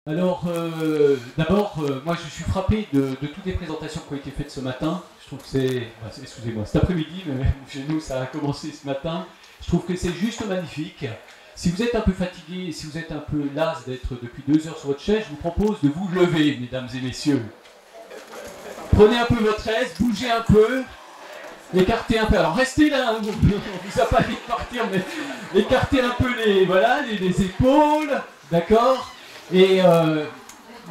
Alors, d'abord, moi je suis frappé de toutes les présentations qui ont été faites ce matin. Je trouve que c'est... excusez-moi, cet après-midi, mais chez nous ça a commencé ce matin. Je trouve que c'est juste magnifique. Si vous êtes un peu fatigué, si vous êtes un peu las d'être depuis 2 heures sur votre chaise, je vous propose de vous lever, mesdames et messieurs. Prenez un peu votre aise, bougez un peu, écartez un peu. Alors restez là, hein, on vous a pas dit de partir, mais écartez un peu les épaules, d'accord? Et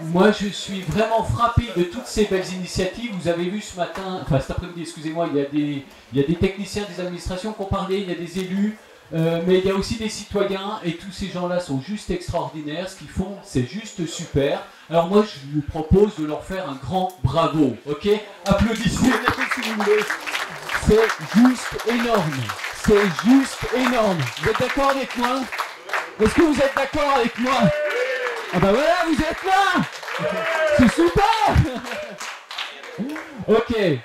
moi je suis vraiment frappé de toutes ces belles initiatives. Vous avez vu ce matin, enfin cet après-midi, excusez-moi, il y a des techniciens des administrations qui ont parlé, il y a des élus, mais il y a aussi des citoyens, et tous ces gens-là sont juste extraordinaires. Ce qu'ils font, c'est juste super. Alors moi je vous propose de leur faire un grand bravo, ok? Applaudissez si vous voulez. C'est juste énorme. C'est juste énorme. Vous êtes d'accord avec moi? Est-ce que vous êtes d'accord avec moi? Ah bah voilà, vous êtes là! C'est super! Ok.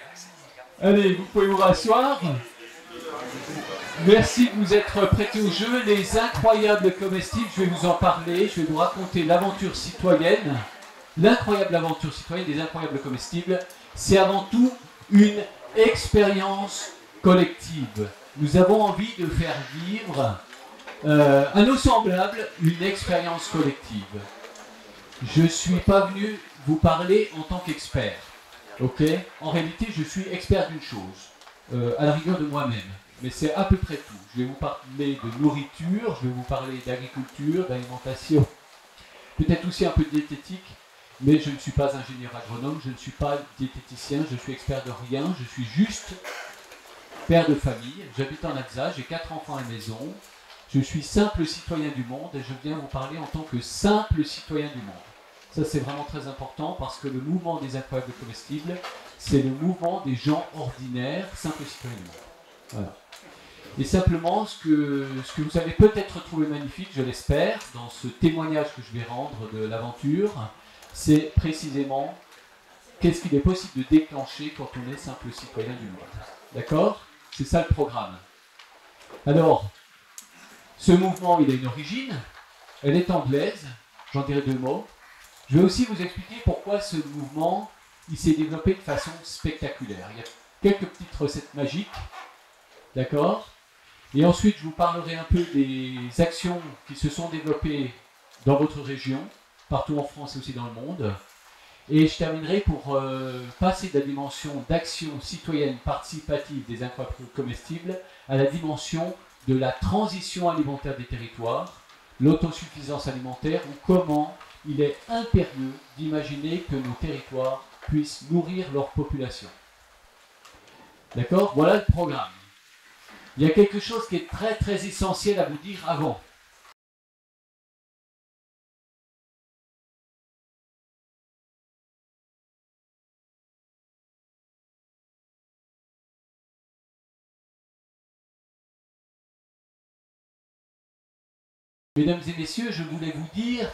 Allez, vous pouvez vous rasseoir. Merci de vous être prêtés au jeu. Les incroyables comestibles, je vais vous en parler. Je vais vous raconter l'aventure citoyenne. L'incroyable aventure citoyenne des incroyables comestibles, c'est avant tout une expérience collective. Nous avons envie de faire vivre à nos semblables une expérience collective. Je ne suis pas venu vous parler en tant qu'expert. Ok? En réalité, je suis expert d'une chose, à la rigueur de moi-même. Mais c'est à peu près tout. Je vais vous parler de nourriture, je vais vous parler d'agriculture, d'alimentation, peut-être aussi un peu de diététique, mais je ne suis pas ingénieur agronome, je ne suis pas diététicien, je suis expert de rien, je suis juste père de famille. J'habite en Alsace, j'ai 4 enfants à la maison. Je suis simple citoyen du monde et je viens vous parler en tant que simple citoyen du monde. Ça, c'est vraiment très important parce que le mouvement des incroyables comestibles, c'est le mouvement des gens ordinaires, simples citoyens du monde. Voilà. Et simplement, ce que vous avez peut-être trouvé magnifique, je l'espère, dans ce témoignage que je vais rendre de l'aventure, c'est précisément qu'est-ce qu'il est possible de déclencher quand on est simple citoyen du monde. D'accord? C'est ça le programme. Alors, ce mouvement, il a une origine, elle est anglaise, j'en dirai 2 mots. Je vais aussi vous expliquer pourquoi ce mouvement, il s'est développé de façon spectaculaire. Il y a quelques petites recettes magiques, d'accord? Et ensuite, je vous parlerai un peu des actions qui se sont développées dans votre région, partout en France et aussi dans le monde. Et je terminerai pour passer de la dimension d'action citoyenne participative des incroyables comestibles à la dimension de la transition alimentaire des territoires, l'autosuffisance alimentaire, ou comment il est impérieux d'imaginer que nos territoires puissent nourrir leur population. D'accord? Voilà le programme. Il y a quelque chose qui est très très essentiel à vous dire avant. Mesdames et messieurs, je voulais vous dire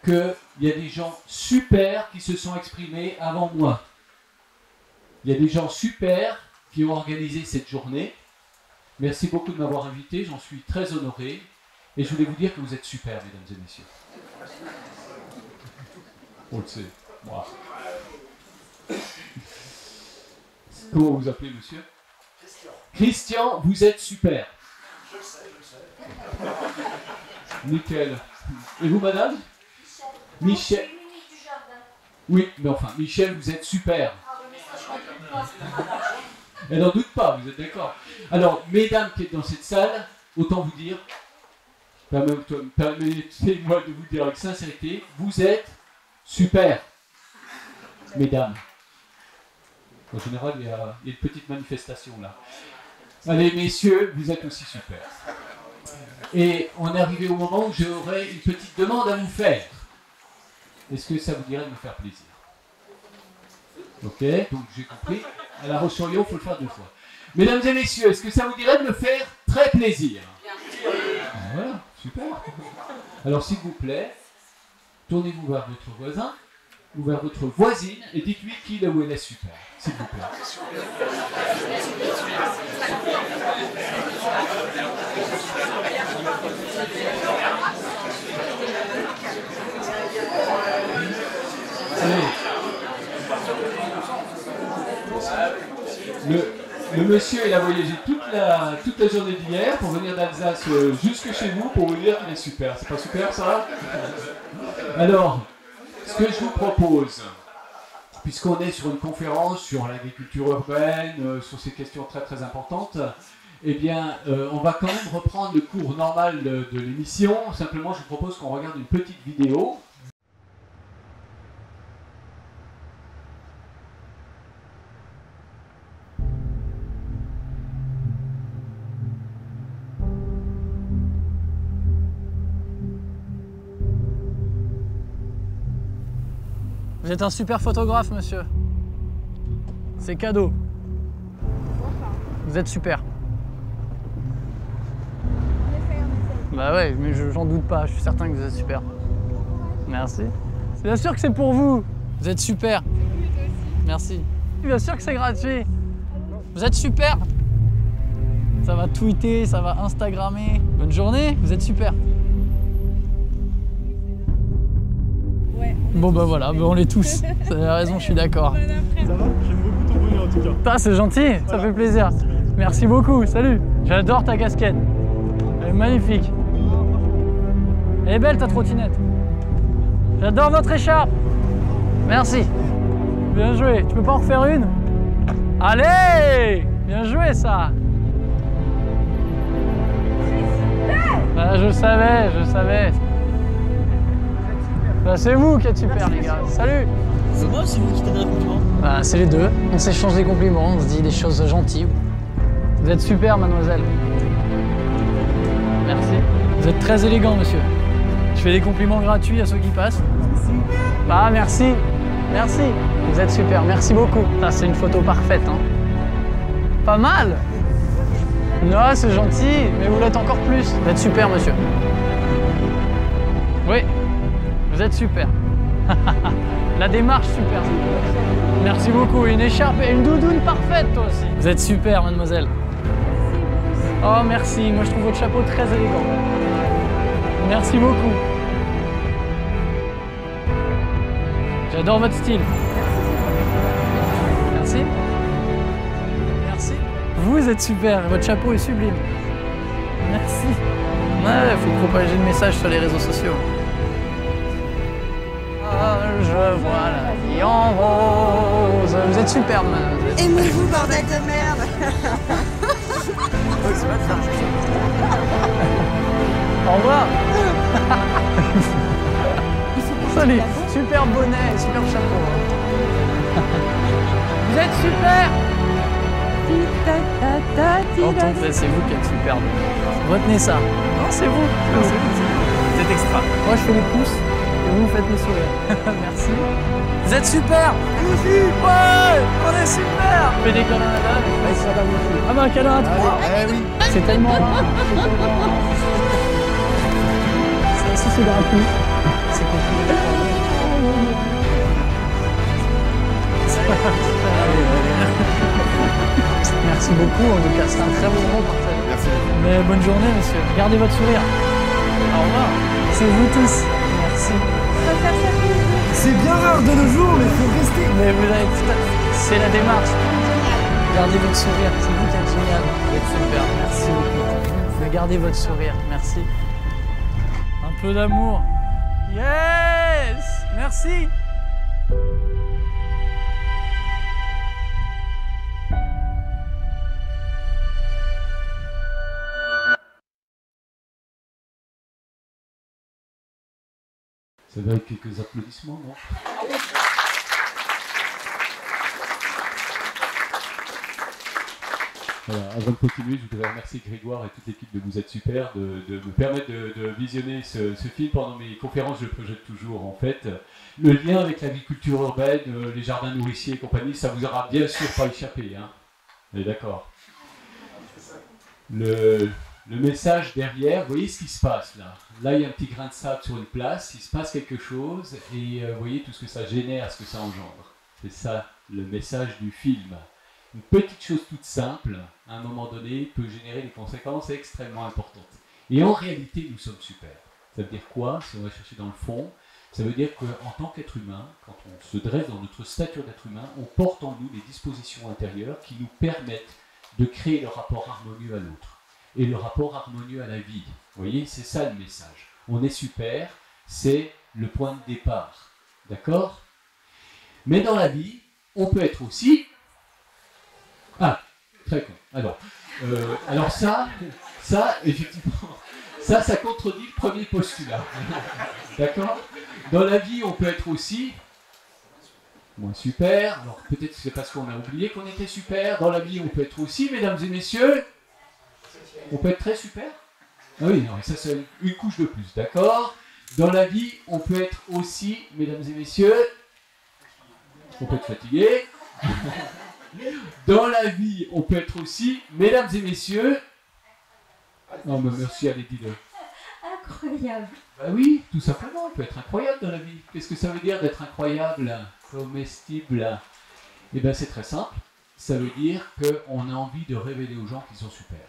qu'il y a des gens super qui se sont exprimés avant moi. Il y a des gens super qui ont organisé cette journée. Merci beaucoup de m'avoir invité, j'en suis très honoré. Et je voulais vous dire que vous êtes super, mesdames et messieurs. On le sait, moi. Comment vous appelez, monsieur? Christian. Christian, vous êtes super. Je le sais, je le sais. Nickel. Et vous, madame? Michel. Oui, mais enfin, Michel, vous êtes super. Elle n'en doute pas, vous êtes d'accord? Alors, mesdames qui êtes dans cette salle, autant vous dire, permettez-moi de vous dire avec sincérité, vous êtes super, mesdames. En général, il y a une petite manifestation là. Allez, messieurs, vous êtes aussi super. Et on est arrivé au moment où j'aurai une petite demande à vous faire. Est-ce que ça vous dirait de me faire plaisir? Ok, donc j'ai compris. À La Roche-sur-Yon, il faut le faire 2 fois. Mesdames et messieurs, est-ce que ça vous dirait de me faire très plaisir? Voilà, super. Alors s'il vous plaît, tournez-vous vers votre voisin ou vers votre voisine et dites-lui qu'il ou elle est super, s'il vous plaît. Le monsieur, il a voyagé toute la journée d'hier pour venir d'Alsace jusque chez vous pour vous dire qu'il est super. C'est pas super ça? Alors, ce que je vous propose, puisqu'on est sur une conférence sur l'agriculture urbaine, sur ces questions très très importantes, eh bien, on va quand même reprendre le cours normal de l'émission. Simplement, je vous propose qu'on regarde une petite vidéo. Vous êtes un super photographe, monsieur. C'est cadeau. Vous êtes super. Bah ouais, mais j'en doute pas, je suis certain que vous êtes super. Merci. Bien sûr que c'est pour vous. Vous êtes super. Merci. Bien sûr que c'est gratuit. Vous êtes super. Ça va tweeter, ça va instagrammer. Bonne journée, vous êtes super. Bon bah voilà, bah on l'est tous. Vous avez raison, je suis d'accord. Ça va? J'aime beaucoup ton bonnet en tout cas. Ah, c'est gentil, ça fait plaisir. Merci beaucoup, salut. J'adore ta casquette. Elle est magnifique. Elle est belle ta trottinette. J'adore votre écharpe. Merci. Bien joué. Tu peux pas en refaire une? Allez! Bien joué ça. Bah, je savais. Bah, c'est vous qui êtes super les gars. Salut. C'est moi ou c'est vous qui donnez un compliment? Bah, c'est les deux. On s'échange des compliments, on se dit des choses gentilles. Vous êtes super, mademoiselle. Merci. Vous êtes très élégant, monsieur. Je fais des compliments gratuits à ceux qui passent. Bah, merci. Merci. Vous êtes super. Merci beaucoup. Ça, c'est une photo parfaite, hein. Pas mal. Non, c'est gentil, mais vous l'êtes encore plus. Vous êtes super, monsieur. Oui. Vous êtes super. La démarche super. Merci beaucoup. Une écharpe et une doudoune parfaite toi aussi. Vous êtes super mademoiselle. Oh merci. Moi je trouve votre chapeau très élégant. Merci beaucoup. J'adore votre style. Merci. Merci. Vous êtes super. Votre chapeau est sublime. Merci. Ouais, faut propager le message sur les réseaux sociaux. Je vois la vie en rose. Vous êtes superbe, mademoiselle. Aimez-vous, bordel de merde. Au revoir. Salut. Super bonnet, super chapeau. Vous êtes super. Tonton, c'est vous qui êtes superbe. Retenez ça. Non, c'est vous. Vous êtes extra. Moi, je fais les pouces. Et vous faites le sourire. Merci. Vous êtes super. Ouais, on est super. On fait des câlins à la dame. Ah bah un câlin à trois. Oui. C'est tellement rare. Ça c'est gratuit. C'est compliqué. Merci beaucoup, en tout cas, c'est un très bon moment partagé. Merci. Mais bonne journée, monsieur. Gardez votre sourire. Au revoir. C'est vous tous. Merci. C'est bien rare de nos jours, mais il faut rester. Mais vous avez tout à... C'est la démarche. Gardez votre sourire, c'est vous qui êtes génial. Vous êtes super, merci beaucoup. Mais gardez votre sourire, merci. Un peu d'amour. Yes! Merci! Ça va avec quelques applaudissements, non? Voilà, avant de continuer, je voudrais remercier Grégoire et toute l'équipe de Vous êtes super de me permettre de visionner ce film pendant mes conférences. Je projette toujours en fait. Le lien avec l'agriculture urbaine, les jardins nourriciers et compagnie, ça vous aura bien sûr pas échappé. Hein. Vous êtes d'accord? Le message derrière, vous voyez ce qui se passe là. Là, il y a un petit grain de sable sur une place, il se passe quelque chose et vous voyez tout ce que ça génère, ce que ça engendre. C'est ça le message du film. Une petite chose toute simple, à un moment donné, peut générer des conséquences extrêmement importantes. Et en réalité, nous sommes super. Ça veut dire quoi, si on va chercher dans le fond? Ça veut dire qu'en tant qu'être humain, quand on se dresse dans notre stature d'être humain, on porte en nous des dispositions intérieures qui nous permettent de créer le rapport harmonieux à l'autre et le rapport harmonieux à la vie. Vous voyez, c'est ça le message. On est super, c'est le point de départ. D'accord? Mais dans la vie, on peut être aussi... Ah, très con. Alors ça, effectivement, ça contredit le premier postulat. D'accord? Dans la vie, on peut être aussi moins super. Alors peut-être que c'est parce qu'on a oublié qu'on était super. Dans la vie, on peut être aussi, mesdames et messieurs, on peut être très super. Ah oui, non, ça c'est une couche de plus, d'accord? Dans la vie, on peut être aussi, mesdames et messieurs, on peut être fatigué. Dans la vie, on peut être aussi, mesdames et messieurs... Non, mais merci, allez, dis-le. Incroyable. Bah oui, tout simplement, on peut être incroyable dans la vie. Qu'est-ce que ça veut dire d'être incroyable, comestible? Eh bien, c'est très simple. Ça veut dire qu'on a envie de révéler aux gens qu'ils sont super.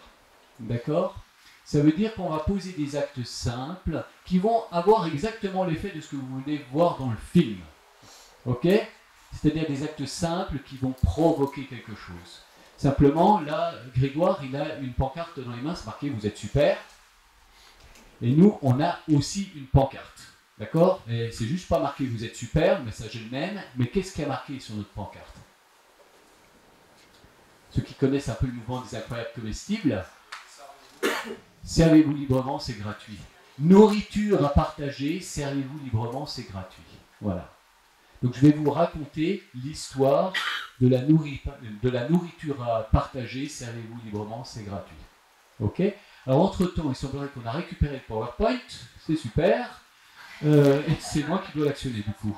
D'accord? Ça veut dire qu'on va poser des actes simples qui vont avoir exactement l'effet de ce que vous voulez voir dans le film. Ok? C'est-à-dire des actes simples qui vont provoquer quelque chose. Simplement, là, Grégoire, il a une pancarte dans les mains, c'est marqué « Vous êtes super ». Et nous, on a aussi une pancarte. D'accord? Et c'est juste pas marqué « Vous êtes super », le message est le même, mais qu'est-ce qui a marqué sur notre pancarte? Ceux qui connaissent un peu le mouvement des incroyables comestibles, servez-vous librement, c'est gratuit. Nourriture à partager, servez-vous librement, c'est gratuit. Voilà. Donc je vais vous raconter l'histoire de la nourriture à partager, servez-vous librement, c'est gratuit. Ok? Alors entre-temps, il semblerait qu'on a récupéré le PowerPoint, c'est super, et c'est moi qui dois l'actionner du coup.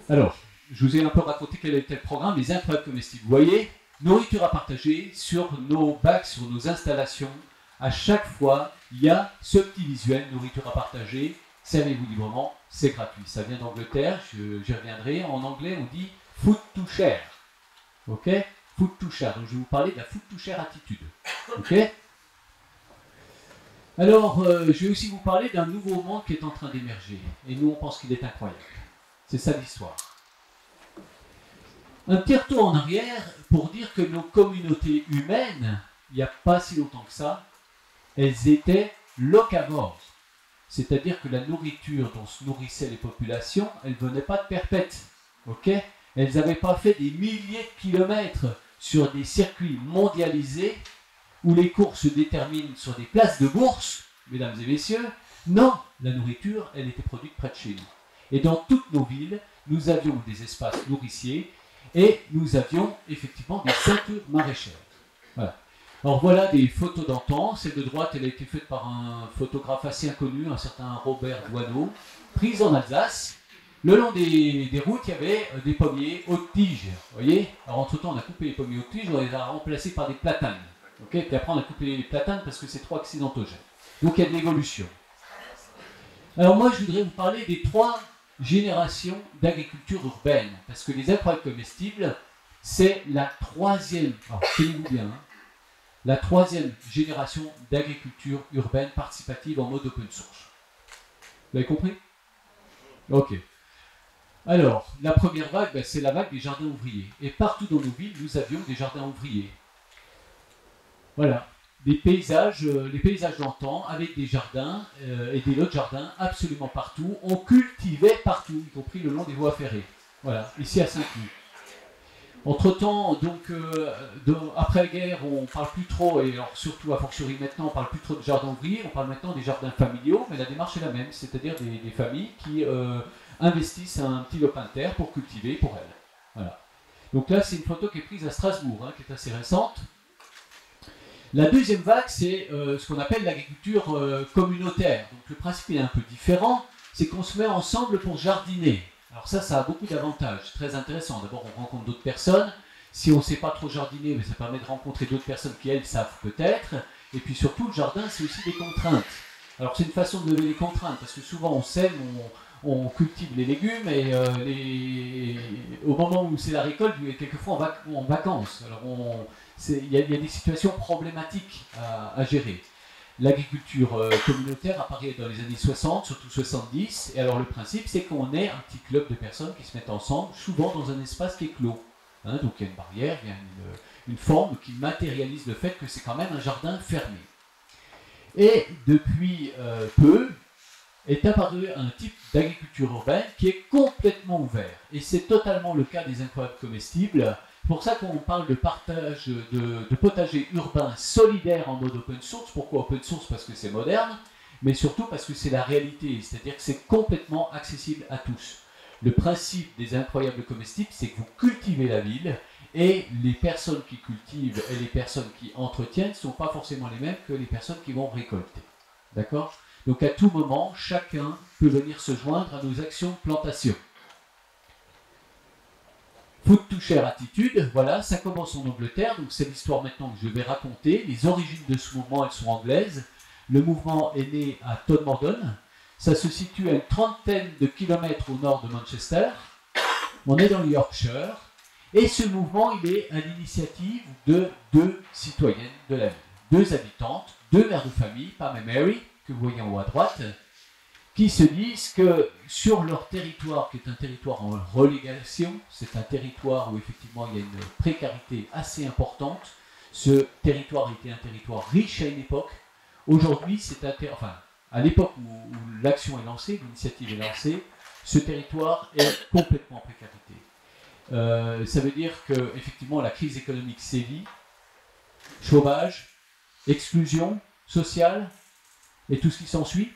Alors, je vous ai un peu raconté quel était le programme, les incroyables comestibles. Vous voyez, nourriture à partager sur nos bacs, sur nos installations. À chaque fois, il y a ce petit visuel, nourriture à partager, servez-vous librement, c'est gratuit. Ça vient d'Angleterre, j'y reviendrai. En anglais, on dit food to share. Ok? Food to share. Donc, je vais vous parler de la food to share attitude. Ok? Alors, je vais aussi vous parler d'un nouveau monde qui est en train d'émerger. Et nous, on pense qu'il est incroyable. C'est ça l'histoire. Un petit retour en arrière pour dire que nos communautés humaines, il n'y a pas si longtemps que ça, elles étaient locavores. C'est-à-dire que la nourriture dont se nourrissaient les populations, elle ne venait pas de perpète. Ok? Elles n'avaient pas fait des milliers de kilomètres sur des circuits mondialisés où les courses se déterminent sur des places de bourse, mesdames et messieurs. Non, la nourriture, elle était produite près de chez nous. Et dans toutes nos villes, nous avions des espaces nourriciers et nous avions effectivement des ceintures maraîchères. Voilà. Alors voilà des photos d'antan. Celle de droite, elle a été faite par un photographe assez inconnu, un certain Robert Doisneau, prise en Alsace. Le long des routes, il y avait des pommiers haute tige. Vous voyez? Alors entre-temps, on a coupé les pommiers haute tige, on les a remplacés par des platanes. Okay? Puis après, on a coupé les platanes parce que c'est trop accidentogène. Donc il y a de l'évolution. Alors moi, je voudrais vous parler des 3 générations d'agriculture urbaine. Parce que les incroyables comestibles, c'est la 3e, alors tenez-vous bien, hein, la 3e génération d'agriculture urbaine participative en mode open source. Vous avez compris? Ok. Alors, la première vague, ben, c'est la vague des jardins ouvriers. Et partout dans nos villes, nous avions des jardins ouvriers. Voilà. Les paysages d'antan avec des jardins et des lots de jardins absolument partout. On cultivait partout, y compris le long des voies ferrées. Voilà, ici à Saint-Cloud. Entre-temps, donc, après la guerre, on ne parle plus trop, et alors surtout à fortiori maintenant, on ne parle plus trop de jardins ouvriers, on parle maintenant des jardins familiaux, mais la démarche est la même, c'est-à-dire des familles qui investissent un petit lopin de terre pour cultiver pour elles. Voilà. Donc là, c'est une photo qui est prise à Strasbourg, hein, qui est assez récente. La deuxième vague, c'est ce qu'on appelle l'agriculture communautaire. Donc le principe est un peu différent, c'est qu'on se met ensemble pour jardiner. Alors ça a beaucoup d'avantages, très intéressant. D'abord, on rencontre d'autres personnes. Si on ne sait pas trop jardiner, mais ça permet de rencontrer d'autres personnes qui, elles, savent peut-être. Et puis surtout, le jardin, c'est aussi des contraintes. Alors c'est une façon de lever les contraintes, parce que souvent on sème, on cultive les légumes, et au moment où c'est la récolte, quelquefois en vacances. Alors il y a des situations problématiques à gérer. L'agriculture communautaire apparaît dans les années 60, surtout 70. Et alors le principe, c'est qu'on est un petit club de personnes qui se mettent ensemble, souvent dans un espace qui est clos. Hein, donc il y a une barrière, il y a une forme qui matérialise le fait que c'est quand même un jardin fermé. Et depuis peu est apparu un type d'agriculture urbaine qui est complètement ouvert. Et c'est totalement le cas des incroyables comestibles. C'est pour ça qu'on parle de partage de potagers urbains solidaires en mode open source. Pourquoi open source? Parce que c'est moderne, mais surtout parce que c'est la réalité, c'est-à-dire que c'est complètement accessible à tous. Le principe des incroyables comestibles, c'est que vous cultivez la ville, et les personnes qui cultivent et les personnes qui entretiennent ne sont pas forcément les mêmes que les personnes qui vont récolter. D'accord? Donc à tout moment, chacun peut venir se joindre à nos actions de plantation. Food to Share attitude, voilà, ça commence en Angleterre, donc c'est l'histoire maintenant que je vais raconter. Les origines de ce mouvement, elles sont anglaises. Le mouvement est né à Todmorden. Ça se situe à une trentaine de kilomètres au nord de Manchester. On est dans le Yorkshire. Et ce mouvement, il est à l'initiative de 2 citoyennes de la ville. 2 habitantes, 2 mères de famille, Pam et Mary, que vous voyez en haut à droite, qui se disent que sur leur territoire, qui est un territoire en relégation, c'est un territoire où effectivement il y a une précarité assez importante. Ce territoire était un territoire riche à une époque. Aujourd'hui, c'est un territoire, enfin, à l'époque où l'action est lancée, l'initiative est lancée, ce territoire est complètement en précarité. Ça veut dire que effectivement la crise économique sévit, chômage, exclusion sociale et tout ce qui s'ensuit.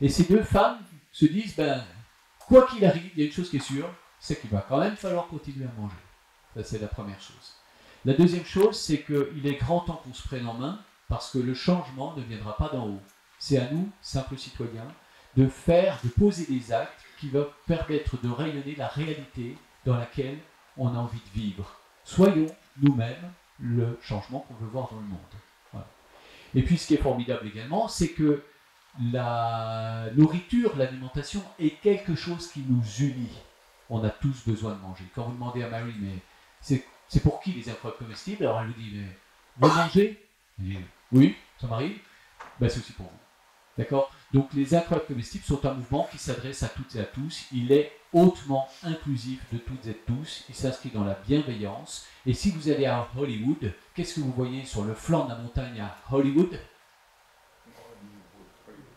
Et ces 2 femmes se disent, ben, quoi qu'il arrive, il y a une chose qui est sûre, c'est qu'il va quand même falloir continuer à manger. Ça, c'est la première chose. La deuxième chose, c'est qu'il est grand temps qu'on se prenne en main, parce que le changement ne viendra pas d'en haut. C'est à nous, simples citoyens, de poser des actes qui vont permettre de rayonner la réalité dans laquelle on a envie de vivre. Soyons nous-mêmes le changement qu'on veut voir dans le monde. Voilà. Et puis ce qui est formidable également, c'est que la nourriture, l'alimentation est quelque chose qui nous unit. On a tous besoin de manger. Quand vous demandez à Marie, mais c'est pour qui les incroyables comestibles? Alors elle vous dit, mais vous mangez? Elle dit, oui, ça m'arrive. Ben, c'est aussi pour vous. D'accord? Donc les incroyables comestibles sont un mouvement qui s'adresse à toutes et à tous. Il est hautement inclusif de toutes et de tous. Il s'inscrit dans la bienveillance. Et si vous allez à Hollywood, qu'est-ce que vous voyez sur le flanc de la montagne à Hollywood?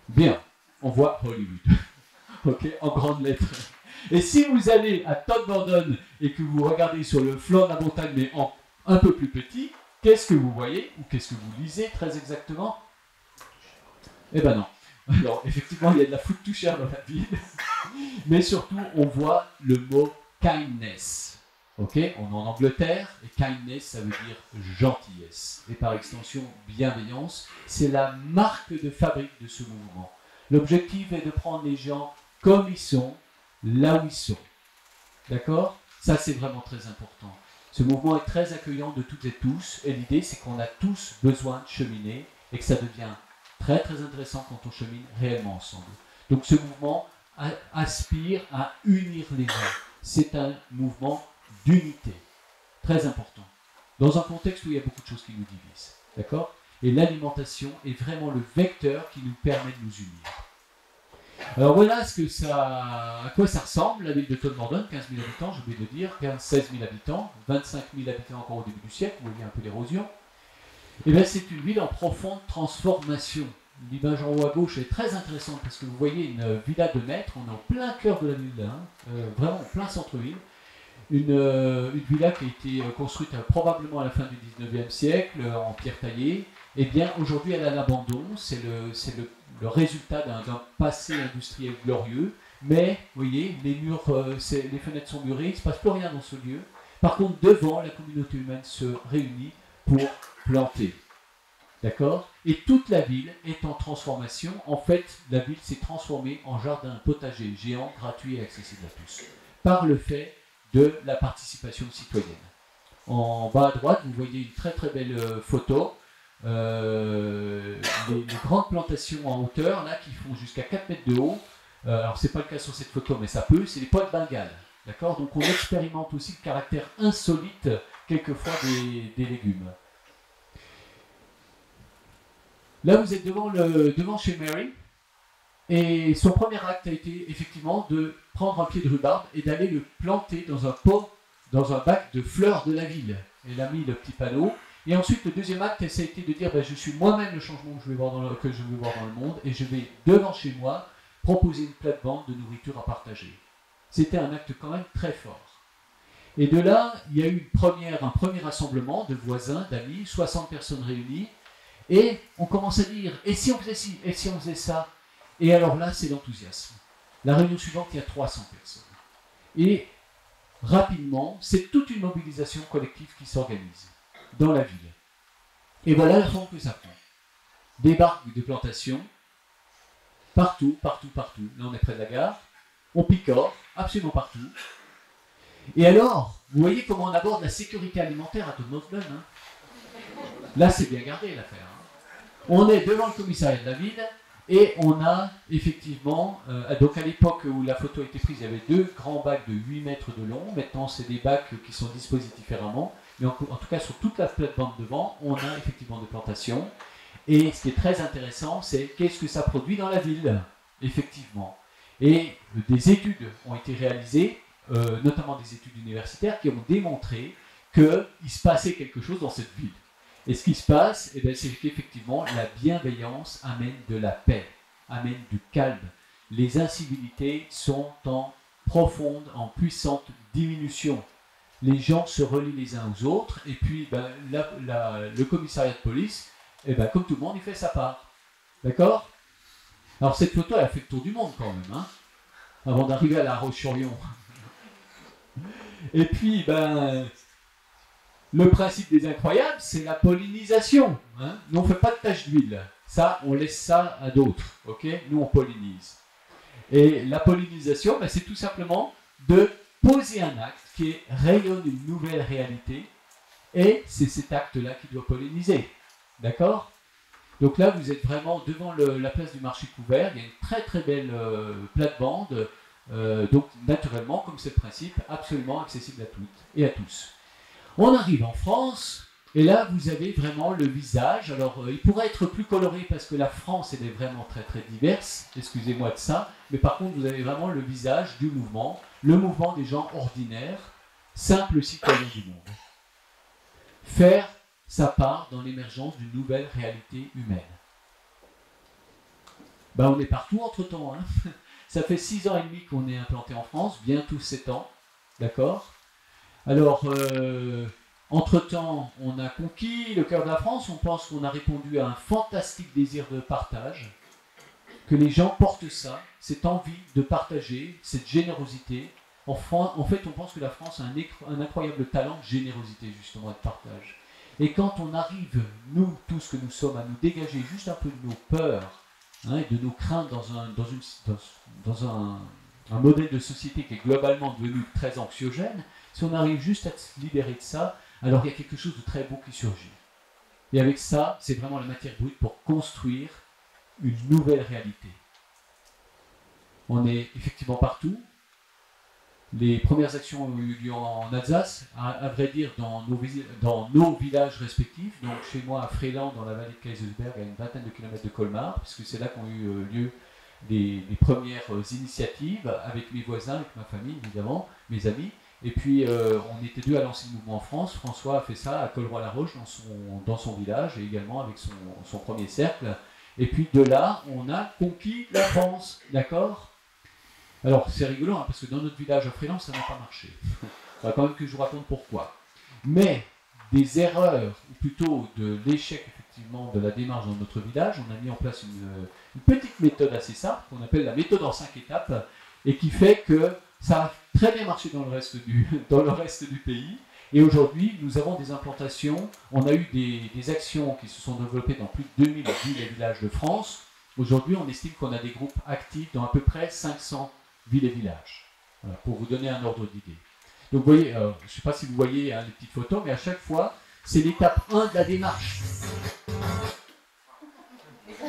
Bien, on voit Hollywood. Ok, en grandes lettres. Et si vous allez à Todmorden et que vous regardez sur le flanc de la montagne, mais en un peu plus petit, qu'est-ce que vous voyez? Ou qu'est-ce que vous lisez très exactement? Eh ben non. Alors, effectivement, il y a de la food to share dans la ville. Mais surtout, on voit le mot kindness. Ok? On est en Angleterre, et kindness, ça veut dire gentillesse. Et par extension, bienveillance. C'est la marque de fabrique de ce mouvement. L'objectif est de prendre les gens comme ils sont, là où ils sont. D'accord? Ça, c'est vraiment très important. Ce mouvement est très accueillant de toutes et tous. Et l'idée, c'est qu'on a tous besoin de cheminer et que ça devient très très intéressant quand on chemine réellement ensemble. Donc ce mouvement aspire à unir les gens. C'est un mouvement d'unité, très important, dans un contexte où il y a beaucoup de choses qui nous divisent. D'accord? Et l'alimentation est vraiment le vecteur qui nous permet de nous unir. Alors voilà à quoi ça ressemble, la ville de Todmorden, 15 000 habitants, j'ai oublié de le dire, 16 000 habitants, 25 000 habitants encore au début du siècle, vous voyez un peu l'érosion. Et bien c'est une ville en profonde transformation. L'image en haut à gauche est très intéressante parce que vous voyez une villa de maître, on est en plein cœur de la ville là, vraiment en plein centre-ville. Une villa qui a été construite probablement à la fin du 19e siècle en pierre taillée. Et bien aujourd'hui elle est à l'abandon, c'est le résultat d'un passé industriel glorieux. Mais vous voyez, les murs, les fenêtres sont murées, il ne se passe plus rien dans ce lieu. Par contre devant, la communauté humaine se réunit pour planter. D'accord? Et toute la ville est en transformation. En fait, la ville s'est transformée en jardin potager géant, gratuit et accessible à tous. Par le fait de la participation citoyenne. En bas à droite, vous voyez une très très belle photo. Les grandes plantations en hauteur, là, qui font jusqu'à 4 mètres de haut. Alors, c'est pas le cas sur cette photo, mais ça peut. C'est les pois de Bengale. D'accord? Donc, on expérimente aussi le caractère insolite, quelquefois, des légumes. Là, vous êtes devant chez Mary, et son premier acte a été effectivement de prendre un pied de rhubarbe et d'aller le planter dans un pot, dans un bac de fleurs de la ville. Elle a mis le petit panneau. Et ensuite, le deuxième acte, ça a été de dire je suis moi-même le changement que je veux voir dans le monde, et je vais, devant chez moi, proposer une plate-bande de nourriture à partager. C'était un acte quand même très fort. Et de là, il y a eu un premier rassemblement de voisins, d'amis, 60 personnes réunies, et on commence à dire « et si on faisait ci, et si on faisait ça ?» Et alors là, c'est l'enthousiasme. La réunion suivante, il y a 300 personnes. Et rapidement, c'est toute une mobilisation collective qui s'organise dans la ville. Et voilà la forme que ça prend. Des barques de plantation, partout, partout, partout. Là, on est près de la gare. On picore, absolument partout. Et alors, vous voyez comment on aborde la sécurité alimentaire à Thomas-Dunn, hein. Là, c'est bien gardé l'affaire. Hein. On est devant le commissariat de la ville et on a effectivement, donc à l'époque où la photo a été prise, il y avait 2 grands bacs de 8 mètres de long. Maintenant, c'est des bacs qui sont disposés différemment. Mais en tout cas, sur toute la plate-bande devant, on a effectivement des plantations. Et ce qui est très intéressant, c'est qu'est-ce que ça produit dans la ville, effectivement. Et des études ont été réalisées, notamment des études universitaires, qui ont démontré qu'il se passait quelque chose dans cette ville. Et ce qui se passe, eh bien, c'est qu'effectivement, la bienveillance amène de la paix, amène du calme. Les incivilités sont en profonde, en puissante diminution. Les gens se relient les uns aux autres, et puis ben, le commissariat de police, eh ben, comme tout le monde, il fait sa part. D'accord? Alors cette photo, elle a fait le tour du monde quand même, hein, avant d'arriver à La Roche-sur-Yon. Et puis, ben, le principe des incroyables, c'est la pollinisation. Hein. Nous, on ne fait pas de taches d'huile. Ça, on laisse ça à d'autres. Okay? Nous, on pollinise. Et la pollinisation, ben, c'est tout simplement de poser un acte qui rayonne une nouvelle réalité, et c'est cet acte-là qui doit polliniser. D'accord? Donc là, vous êtes vraiment devant la place du marché couvert, il y a une très très belle plate-bande, donc naturellement, comme c'est le principe, absolument accessible à toutes et à tous. On arrive en France, et là, vous avez vraiment le visage. Alors, il pourrait être plus coloré parce que la France, elle est vraiment très très diverse, excusez-moi de ça, mais par contre, vous avez vraiment le visage du mouvement, le mouvement des gens ordinaires, simples citoyens du monde. Faire sa part dans l'émergence d'une nouvelle réalité humaine. Ben, on est partout entre-temps. Hein. Ça fait 6 ans et demi qu'on est implanté en France, bientôt 7 ans, d'accord? Alors, entre-temps, on a conquis le cœur de la France, on pense qu'on a répondu à un fantastique désir de partage, que les gens portent ça, cette envie de partager, cette générosité. En fait, on pense que la France a un incroyable talent de générosité, justement, et de partage. Et quand on arrive, nous, tous que nous sommes, à nous dégager juste un peu de nos peurs, hein, et de nos craintes dans un modèle de société qui est globalement devenu très anxiogène, si on arrive juste à se libérer de ça, alors il y a quelque chose de très beau qui surgit. Et avec ça, c'est vraiment la matière brute pour construire une nouvelle réalité. On est effectivement partout. Les premières actions ont eu lieu en Alsace, à vrai dire dans nos villages respectifs. Donc chez moi à Fréland, dans la vallée de Kaisersberg, à une vingtaine de kilomètres de Colmar, puisque c'est là qu'ont eu lieu les premières initiatives avec mes voisins, avec ma famille évidemment, mes amis. Et puis on était 2 à lancer le mouvement en France. François a fait ça à Colroy-la-Roche dans son village et également avec son premier cercle. Et puis de là, on a conquis la France, d'accord? Alors c'est rigolo hein, parce que dans notre village à Fréland, ça n'a pas marché. Il faudra quand même que je vous raconte pourquoi. Mais des erreurs, ou plutôt de l'échec effectivement de la démarche dans notre village, on a mis en place une petite méthode assez simple qu'on appelle la méthode en 5 étapes et qui fait que ça a très bien marché dans le reste du pays. Et aujourd'hui, nous avons des implantations, on a eu des actions qui se sont développées dans plus de 2000 villes et villages de France. Aujourd'hui, on estime qu'on a des groupes actifs dans à peu près 500 villes et villages. Voilà, pour vous donner un ordre d'idée. Donc vous voyez, je ne sais pas si vous voyez hein, les petites photos, mais à chaque fois, c'est l'étape 1 de la démarche.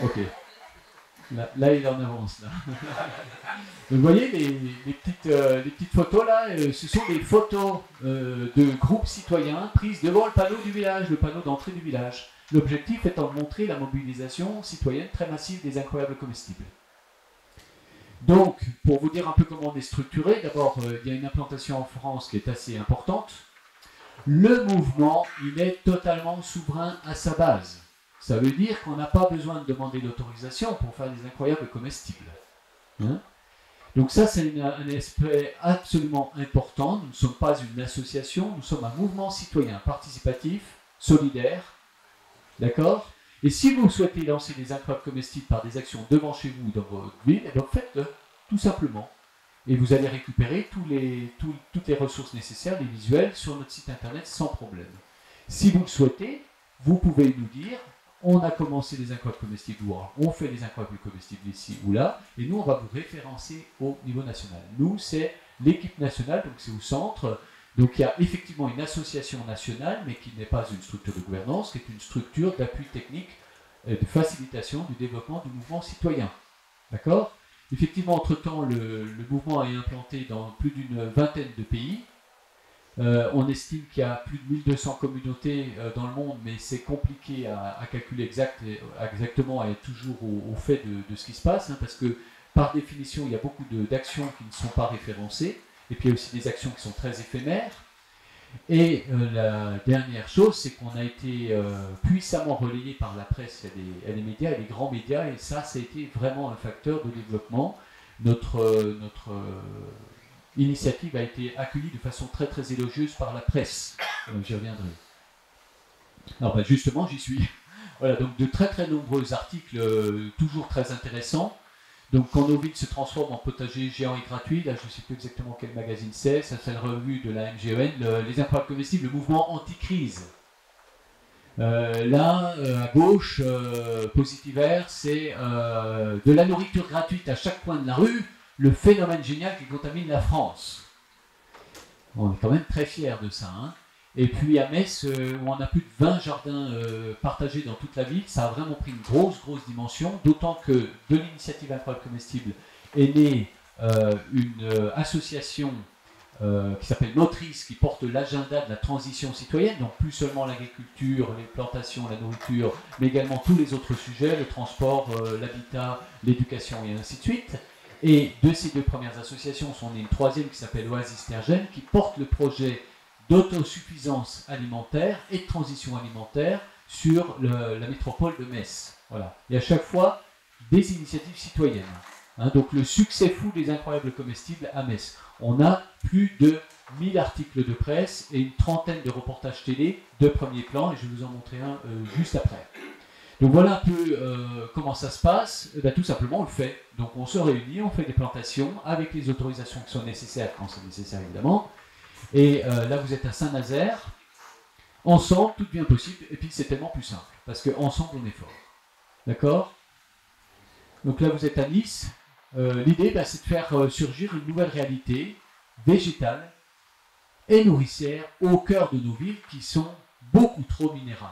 Ok. Là, il en avance. Là. Donc, vous voyez, les petites photos, là, ce sont des photos de groupes citoyens prises devant le panneau du village, le panneau d'entrée du village. L'objectif étant de montrer la mobilisation citoyenne très massive des incroyables comestibles. Donc, pour vous dire un peu comment on est structuré, d'abord, il y a une implantation en France qui est assez importante. Le mouvement, il est totalement souverain à sa base. Ça veut dire qu'on n'a pas besoin de demander l'autorisation pour faire des incroyables comestibles. Hein? Donc ça, c'est un aspect absolument important. Nous ne sommes pas une association, nous sommes un mouvement citoyen participatif, solidaire. D'accord? Et si vous souhaitez lancer des incroyables comestibles par des actions devant chez vous ou dans votre ville, eh bien faites-le, tout simplement. Et vous allez récupérer toutes les ressources nécessaires, les visuels, sur notre site internet sans problème. Si vous le souhaitez, vous pouvez nous dire, on a commencé les incroyables comestibles ou on fait les incroyables comestibles ici ou là, et nous on va vous référencer au niveau national. Nous, c'est l'équipe nationale, donc c'est au centre. Donc il y a effectivement une association nationale, mais qui n'est pas une structure de gouvernance, qui est une structure d'appui technique et de facilitation du développement du mouvement citoyen. D'accord? Effectivement, entre-temps, le mouvement est implanté dans plus d'une vingtaine de pays. On estime qu'il y a plus de 1200 communautés dans le monde, mais c'est compliqué à calculer exactement et toujours au fait de ce qui se passe, hein, parce que par définition, il y a beaucoup d'actions qui ne sont pas référencées. Et puis il y a aussi des actions qui sont très éphémères. Et la dernière chose, c'est qu'on a été puissamment relayé par la presse et les médias, et les grands médias, et ça a été vraiment un facteur de développement. Notre initiative a été accueillie de façon très très élogieuse par la presse. J'y reviendrai. Alors ben, justement, j'y suis. Voilà, donc de très très nombreux articles, toujours très intéressants. Donc quand nos villes se transforment en potager géant et gratuit, là je ne sais plus exactement quel magazine c'est, ça c'est la revue de la MGEN, les incroyables comestibles, le mouvement anti-crise. Là, à gauche, Positivaire, c'est de la nourriture gratuite à chaque coin de la rue, le phénomène génial qui contamine la France. On est quand même très fiers de ça. Hein. Et puis à Metz, où on a plus de 20 jardins partagés dans toute la ville, ça a vraiment pris une grosse dimension, d'autant que de l'initiative Incroyable Comestible est née une association qui s'appelle Motrice, qui porte l'agenda de la transition citoyenne, donc plus seulement l'agriculture, les plantations, la nourriture, mais également tous les autres sujets, le transport, l'habitat, l'éducation et ainsi de suite. Et de ces deux premières associations sont nées une troisième qui s'appelle Oasis Tergène, qui porte le projet d'autosuffisance alimentaire et de transition alimentaire sur la métropole de Metz. Voilà. Et à chaque fois, des initiatives citoyennes. Hein, donc le succès fou des incroyables comestibles à Metz. On a plus de 1000 articles de presse et une trentaine de reportages télé de premier plan, et je vais vous en montrer un juste après. Donc voilà un peu comment ça se passe. Ben, tout simplement, on le fait. Donc on se réunit, on fait des plantations avec les autorisations qui sont nécessaires, quand c'est nécessaire évidemment. Et là, vous êtes à Saint-Nazaire. Ensemble, tout devient possible. Et puis, c'est tellement plus simple. Parce qu'ensemble, on est fort. D'accord? Donc là, vous êtes à Nice. L'idée, bah, c'est de faire surgir une nouvelle réalité végétale et nourricière au cœur de nos villes qui sont beaucoup trop minérales.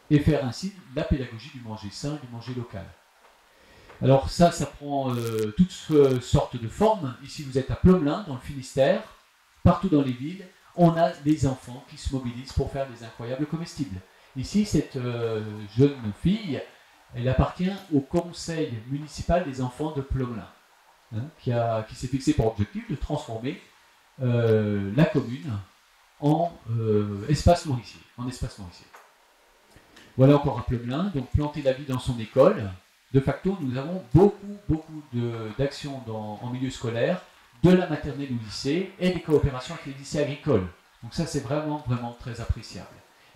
Et faire ainsi la pédagogie du manger sain, du manger local. Alors ça prend toutes sortes de formes. Ici, vous êtes à Plomelin, dans le Finistère. Partout dans les villes, on a des enfants qui se mobilisent pour faire des incroyables comestibles. Ici, cette jeune fille, elle appartient au conseil municipal des enfants de Plomelin, hein, qui s'est fixé pour objectif de transformer la commune en espace nourricier. Voilà encore à Plomelin, donc planter la vie dans son école. De facto, nous avons beaucoup d'actions en milieu scolaire, de la maternelle au lycée et des coopérations avec les lycées agricoles. Donc ça, c'est vraiment très appréciable.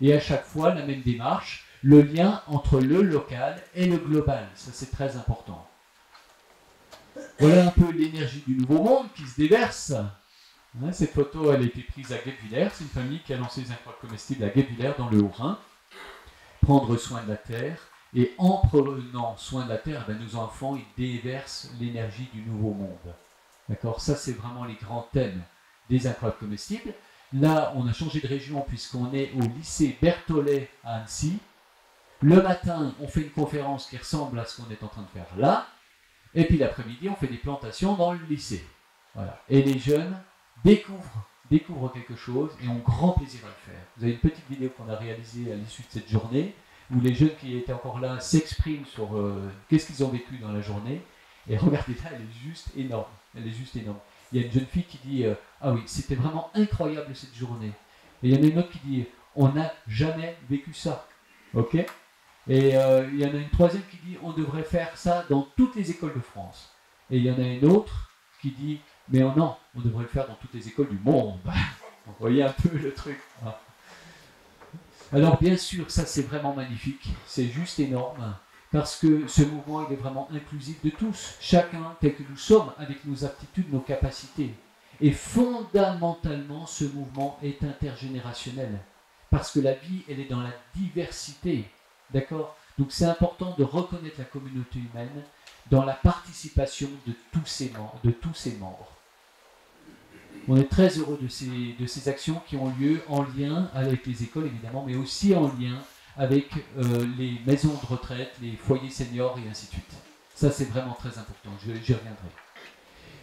Et à chaque fois, la même démarche, le lien entre le local et le global. Ça, c'est très important. Voilà un peu l'énergie du nouveau monde qui se déverse. Hein, cette photo, elle a été prise à Guebwiller. C'est une famille qui a lancé les incroyables comestibles à Guebwiller, dans le Haut-Rhin. Prendre soin de la terre. Et en prenant soin de la terre, ben, nos enfants, ils déversent l'énergie du nouveau monde. D'accord, ça c'est vraiment les grands thèmes des incroyables comestibles. Là, on a changé de région puisqu'on est au lycée Berthollet à Annecy. Le matin, on fait une conférence qui ressemble à ce qu'on est en train de faire là. Et puis l'après-midi, on fait des plantations dans le lycée. Voilà. Et les jeunes découvrent découvrent quelque chose et ont grand plaisir à le faire. Vous avez une petite vidéo qu'on a réalisée à l'issue de cette journée, où les jeunes qui étaient encore là s'expriment sur qu'est-ce qu'ils ont vécu dans la journée. Et regardez-la, elle est juste énorme. Elle est juste énorme. Il y a une jeune fille qui dit ah oui, c'était vraiment incroyable cette journée. Et il y en a une autre qui dit on n'a jamais vécu ça. Ok. Et il y en a une troisième qui dit on devrait faire ça dans toutes les écoles de France. Et il y en a une autre qui dit mais non, on devrait le faire dans toutes les écoles du monde. Vous voyez un peu le truc. Hein. Alors bien sûr, ça c'est vraiment magnifique. C'est juste énorme. Parce que ce mouvement, il est vraiment inclusif de tous. Chacun, tel que nous sommes, avec nos aptitudes, nos capacités. Et fondamentalement, ce mouvement est intergénérationnel. Parce que la vie, elle est dans la diversité. D'accord? Donc c'est important de reconnaître la communauté humaine dans la participation de tous ses membres. On est très heureux de ces actions qui ont lieu en lien avec les écoles, évidemment, mais aussi en lien avec les maisons de retraite, les foyers seniors et ainsi de suite. Ça, c'est vraiment très important, j'y reviendrai.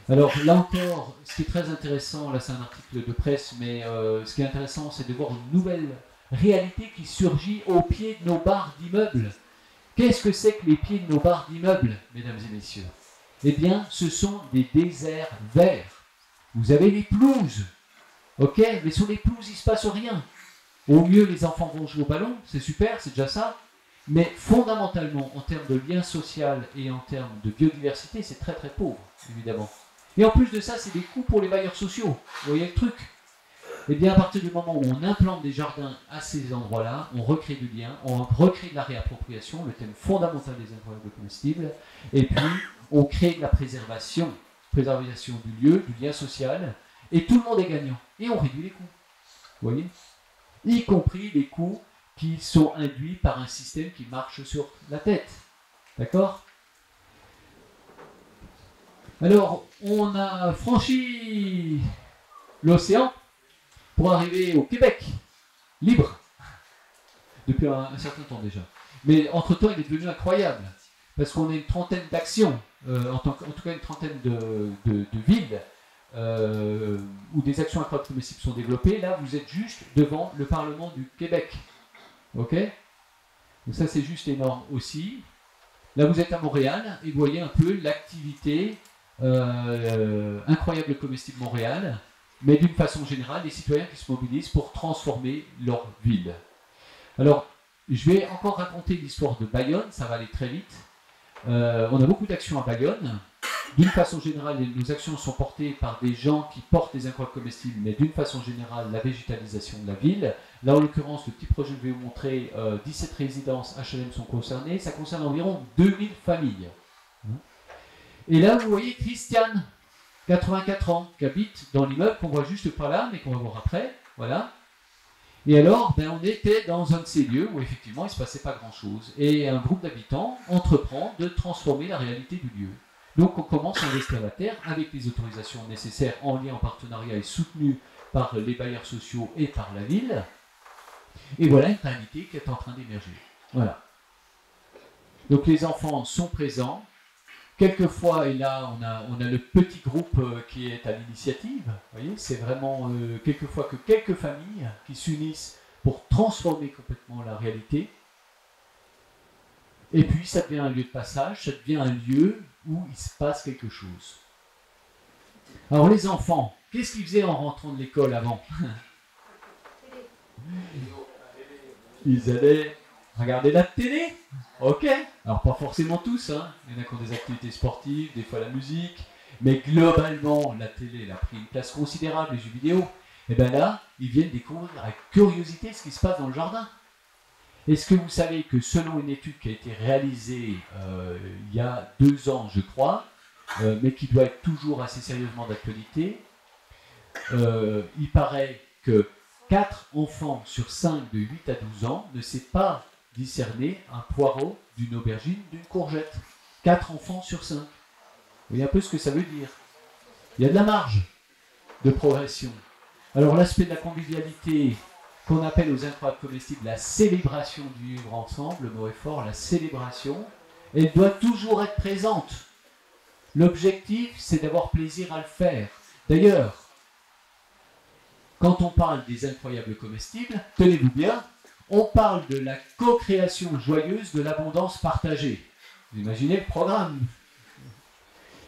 Alors là encore, ce qui est très intéressant, là c'est un article de presse, mais ce qui est intéressant, c'est de voir une nouvelle réalité qui surgit au pied de nos barres d'immeubles. Qu'est-ce que c'est que les pieds de nos barres d'immeubles, mesdames et messieurs? Eh bien, ce sont des déserts verts. Vous avez les pelouses, ok? Mais sur les pelouses, il ne se passe rien. Au mieux, les enfants vont jouer au ballon, c'est super, c'est déjà ça. Mais fondamentalement, en termes de lien social et en termes de biodiversité, c'est très très pauvre, évidemment. Et en plus de ça, c'est des coûts pour les bailleurs sociaux. Vous voyez le truc? Eh bien, à partir du moment où on implante des jardins à ces endroits-là, on recrée du lien, on recrée de la réappropriation, le thème fondamental des incroyables comestibles, et puis on crée de la préservation du lieu, du lien social, et tout le monde est gagnant. Et on réduit les coûts. Vous voyez? Y compris les coûts qui sont induits par un système qui marche sur la tête. D'accord? Alors, on a franchi l'océan pour arriver au Québec, libre, depuis un certain temps déjà. Mais entre-temps, il est devenu incroyable, parce qu'on a une trentaine d'actions, en tout cas une trentaine de villes, où des actions incroyables comestibles sont développées. Là, vous êtes juste devant le Parlement du Québec. Ok? Donc ça, c'est juste énorme aussi. Là, vous êtes à Montréal, et vous voyez un peu l'activité incroyable comestible Montréal, mais d'une façon générale, les citoyens qui se mobilisent pour transformer leur ville. Alors, je vais encore raconter l'histoire de Bayonne, ça va aller très vite. On a beaucoup d'actions à Bayonne. D'une façon générale, nos actions sont portées par des gens qui portent des incroyables comestibles, mais d'une façon générale, la végétalisation de la ville. Là, en l'occurrence, le petit projet que je vais vous montrer, 17 résidences HLM sont concernées. Ça concerne environ 2000 familles. Et là, vous voyez Christiane, 84 ans, qui habite dans l'immeuble qu'on voit juste par là, mais qu'on va voir après. Voilà. Et alors, on était dans un de ces lieux où effectivement, il ne se passait pas grand-chose. Et un groupe d'habitants entreprend de transformer la réalité du lieu. Donc, on commence à investir la terre avec les autorisations nécessaires en lien, en partenariat et soutenues par les bailleurs sociaux et par la ville. Et voilà une réalité qui est en train d'émerger. Voilà. Donc, les enfants sont présents. Quelquefois, et là, on a le petit groupe qui est à l'initiative. Vous voyez, c'est vraiment quelquefois que quelques familles qui s'unissent pour transformer complètement la réalité. Et puis, ça devient un lieu de passage, ça devient un lieu où il se passe quelque chose. Alors, les enfants, qu'est-ce qu'ils faisaient en rentrant de l'école avant? Ils allaient regarder la télé. Ok, alors pas forcément tous, hein. Il y en a qui ont des activités sportives, des fois la musique, mais globalement, la télé elle a pris une place considérable, les jeux vidéo. Et bien là, ils viennent découvrir avec curiosité ce qui se passe dans le jardin. Est-ce que vous savez que selon une étude qui a été réalisée il y a 2 ans, je crois, mais qui doit être toujours assez sérieusement d'actualité, il paraît que 4 enfants sur 5 de 8 à 12 ans ne savent pas discerner un poireau d'une aubergine, d'une courgette. 4 enfants sur 5. Vous voyez un peu ce que ça veut dire. Il y a de la marge de progression. Alors l'aspect de la convivialité qu'on appelle aux incroyables comestibles la célébration du vivre ensemble, le mot est fort, la célébration, elle doit toujours être présente. L'objectif, c'est d'avoir plaisir à le faire. D'ailleurs, quand on parle des incroyables comestibles, tenez-vous bien, on parle de la co-création joyeuse de l'abondance partagée. Vous imaginez le programme?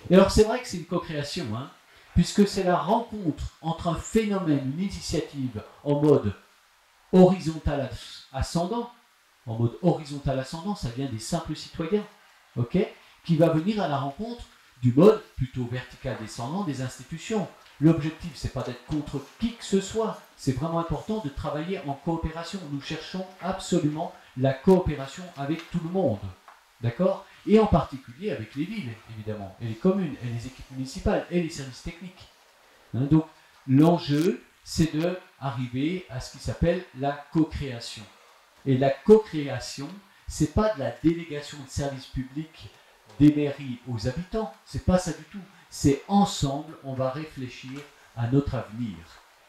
Et alors c'est vrai que c'est une co-création, hein, puisque c'est la rencontre entre un phénomène, une initiative en mode horizontal ascendant. En mode horizontal ascendant, ça vient des simples citoyens, ok, qui va venir à la rencontre du mode plutôt vertical descendant des institutions. L'objectif, c'est pas d'être contre qui que ce soit, c'est vraiment important de travailler en coopération. Nous cherchons absolument la coopération avec tout le monde, d'accord? Et en particulier avec les villes, évidemment, et les communes, et les équipes municipales, et les services techniques. Hein, donc, l'enjeu, c'est d'arriver à ce qui s'appelle la co-création. Et la co-création, c'est pas de la délégation de services publics des mairies aux habitants, c'est pas ça du tout. C'est ensemble, on va réfléchir à notre avenir.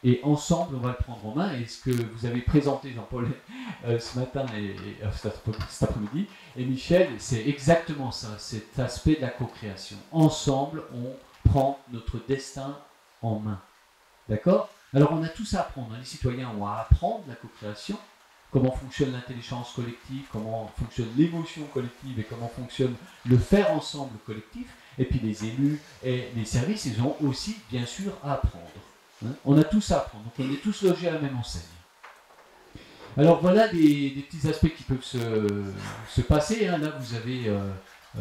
Et ensemble, on va le prendre en main. Et ce que vous avez présenté, Jean-Paul, ce matin et cet après-midi, et Michel, c'est exactement ça, cet aspect de la co-création. Ensemble, on prend notre destin en main. D'accord? Alors, on a tous à apprendre. Les citoyens ont à apprendre la co-création, comment fonctionne l'intelligence collective, comment fonctionne l'émotion collective et comment fonctionne le faire ensemble collectif. Et puis les élus et les services, ils ont aussi, bien sûr, à apprendre. Hein, on a tous à apprendre, donc on est tous logés à la même enseigne. Alors voilà des petits aspects qui peuvent se passer. Hein. Là, vous avez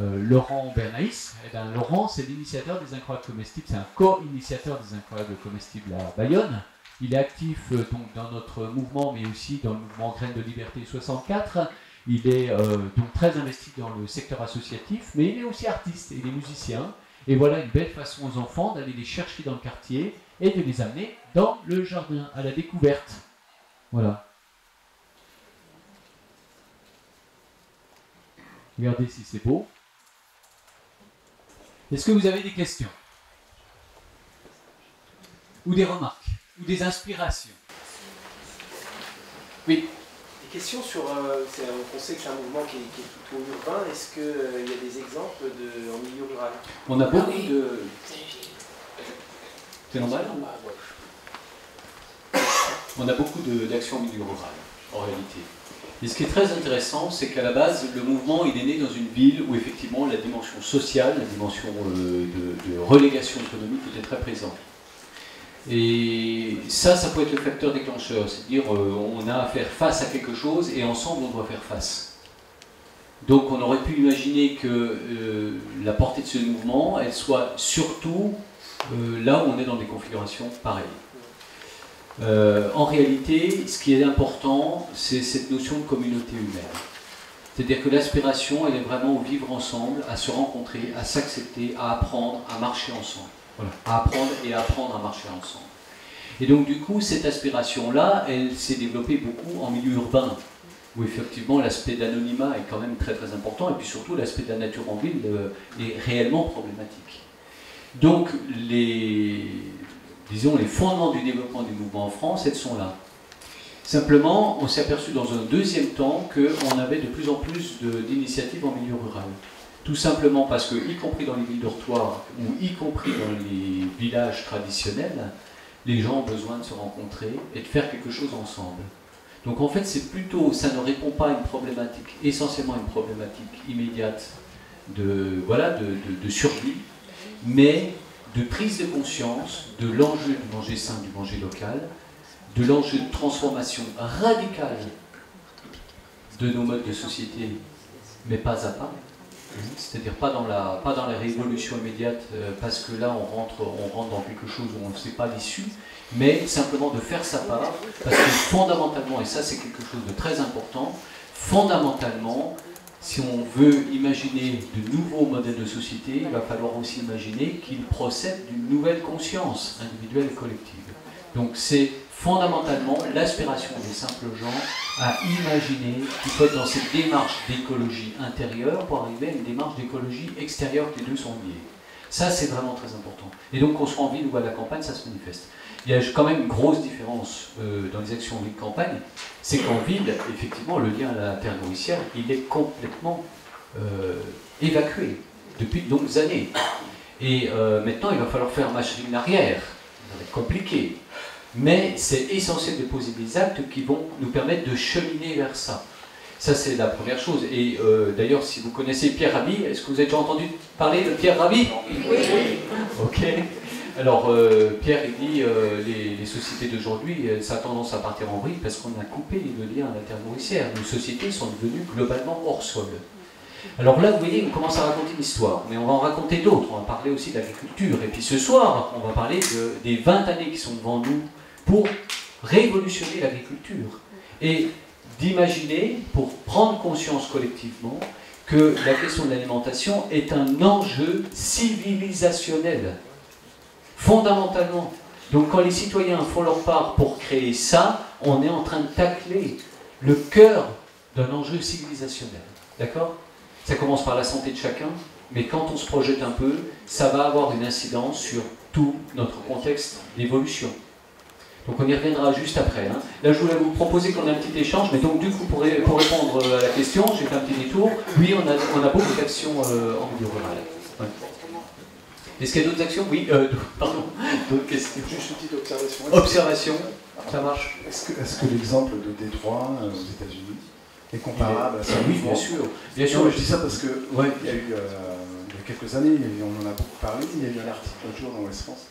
Laurent Bernaïs. Eh bien, Laurent, c'est l'initiateur des Incroyables Comestibles, c'est un co-initiateur des Incroyables Comestibles à Bayonne. Il est actif donc, dans notre mouvement, mais aussi dans le mouvement Graines de Liberté 64. Il est donc très investi dans le secteur associatif, mais il est aussi artiste, il est musicien. Et voilà une belle façon aux enfants d'aller les chercher dans le quartier et de les amener dans le jardin, à la découverte. Voilà. Regardez si c'est beau. Est-ce que vous avez des questions? Ou des remarques? Ou des inspirations? Oui. Des questions sur... on sait que c'est un mouvement qui est plutôt urbain. Est-ce qu'il y a des exemples en milieu rural? On a beaucoup de... C'est normal? On a beaucoup d'actions en milieu rural, en réalité. Et ce qui est très intéressant, c'est qu'à la base, le mouvement il est né dans une ville où effectivement la dimension sociale, la dimension de relégation économique était très présente. Et ça peut être le facteur déclencheur, c'est-à-dire on a à faire face à quelque chose et ensemble on doit faire face. Donc on aurait pu imaginer que la portée de ce mouvement, elle soit surtout là où on est dans des configurations pareilles. En réalité, ce qui est important, c'est cette notion de communauté humaine. C'est-à-dire que l'aspiration, elle est vraiment au vivre ensemble, à se rencontrer, à s'accepter, à apprendre, à marcher ensemble. Voilà. À apprendre et à apprendre à marcher ensemble. Et donc du coup, cette aspiration-là, elle s'est développée beaucoup en milieu urbain, où effectivement l'aspect d'anonymat est quand même très très important, et puis surtout l'aspect de la nature en ville est réellement problématique. Donc les fondements du développement du mouvement en France, elles sont là. Simplement, on s'est aperçu dans un deuxième temps qu'on avait de plus en plus d'initiatives en milieu rural. Tout simplement parce que, y compris dans les villes dortoirs ou y compris dans les villages traditionnels, les gens ont besoin de se rencontrer et de faire quelque chose ensemble. Donc en fait, c'est plutôt, ça ne répond pas à une problématique, essentiellement une problématique immédiate de survie, mais de prise de conscience de l'enjeu du manger sain, du manger local, de l'enjeu de transformation radicale de nos modes de société, mais pas à pas. C'est-à-dire pas dans la révolution immédiate, parce que là on rentre dans quelque chose où on ne sait pas l'issue, mais simplement de faire sa part, parce que fondamentalement, et ça c'est quelque chose de très important, fondamentalement, si on veut imaginer de nouveaux modèles de société, il va falloir aussi imaginer qu'ils procèdent d'une nouvelle conscience individuelle et collective. Donc c'est fondamentalement l'aspiration des simples gens à imaginer qu'il faut être dans cette démarche d'écologie intérieure pour arriver à une démarche d'écologie extérieure, que les deux sont liés. Ça, c'est vraiment très important. Et donc, qu'on soit en ville ou à la campagne, ça se manifeste. Il y a quand même une grosse différence dans les actions ville-campagne, c'est qu'en ville, effectivement, le lien à la terre nourricière, il est complètement évacué depuis de longues années. Et maintenant, il va falloir faire machine arrière. Ça va être compliqué. Mais c'est essentiel de poser des actes qui vont nous permettre de cheminer vers ça. Ça, c'est la première chose. Et d'ailleurs, si vous connaissez Pierre Rabhi, est-ce que vous avez déjà entendu parler de Pierre Rabhi? Oui. Ok. Alors, Pierre, il dit les sociétés d'aujourd'hui, ça a tendance à partir en vrille parce qu'on a coupé le lien internourricière. Nos sociétés sont devenues globalement hors sol. Alors là, vous voyez, on commence à raconter une histoire, mais on va en raconter d'autres. On va parler aussi de l'agriculture. Et puis ce soir, on va parler des 20 années qui sont devant nous pour révolutionner l'agriculture. Et d'imaginer, pour prendre conscience collectivement, que la question de l'alimentation est un enjeu civilisationnel, fondamentalement. Donc quand les citoyens font leur part pour créer ça, on est en train de tacler le cœur d'un enjeu civilisationnel. D'accord ? Ça commence par la santé de chacun, mais quand on se projette un peu, ça va avoir une incidence sur tout notre contexte d'évolution. Donc on y reviendra juste après. Hein. Là, je voulais vous proposer qu'on ait un petit échange, mais donc du coup, pour répondre à la question, j'ai fait un petit détour. Oui, on a beaucoup d'actions en milieu rural. Ouais. Est-ce qu'il y a d'autres actions? Oui, pardon, d'autres questions. Juste une petite observation. Observation, ça marche. Est-ce que l'exemple de Détroit aux États-Unis est comparable à ça? Oui, bien sûr. Bien sûr. Non, je dis ça parce que il y a eu, il y a quelques années, et on en a beaucoup parlé, il y a eu un article l'autre jour dans West France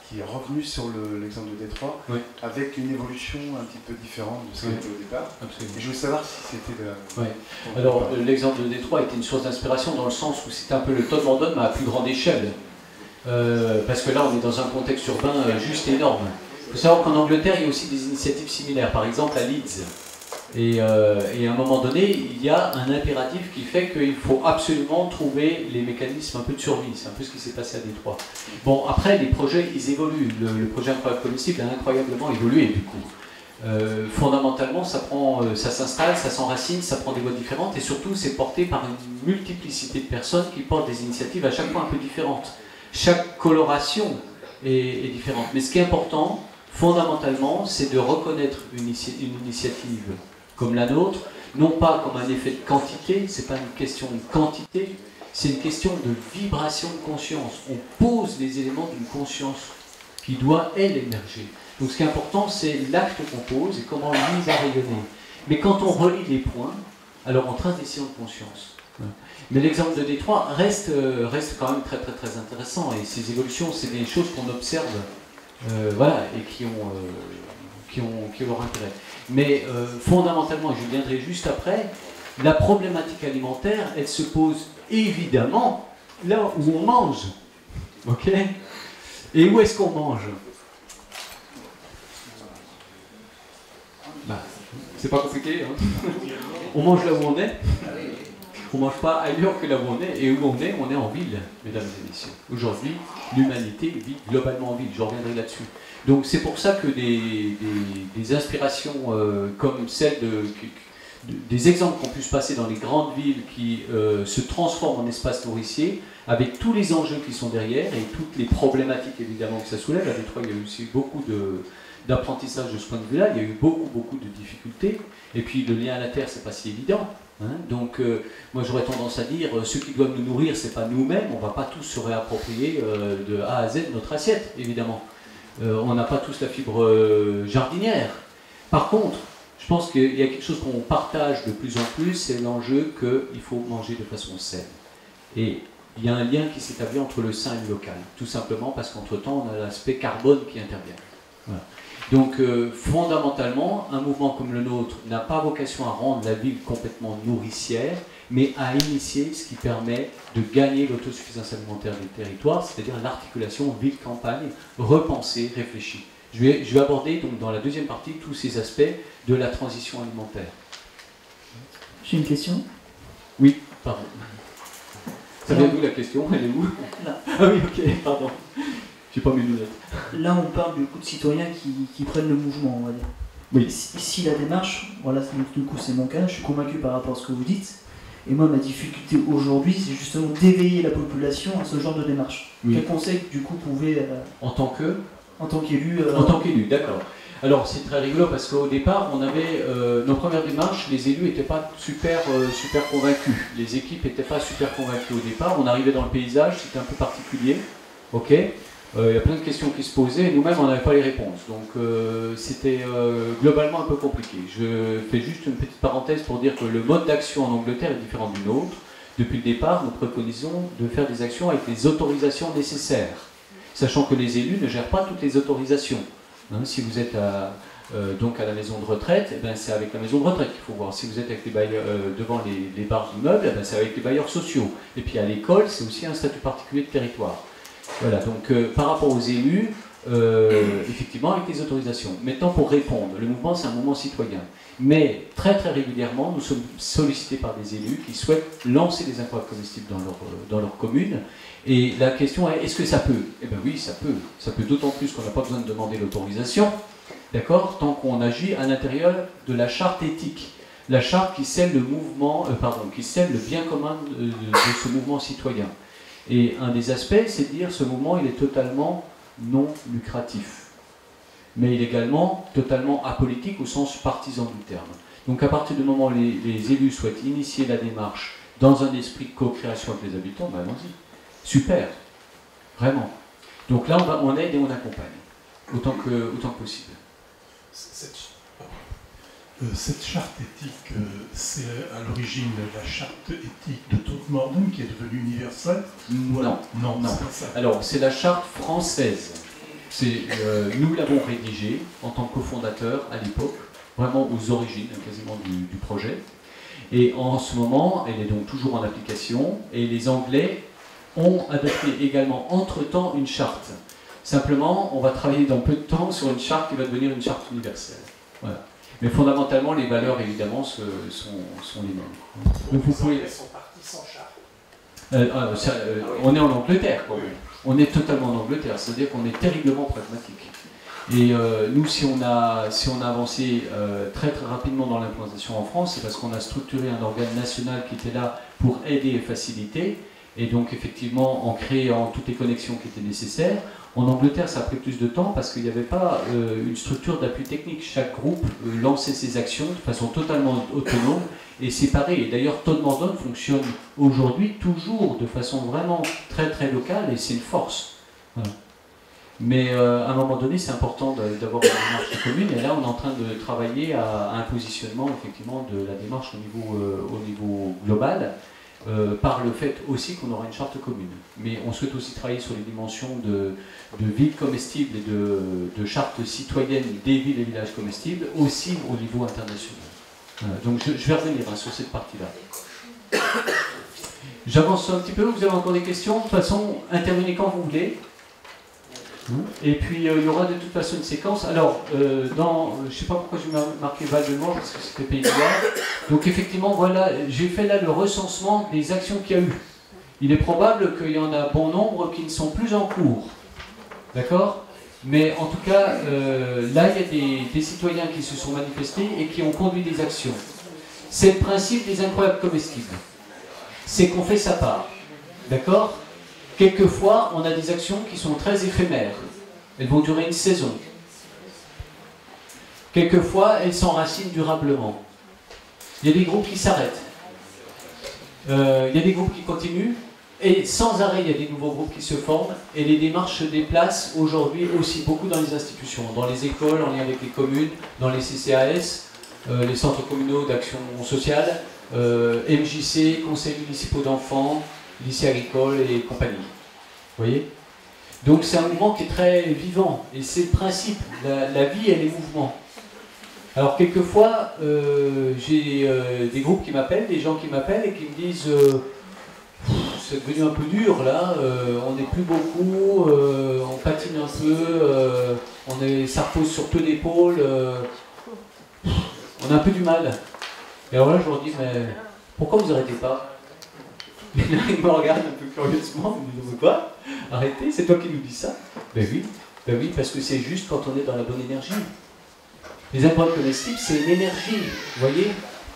qui est revenu sur l'exemple de Détroit, avec une évolution un petit peu différente de ce qu'il y avait au départ. Absolument. Et je voulais savoir si c'était de la... Alors, l'exemple de Détroit était une source d'inspiration dans le sens où c'était un peu le Todd London, mais à plus grande échelle. Parce que là, on est dans un contexte urbain juste énorme. Il faut savoir qu'en Angleterre, il y a aussi des initiatives similaires. Par exemple, à Leeds. Et à un moment donné, il y a un impératif qui fait qu'il faut absolument trouver les mécanismes un peu de survie. C'est un peu ce qui s'est passé à Détroit. Bon, après, les projets, ils évoluent. Le projet Incroyable Comestible a incroyablement évolué, du coup. Fondamentalement, ça s'installe, ça s'enracine, ça prend des voies différentes, et surtout, c'est porté par une multiplicité de personnes qui portent des initiatives à chaque fois un peu différentes. Chaque coloration est différente. Mais ce qui est important, fondamentalement, c'est de reconnaître une initiative comme la nôtre, non pas comme un effet de quantité, c'est pas une question de quantité, c'est une question de vibration de conscience. On pose les éléments d'une conscience qui doit, elle, émerger. Donc ce qui est important, c'est l'acte qu'on pose et comment lui va rayonner. Mais quand on relie les points, alors on trace des sillons de conscience. Mais l'exemple de Détroit reste quand même très très très intéressant, et ces évolutions, c'est des choses qu'on observe, voilà, et qui ont leur intérêt. Mais fondamentalement, et je viendrai juste après, la problématique alimentaire, elle se pose évidemment là où on mange. Ok? Et où est-ce qu'on mange? Bah, c'est pas compliqué, hein? On mange là où on est. On ne mange pas ailleurs que là où on est. Et où on est en ville, mesdames et messieurs. Aujourd'hui, l'humanité vit globalement en ville. Je reviendrai là-dessus. Donc c'est pour ça que des inspirations comme celle des exemples qu'on puisse passer dans les grandes villes qui se transforment en espaces nourriciers, avec tous les enjeux qui sont derrière et toutes les problématiques évidemment que ça soulève. À Détroit, il y a eu aussi beaucoup d'apprentissage de ce point de vue-là. Il y a eu beaucoup de difficultés. Et puis le lien à la terre, c'est pas si évident. Hein, donc, moi j'aurais tendance à dire, ceux qui doivent nous nourrir, c'est pas nous-mêmes, on va pas tous se réapproprier de A à Z notre assiette, évidemment. On n'a pas tous la fibre jardinière. Par contre, je pense qu'il y a quelque chose qu'on partage de plus en plus, c'est l'enjeu qu'il faut manger de façon saine. Et il y a un lien qui s'établit entre le sain et le local, tout simplement parce qu'entre-temps, on a l'aspect carbone qui intervient. Voilà. Donc, fondamentalement, un mouvement comme le nôtre n'a pas vocation à rendre la ville complètement nourricière, mais à initier ce qui permet de gagner l'autosuffisance alimentaire des territoires, c'est-à-dire l'articulation ville-campagne, repensée, réfléchie. Je vais aborder donc dans la deuxième partie tous ces aspects de la transition alimentaire. J'ai une question. Oui, pardon. Ça vient d'où la question? Elle est où? Là. Ah oui, ok, pardon. J'ai pas mes lunettes. Là, on parle du coup de citoyens qui prennent le mouvement, on va dire. Oui. Si la démarche, voilà, du coup c'est mon cas, je suis convaincu par rapport à ce que vous dites. Et moi, ma difficulté aujourd'hui, c'est justement d'éveiller la population à ce genre de démarche. Oui. Quel conseil, du coup, pouvez... En tant qu'élu... En tant qu'élu, d'accord. Alors, c'est très rigolo parce qu'au départ, on avait nos premières démarches, les élus n'étaient pas super convaincus. Les équipes n'étaient pas super convaincues au départ. On arrivait dans le paysage, c'était un peu particulier. Ok. il y a plein de questions qui se posaient et nous-mêmes on n'avait pas les réponses. Donc c'était globalement un peu compliqué. Je fais juste une petite parenthèse pour dire que le mode d'action en Angleterre est différent du nôtre. Depuis le départ, nous préconisons de faire des actions avec les autorisations nécessaires, sachant que les élus ne gèrent pas toutes les autorisations. Hein, si vous êtes donc à la maison de retraite, eh ben c'est avec la maison de retraite qu'il faut voir. Si vous êtes avec les bailleurs, devant les barres d'immeubles, eh ben c'est avec les bailleurs sociaux. Et puis à l'école, c'est aussi un statut particulier de territoire. Voilà, donc par rapport aux élus, effectivement avec les autorisations. Maintenant pour répondre, le mouvement c'est un mouvement citoyen. Mais très très régulièrement, nous sommes sollicités par des élus qui souhaitent lancer des incroyables comestibles dans leur commune. Et la question est, est-ce que ça peut? Eh bien oui, ça peut. Ça peut d'autant plus qu'on n'a pas besoin de demander l'autorisation, d'accord, tant qu'on agit à l'intérieur de la charte éthique. La charte qui scelle le mouvement, qui scelle le bien commun de ce mouvement citoyen. Et un des aspects, c'est de dire ce mouvement, il est totalement non lucratif. Mais il est également totalement apolitique au sens partisan du terme. Donc à partir du moment où les élus souhaitent initier la démarche dans un esprit de co-création avec les habitants, ben allons-y. Super. Vraiment. Donc là, on aide et on accompagne. Autant que possible. Cette charte éthique, c'est à l'origine la charte éthique de Todmorden qui est devenue universelle? Non. Alors, c'est la charte française. Nous l'avons rédigée en tant que cofondateur à l'époque, vraiment aux origines quasiment du projet. Et en ce moment, elle est donc toujours en application. Et les Anglais ont adopté également entre-temps une charte. Simplement, on va travailler dans peu de temps sur une charte qui va devenir une charte universelle. Voilà. Mais fondamentalement, les valeurs, évidemment, sont les mêmes. Donc, vous pouvez... Ils sont partis sans charte. On est en Angleterre, quand même. On est totalement en Angleterre, c'est-à-dire qu'on est terriblement pragmatique. Et nous, si on a avancé très très rapidement dans l'implantation en France, c'est parce qu'on a structuré un organe national qui était là pour aider et faciliter, et donc effectivement en créant toutes les connexions qui étaient nécessaires. En Angleterre, ça a pris plus de temps parce qu'il n'y avait pas une structure d'appui technique. Chaque groupe lançait ses actions de façon totalement autonome et séparée. Et d'ailleurs, Todmorden fonctionne aujourd'hui toujours de façon vraiment très très locale et c'est une force. Voilà. Mais à un moment donné, c'est important d'avoir une démarche commune. Et là, on est en train de travailler à un positionnement effectivement de la démarche au niveau global. Par le fait aussi qu'on aura une charte commune. Mais on souhaite aussi travailler sur les dimensions de villes comestibles et de chartes citoyennes des villes et villages comestibles, aussi au niveau international. Voilà. Donc je vais revenir sur cette partie-là. J'avance un petit peu, vous avez encore des questions? De toute façon, intervenez quand vous voulez. Et puis il y aura de toute façon une séquence. Alors, je ne sais pas pourquoi j'ai marqué Val-de-Mort, parce que c'était Pays de Loire. Donc effectivement, voilà, j'ai fait là le recensement des actions qu'il y a eu. Il est probable qu'il y en a bon nombre qui ne sont plus en cours. D'accord? Mais en tout cas, là, il y a des citoyens qui se sont manifestés et qui ont conduit des actions. C'est le principe des incroyables comestibles. C'est qu'on fait sa part. D'accord? Quelquefois, on a des actions qui sont très éphémères. Elles vont durer une saison. Quelquefois, elles s'enracinent durablement. Il y a des groupes qui s'arrêtent. Il y a des groupes qui continuent. Et sans arrêt, il y a des nouveaux groupes qui se forment. Et les démarches se déplacent aujourd'hui aussi beaucoup dans les institutions. Dans les écoles, en lien avec les communes, dans les CCAS, les centres communaux d'action sociale, MJC, conseils municipaux d'enfants, lycée agricole et compagnie. Vous voyez? Donc c'est un mouvement qui est très vivant. Et c'est le principe. La vie, elle est mouvement. Alors quelquefois, j'ai des groupes qui m'appellent, des gens qui m'appellent et qui me disent c'est devenu un peu dur là, on n'est plus beaucoup, on patine un peu, ça repose sur peu d'épaules, on a un peu du mal. Et alors là je leur dis mais pourquoi vous n'arrêtez pas? Ils me regardent un peu curieusement, ils me disent quoi? Arrêtez, c'est toi qui nous dis ça? Ben oui, parce que c'est juste quand on est dans la bonne énergie. Les incroyables comestibles, c'est une énergie, vous voyez?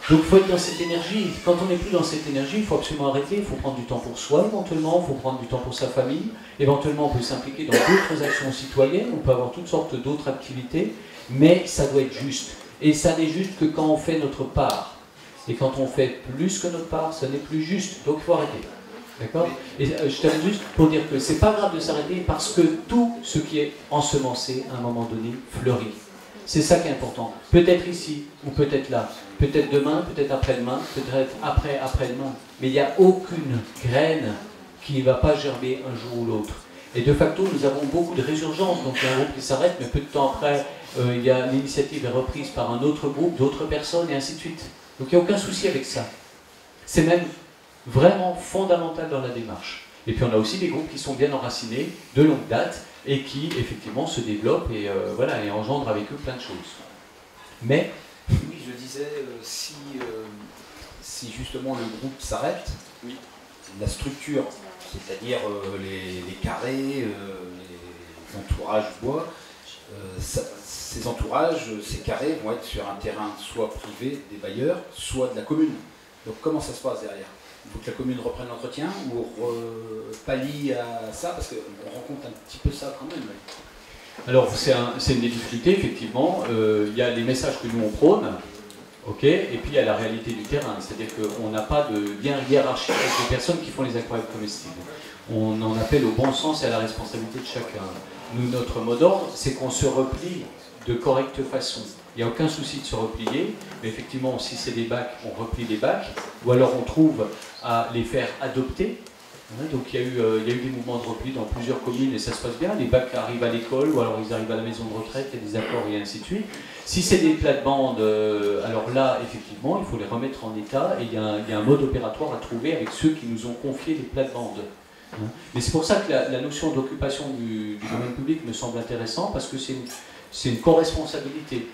Donc il faut être dans cette énergie. Quand on n'est plus dans cette énergie, il faut absolument arrêter, il faut prendre du temps pour soi éventuellement, il faut prendre du temps pour sa famille, éventuellement on peut s'impliquer dans d'autres actions citoyennes, on peut avoir toutes sortes d'autres activités, mais ça doit être juste. Et ça n'est juste que quand on fait notre part. Et quand on fait plus que notre part, ça n'est plus juste, donc il faut arrêter. D'accord? Et je termine juste pour dire que c'est pas grave de s'arrêter parce que tout ce qui est ensemencé, à un moment donné, fleurit. C'est ça qui est important. Peut-être ici, ou peut-être là. Peut-être demain, peut-être après-demain, peut-être après-demain. Mais il n'y a aucune graine qui ne va pas germer un jour ou l'autre. Et de facto, nous avons beaucoup de résurgences. Donc il y a un groupe qui s'arrête, mais peu de temps après, l'initiative est reprise par un autre groupe, d'autres personnes, et ainsi de suite. Donc il n'y a aucun souci avec ça. C'est même vraiment fondamental dans la démarche. Et puis on a aussi des groupes qui sont bien enracinés, de longue date, et qui effectivement se développent et, voilà, et engendrent avec eux plein de choses. Mais... Oui, je disais, si justement le groupe s'arrête, oui, la structure, c'est-à-dire les carrés, les entourages bois, ces entourages, ces carrés vont être sur un terrain soit privé des bailleurs, soit de la commune. Donc comment ça se passe derrière? Il faut que la commune reprenne l'entretien ou pallie à ça, parce qu'on rencontre un petit peu ça quand même. Alors c'est une des difficultés, effectivement. Il y a les messages que nous on prône, ok, et puis il y a la réalité du terrain, c'est-à-dire qu'on n'a pas de lien hiérarchique avec les personnes qui font les incroyables comestibles. On en appelle au bon sens et à la responsabilité de chacun. Nous, notre mot d'ordre, c'est qu'on se replie de correcte façon. Il n'y a aucun souci de se replier, mais effectivement, si c'est des bacs, on replie les bacs, ou alors on trouve à les faire adopter. Donc il y a eu des mouvements de repli dans plusieurs communes et ça se passe bien. Les bacs arrivent à l'école ou alors ils arrivent à la maison de retraite, il y a des accords et ainsi de suite. Si c'est des plates-bandes, alors là, effectivement, il faut les remettre en état et il y a un mode opératoire à trouver avec ceux qui nous ont confié les plates-bandes. Mais c'est pour ça que la notion d'occupation du domaine public me semble intéressante parce que c'est une co-responsabilité.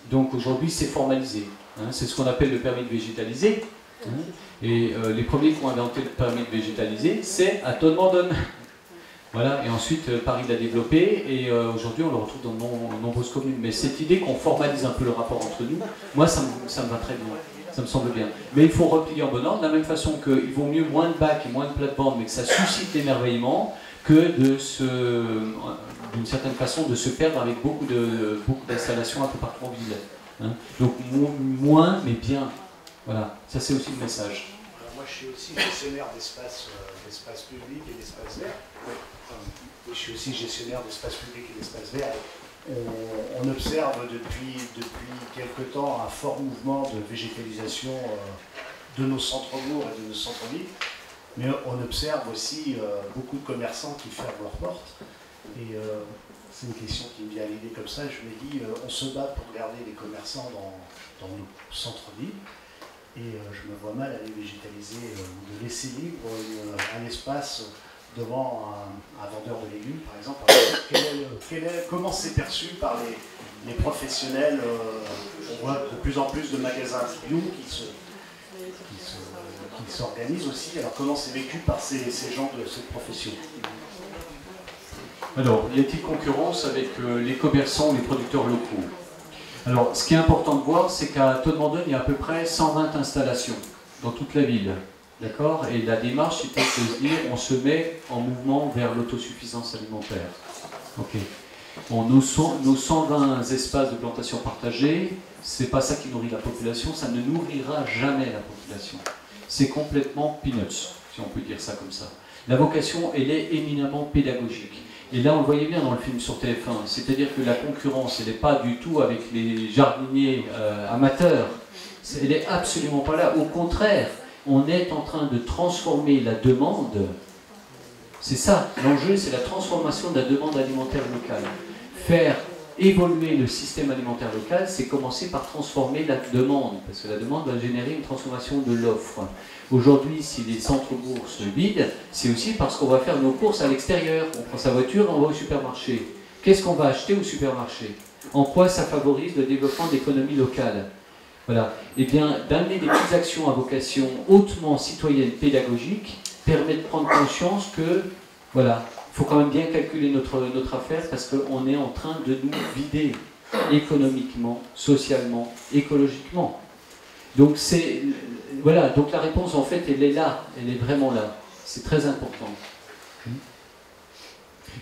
Donc aujourd'hui, c'est formalisé. C'est ce qu'on appelle le permis de végétaliser. Et les premiers qui ont inventé le permis de végétaliser, c'est à Tonne-Mandonne. Voilà, et ensuite Paris l'a développé, et aujourd'hui on le retrouve dans de nombreuses communes. Mais cette idée qu'on formalise un peu le rapport entre nous, moi ça me va très bien, ça me semble bien. Mais il faut replier en bon ordre, de la même façon qu'il vaut mieux moins de bacs et moins de plates-bandes, mais que ça suscite l'émerveillement, que d'une certaine façon, de se perdre avec beaucoup d'installations un peu partout en ville. Donc moins, mais bien. Voilà, ça c'est aussi le message. Alors moi je suis aussi gestionnaire d'espaces publics et d'espaces verts. Et je suis aussi gestionnaire d'espaces publics et d'espaces verts. On observe depuis quelque temps un fort mouvement de végétalisation de nos centres-bourgs et de nos centres-villes. Mais on observe aussi beaucoup de commerçants qui ferment leurs portes. Et c'est une question qui me vient à l'idée comme ça. Je me dis, on se bat pour garder les commerçants dans nos centres-villes. Et je me vois mal aller végétaliser ou de laisser libre un espace devant un vendeur de légumes, par exemple. Comment c'est perçu par les professionnels? On voit de plus en plus de magasins bio qui s'organisent aussi. Alors comment c'est vécu par ces gens de cette profession? Alors, y a-t-il concurrence avec les commerçants ou les producteurs locaux? Alors, ce qui est important de voir, c'est qu'à Tonne-Mandonne, il y a à peu près 120 installations dans toute la ville. D'accord? Et la démarche, c'est de se dire, on se met en mouvement vers l'autosuffisance alimentaire. Ok. Bon, nos 120 espaces de plantation partagée, c'est pas ça qui nourrit la population, ça ne nourrira jamais la population. C'est complètement peanuts, si on peut dire ça comme ça. La vocation, elle est éminemment pédagogique. Et là, on le voyait bien dans le film sur TF1, c'est-à-dire que la concurrence, elle n'est pas du tout avec les jardiniers amateurs. Elle n'est absolument pas là. Au contraire, on est en train de transformer la demande. C'est ça, l'enjeu, c'est la transformation de la demande alimentaire locale. Faire évoluer le système alimentaire local, c'est commencer par transformer la demande, parce que la demande va générer une transformation de l'offre. Aujourd'hui, si les centres-bourgs se vident, c'est aussi parce qu'on va faire nos courses à l'extérieur. On prend sa voiture et on va au supermarché. Qu'est-ce qu'on va acheter au supermarché? En quoi ça favorise le développement d'économies locales? Voilà. Eh bien, d'amener des petites actions à vocation hautement citoyenne, pédagogique, permet de prendre conscience que, voilà, il faut quand même bien calculer notre affaire parce qu'on est en train de nous vider économiquement, socialement, écologiquement. Donc voilà, donc la réponse en fait elle est là, elle est vraiment là. C'est très important.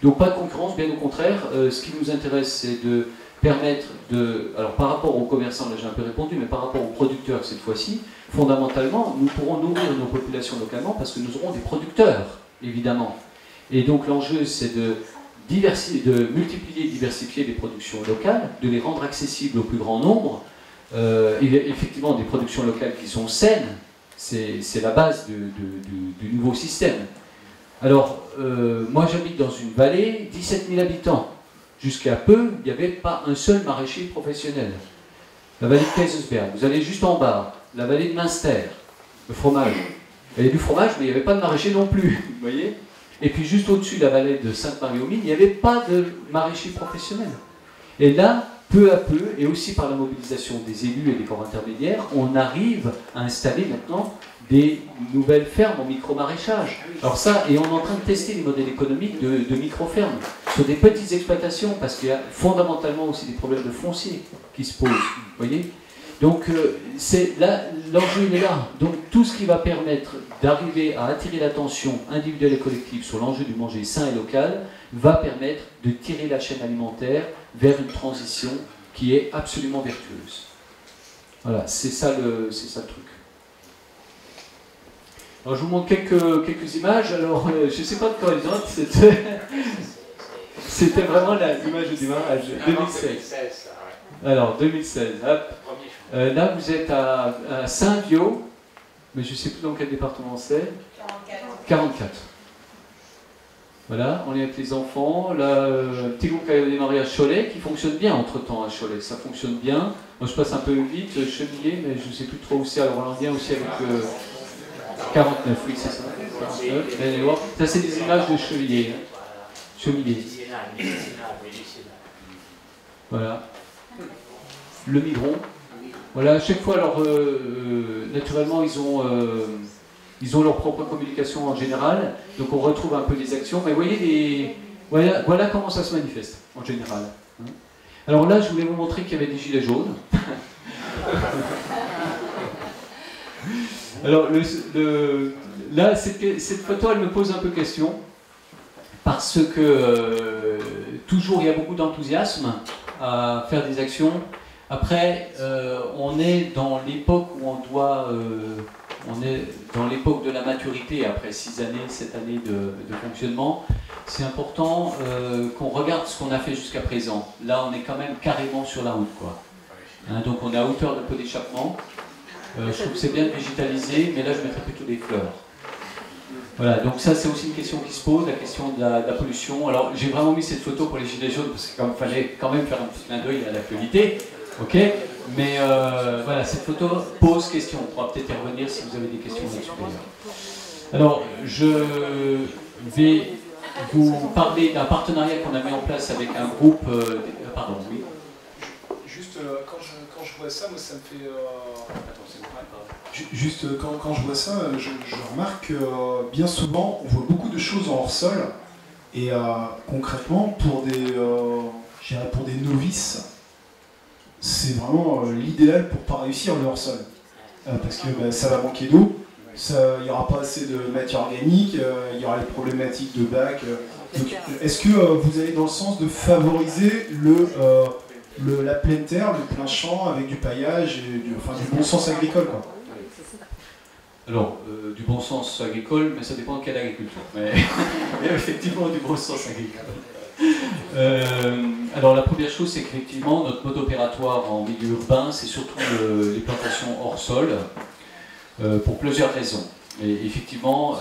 Donc pas de concurrence, bien au contraire. Ce qui nous intéresse, c'est de permettre de... Alors par rapport aux commerçants, là j'ai un peu répondu, mais par rapport aux producteurs cette fois-ci, fondamentalement, nous pourrons nourrir nos populations localement parce que nous aurons des producteurs, évidemment. Et donc l'enjeu, c'est de multiplier et diversifier les productions locales, de les rendre accessibles au plus grand nombre, et effectivement des productions locales qui sont saines, c'est la base du nouveau système. Alors, moi j'habite dans une vallée, 17 000 habitants. Jusqu'à peu, il n'y avait pas un seul maraîcher professionnel. La vallée de Kaysersberg, vous allez juste en bas, la vallée de Münster, le fromage. Il y avait du fromage, mais il n'y avait pas de maraîcher non plus, vous voyez. Et puis juste au-dessus, la vallée de Sainte-Marie-aux-Mines, il n'y avait pas de maraîcher professionnel. Et là, peu à peu, et aussi par la mobilisation des élus et des corps intermédiaires, on arrive à installer maintenant des nouvelles fermes en micro-maraîchage. Alors ça, et on est en train de tester les modèles économiques de micro-fermes sur des petites exploitations, parce qu'il y a fondamentalement aussi des problèmes de foncier qui se posent, vous voyez. Donc l'enjeu est là. Donc tout ce qui va permettre d'arriver à attirer l'attention individuelle et collective sur l'enjeu du manger sain et local va permettre de tirer la chaîne alimentaire vers une transition qui est absolument vertueuse. Voilà, c'est ça le truc. Alors je vous montre quelques images. Alors je ne sais pas de quoi les autres, c'était vraiment l'image du démarrage 2016. Alors 2016, hop. Là vous êtes à Saint-Viau, mais je ne sais plus dans quel département c'est. 44. Voilà, on est avec les enfants. Là, petit groupe qui a démarré à Cholet, qui fonctionne bien entre-temps à Cholet, ça fonctionne bien. Moi je passe un peu vite, Chemillé, mais je ne sais plus trop où c'est. Alors on en vient aussi avec 49, oui c'est ça. 49. Ça c'est des images de Chemillé. Chemillé. Voilà. Le Migron. Voilà, à chaque fois, alors, naturellement, ils ont leur propre communication en général, donc on retrouve un peu les actions, mais vous voyez, voilà comment ça se manifeste, en général. Alors là, je voulais vous montrer qu'il y avait des gilets jaunes. Alors, là, cette photo, elle me pose un peu question, parce que toujours, il y a beaucoup d'enthousiasme à faire des actions. Après, on est dans l'époque où on est dans l'époque de la maturité, après 6 années, 7 années de fonctionnement. C'est important qu'on regarde ce qu'on a fait jusqu'à présent. Là, on est quand même carrément sur la route, quoi. Hein, donc on est à hauteur de pot d'échappement. Je trouve que c'est bien de végétaliser, mais là je mettrais plutôt des fleurs. Voilà, donc ça c'est aussi une question qui se pose, la question de la pollution. Alors j'ai vraiment mis cette photo pour les gilets jaunes parce qu'il fallait quand même faire un petit clin d'œil à l'actualité. Ok, mais voilà, cette photo pose question. On pourra peut-être y revenir si vous avez des questions là-dessus d'ailleurs. Alors, je vais vous parler d'un partenariat qu'on a mis en place avec un groupe. Pardon, oui. Juste quand je vois ça, moi ça me fait. Juste quand je vois ça, je remarque que bien souvent on voit beaucoup de choses en hors-sol et concrètement pour des novices. C'est vraiment l'idéal pour ne pas réussir le hors-sol. Parce que ça va manquer d'eau, il n'y aura pas assez de matière organique, il y aura les problématiques de bac. Est-ce que vous allez dans le sens de favoriser la pleine terre, le plein champ avec du paillage et du bon sens agricole, quoi? Alors, du bon sens agricole, mais ça dépend de quelle agriculture. Mais effectivement, du bon sens agricole. Alors la première chose, c'est qu'effectivement notre mode opératoire en milieu urbain, c'est surtout les plantations hors sol, pour plusieurs raisons. Et effectivement,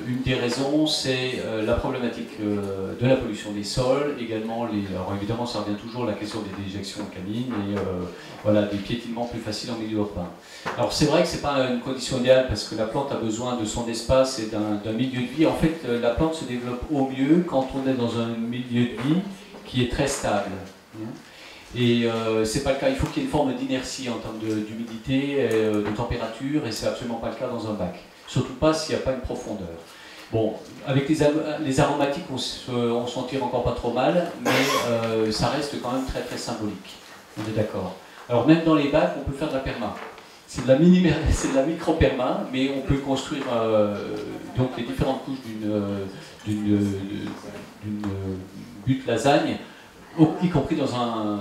une des raisons, c'est la problématique de la pollution des sols, également, alors évidemment ça revient toujours à la question des déjections canines et voilà, des piétinements plus faciles en milieu urbain. Alors c'est vrai que ce n'est pas une condition idéale parce que la plante a besoin de son espace et d'un milieu de vie. En fait, la plante se développe au mieux quand on est dans un milieu de vie qui est très stable. Et c'est pas le cas, il faut qu'il y ait une forme d'inertie en termes d'humidité, de température, et c'est absolument pas le cas dans un bac. Surtout pas s'il n'y a pas une profondeur. Bon, avec les aromatiques, on s'en tire encore pas trop mal, mais ça reste quand même très très symbolique. On est d'accord. Alors même dans les bacs, on peut faire de la perma. C'est de la micro-perma, mais on peut construire donc les différentes couches d'une butte lasagne y compris dans un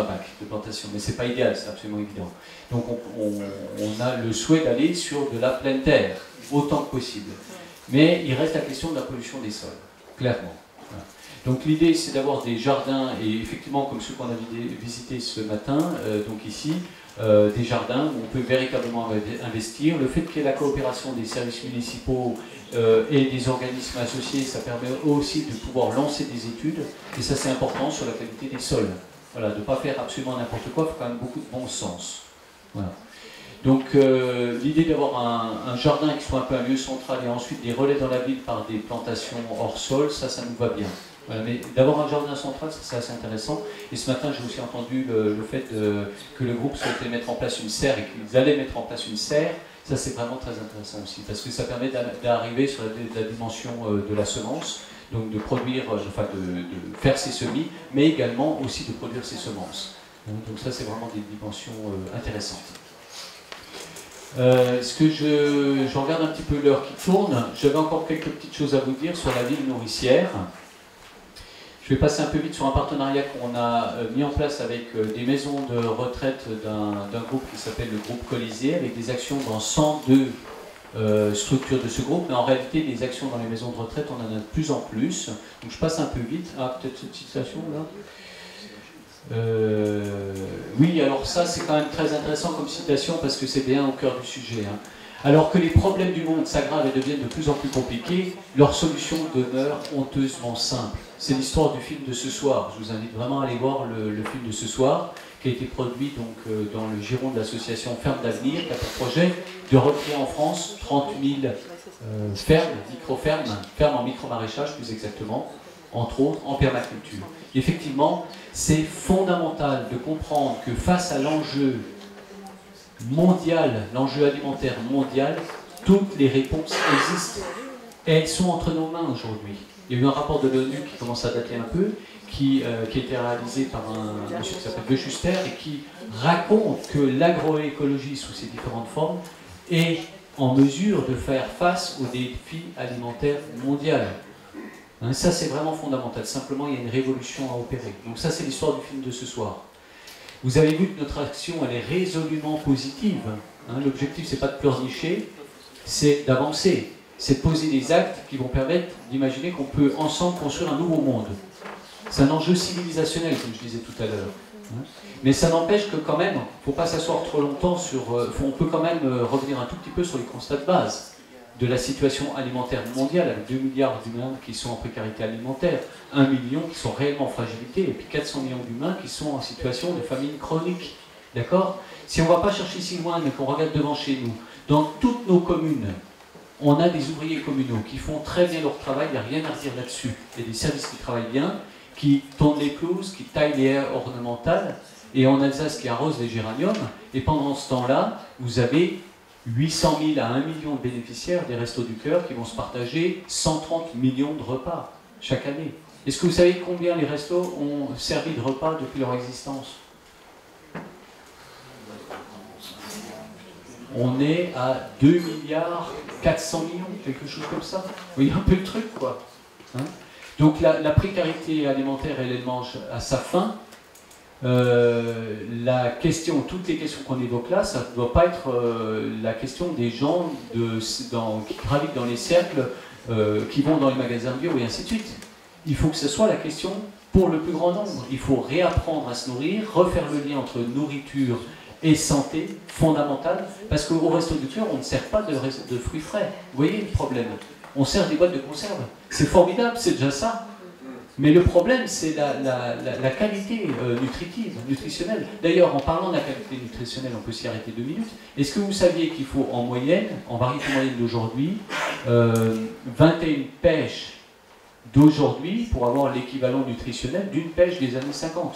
bac de plantation. Mais ce n'est pas idéal, c'est absolument évident. Donc on a le souhait d'aller sur de la pleine terre, autant que possible. Mais il reste la question de la pollution des sols, clairement. Voilà. Donc l'idée, c'est d'avoir des jardins, et effectivement, comme ceux qu'on a visités ce matin, donc ici, des jardins où on peut véritablement investir. Le fait qu'il y ait la coopération des services municipaux et des organismes associés, ça permet aussi de pouvoir lancer des études, et ça c'est important sur la qualité des sols. Voilà, de ne pas faire absolument n'importe quoi, il faut quand même beaucoup de bon sens. Voilà. Donc l'idée d'avoir un jardin qui soit un peu un lieu central et ensuite des relais dans la ville par des plantations hors sol, ça nous va bien. Voilà, mais d'avoir un jardin central, c'est assez intéressant. Et ce matin, j'ai aussi entendu le fait que le groupe souhaitait mettre en place une serre et qu'ils allaient mettre en place une serre. Ça, c'est vraiment très intéressant aussi, parce que ça permet d'arriver sur la dimension de la semence, donc de produire, enfin de faire ses semis, mais également aussi de produire ses semences. Donc ça, c'est vraiment des dimensions intéressantes. Je regarde un petit peu l'heure qui tourne. J'avais encore quelques petites choses à vous dire sur la ville nourricière. Je vais passer un peu vite sur un partenariat qu'on a mis en place avec des maisons de retraite d'un groupe qui s'appelle le groupe Colisée, avec des actions dans 102 structures de ce groupe, mais en réalité, les actions dans les maisons de retraite, on en a de plus en plus. Donc je passe un peu vite. Ah, peut-être cette citation là. Oui, alors ça, c'est quand même très intéressant comme citation parce que c'est bien au cœur du sujet. Hein. Alors que les problèmes du monde s'aggravent et deviennent de plus en plus compliqués, leur solution demeure honteusement simple. C'est l'histoire du film de ce soir. Je vous invite vraiment à aller voir le film de ce soir, qui a été produit donc, dans le giron de l'association Ferme d'Avenir, qui a pour projet de recréer en France 30 000 fermes, micro-fermes, fermes en micro-maraîchage plus exactement, entre autres en permaculture. Et effectivement, c'est fondamental de comprendre que face à l'enjeu mondial, l'enjeu alimentaire mondial, toutes les réponses existent. Et elles sont entre nos mains aujourd'hui. Il y a eu un rapport de l'ONU qui commence à dater un peu, qui a été réalisé par un monsieur qui s'appelle De Schuster et qui raconte que l'agroécologie sous ses différentes formes est en mesure de faire face aux défis alimentaires mondiaux. Hein, ça c'est vraiment fondamental. Simplement il y a une révolution à opérer. Donc ça c'est l'histoire du film de ce soir. Vous avez vu que notre action elle est résolument positive. Hein, l'objectif c'est pas de pleurnicher, c'est d'avancer. C'est de poser des actes qui vont permettre d'imaginer qu'on peut ensemble construire un nouveau monde. C'est un enjeu civilisationnel, comme je disais tout à l'heure. Mais ça n'empêche que quand même, il ne faut pas s'asseoir trop longtemps sur... on peut quand même revenir un tout petit peu sur les constats de base de la situation alimentaire mondiale, avec 2 milliards d'humains qui sont en précarité alimentaire, 1 million qui sont réellement en fragilité, et puis 400 millions d'humains qui sont en situation de famine chronique. D'accord ? Si on ne va pas chercher si loin, mais qu'on regarde devant chez nous, dans toutes nos communes, on a des ouvriers communaux qui font très bien leur travail, il n'y a rien à dire là-dessus. Il y a des services qui travaillent bien, qui tournent les pelouses, qui taillent les haies ornementales, et en Alsace qui arrosent les géraniums. Et pendant ce temps-là, vous avez 800 000 à 1 million de bénéficiaires des Restos du Cœur qui vont se partager 130 millions de repas chaque année. Est-ce que vous savez combien les restos ont servi de repas depuis leur existence ? On est à 2 milliards 400 millions, quelque chose comme ça. Vous voyez un peu le truc, quoi. Hein ? Donc la précarité alimentaire, elle mange à sa fin. La question, toutes les questions qu'on évoque là, ça ne doit pas être la question des gens qui gravitent dans les cercles, qui vont dans les magasins bio et ainsi de suite. Il faut que ce soit la question pour le plus grand nombre. Il faut réapprendre à se nourrir, refaire le lien entre nourriture et santé, fondamentale, parce qu'au Resto du Cœur, on ne sert pas de fruits frais. Vous voyez le problème ? On sert des boîtes de conserve. C'est formidable, c'est déjà ça. Mais le problème, c'est la qualité nutritionnelle. D'ailleurs, en parlant de la qualité nutritionnelle, on peut s'y arrêter 2 minutes. Est-ce que vous saviez qu'il faut en moyenne, en variété moyenne d'aujourd'hui, 21 pêches d'aujourd'hui pour avoir l'équivalent nutritionnel d'une pêche des années 50 ?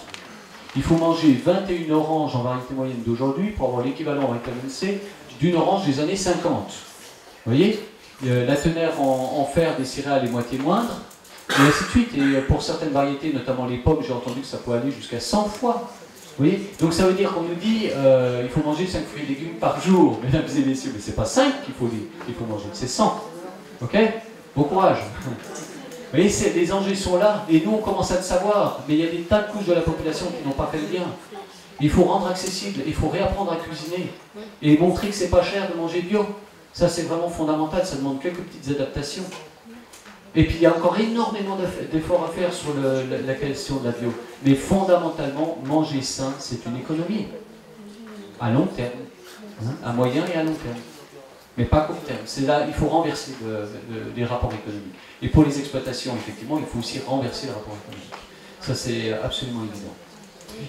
Il faut manger 21 oranges en variété moyenne d'aujourd'hui pour avoir l'équivalent en vitamine C d'une orange des années 50. Vous voyez ? La teneur en fer des céréales est moitié moindre, et ainsi de suite. Et pour certaines variétés, notamment les pommes, j'ai entendu que ça peut aller jusqu'à 100 fois. Vous voyez ? Donc ça veut dire qu'on nous dit il faut manger 5 fruits et légumes par jour, mesdames et messieurs. Mais c'est pas 5 qu'il faut manger, c'est 100. Ok ? Bon courage. Vous voyez, les enjeux sont là, et nous on commence à le savoir, mais il y a des tas de couches de la population qui n'ont pas fait le lien. Il faut rendre accessible, il faut réapprendre à cuisiner, et montrer que c'est pas cher de manger bio. Ça c'est vraiment fondamental, ça demande quelques petites adaptations. Et puis il y a encore énormément d'efforts à faire sur la question de la bio. Mais fondamentalement, manger sain, c'est une économie. À long terme, hein, à moyen et à long terme. Mais pas à court terme. C'est là, il faut renverser les rapports économiques. Et pour les exploitations, effectivement, il faut aussi renverser les rapports économiques. Ça, c'est absolument évident.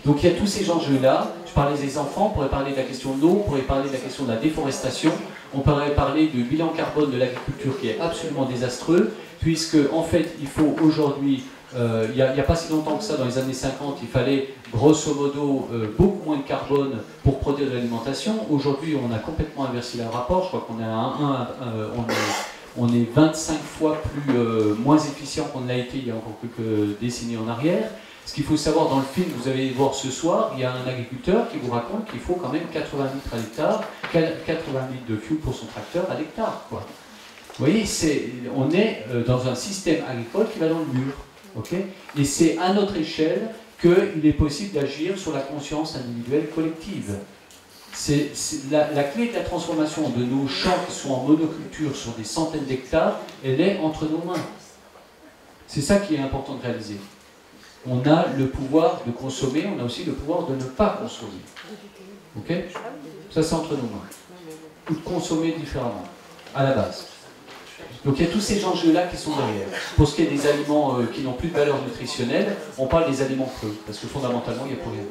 Donc il y a tous ces enjeux-là. Je parlais des enfants, on pourrait parler de la question de l'eau, on pourrait parler de la question de la déforestation, on pourrait parler du bilan carbone de l'agriculture qui est absolument désastreux, puisque en fait, il faut aujourd'hui, il n'y a pas si longtemps que ça, dans les années 50, il fallait grosso modo beaucoup moins de carbone pour produire de l'alimentation. Aujourd'hui, on a complètement inversé le rapport. Je crois qu'on est on est 25 fois moins efficient qu'on l'a été il y a encore quelques décennies en arrière. Ce qu'il faut savoir dans le film, vous allez voir ce soir, il y a un agriculteur qui vous raconte qu'il faut quand même 80 litres à l'hectare, 80 litres de fuel pour son tracteur à l'hectare. Vous voyez, on est dans un système agricole qui va dans le mur. Okay, et c'est à notre échelle qu'il est possible d'agir sur la conscience individuelle collective. La clé de la transformation de nos champs qui sont en monoculture sur des centaines d'hectares, elle est entre nos mains. C'est ça qui est important de réaliser. On a le pouvoir de consommer, on a aussi le pouvoir de ne pas consommer. Ok? Ça, c'est entre nos mains. Ou de consommer différemment, à la base. Donc il y a tous ces enjeux-là qui sont derrière. Pour ce qui est des aliments qui n'ont plus de valeur nutritionnelle, on parle des aliments creux, parce que fondamentalement, il n'y a plus rien.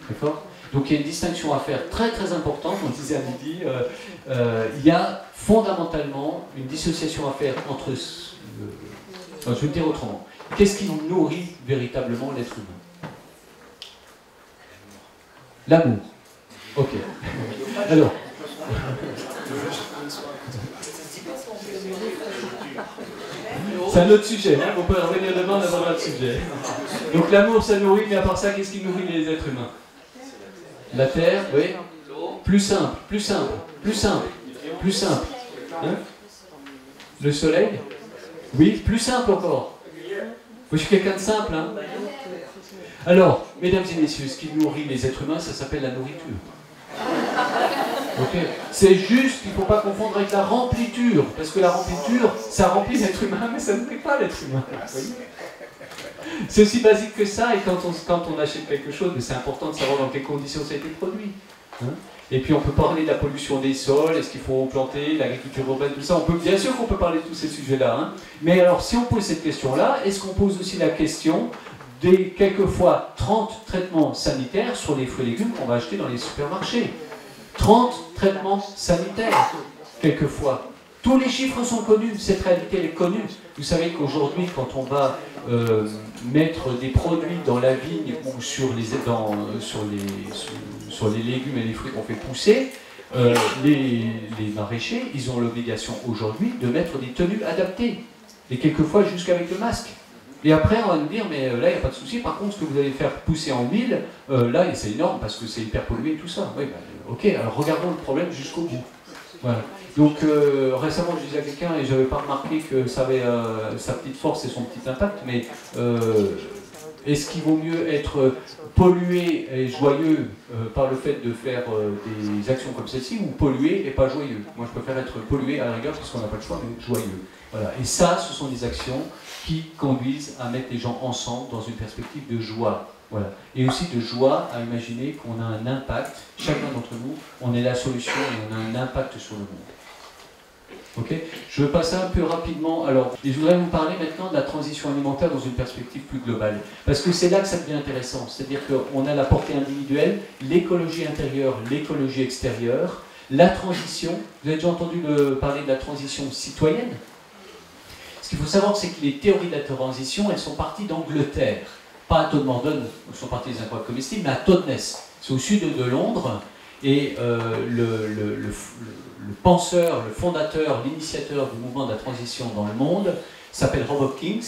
D'accord? Donc il y a une distinction à faire très très importante, on disait à midi, il y a fondamentalement une dissociation à faire entre... je vais le dire autrement. Qu'est-ce qui nourrit véritablement l'être humain? L'amour. Ok. Alors... C'est un autre sujet, hein, on peut revenir demain dans un autre sujet. Donc l'amour ça nourrit, mais à part ça, qu'est-ce qui nourrit les êtres humains? La terre, oui. Plus simple, plus simple, plus simple, plus simple. Hein? Le soleil? Oui, plus simple encore. Je suis quelqu'un de simple, hein. Alors, mesdames et messieurs, ce qui nourrit les êtres humains, ça s'appelle la nourriture. Okay. C'est juste qu'il ne faut pas confondre avec la rempliture, parce que la rempliture, ça remplit l'être humain, mais ça ne nourrit pas l'être humain. C'est aussi basique que ça, et quand on achète quelque chose, mais c'est important de savoir dans quelles conditions ça a été produit. Hein? Et puis on peut parler de la pollution des sols, est-ce qu'il faut planter, l'agriculture urbaine, tout ça. Bien sûr qu'on peut parler de tous ces sujets-là. Hein? Mais alors, si on pose cette question-là, est-ce qu'on pose aussi la question des quelquefois 30 traitements sanitaires sur les fruits et légumes qu'on va acheter dans les supermarchés? 30 traitements sanitaires, quelquefois. Tous les chiffres sont connus, cette réalité elle est connue. Vous savez qu'aujourd'hui, quand on va mettre des produits dans la vigne ou sur les légumes et les fruits qu'on fait pousser, les maraîchers, ils ont l'obligation aujourd'hui de mettre des tenues adaptées. Et quelquefois jusqu'avec le masque. Et après, on va nous dire, mais là, il n'y a pas de souci. Par contre, ce que vous allez faire pousser en huile, là, c'est énorme parce que c'est hyper pollué et tout ça. Oui, ok, alors regardons le problème jusqu'au bout. Voilà. Donc, récemment, je disais à quelqu'un, et je n'avais pas remarqué que ça avait sa petite force et son petit impact, mais est-ce qu'il vaut mieux être pollué et joyeux par le fait de faire des actions comme celle-ci, ou pollué et pas joyeux? Moi, je préfère être pollué à la rigueur, puisqu'on n'a pas le choix, mais joyeux. Voilà. Et ça, ce sont des actions qui conduisent à mettre les gens ensemble dans une perspective de joie. Voilà. Et aussi de joie à imaginer qu'on a un impact, chacun d'entre nous, on est la solution et on a un impact sur le monde. Okay. Je vais passer un peu rapidement, alors, et je voudrais vous parler maintenant de la transition alimentaire dans une perspective plus globale. Parce que c'est là que ça devient intéressant, c'est-à-dire qu'on a la portée individuelle, l'écologie intérieure, l'écologie extérieure, la transition, vous avez déjà entendu parler de la transition citoyenne? Ce qu'il faut savoir, c'est que les théories de la transition, elles sont parties d'Angleterre. Pas à Todmorden, où sont partis les incroyables comestibles, mais à Totnes. C'est au sud de Londres. Et le penseur, le fondateur, l'initiateur du mouvement de la transition dans le monde s'appelle Robert Hopkins.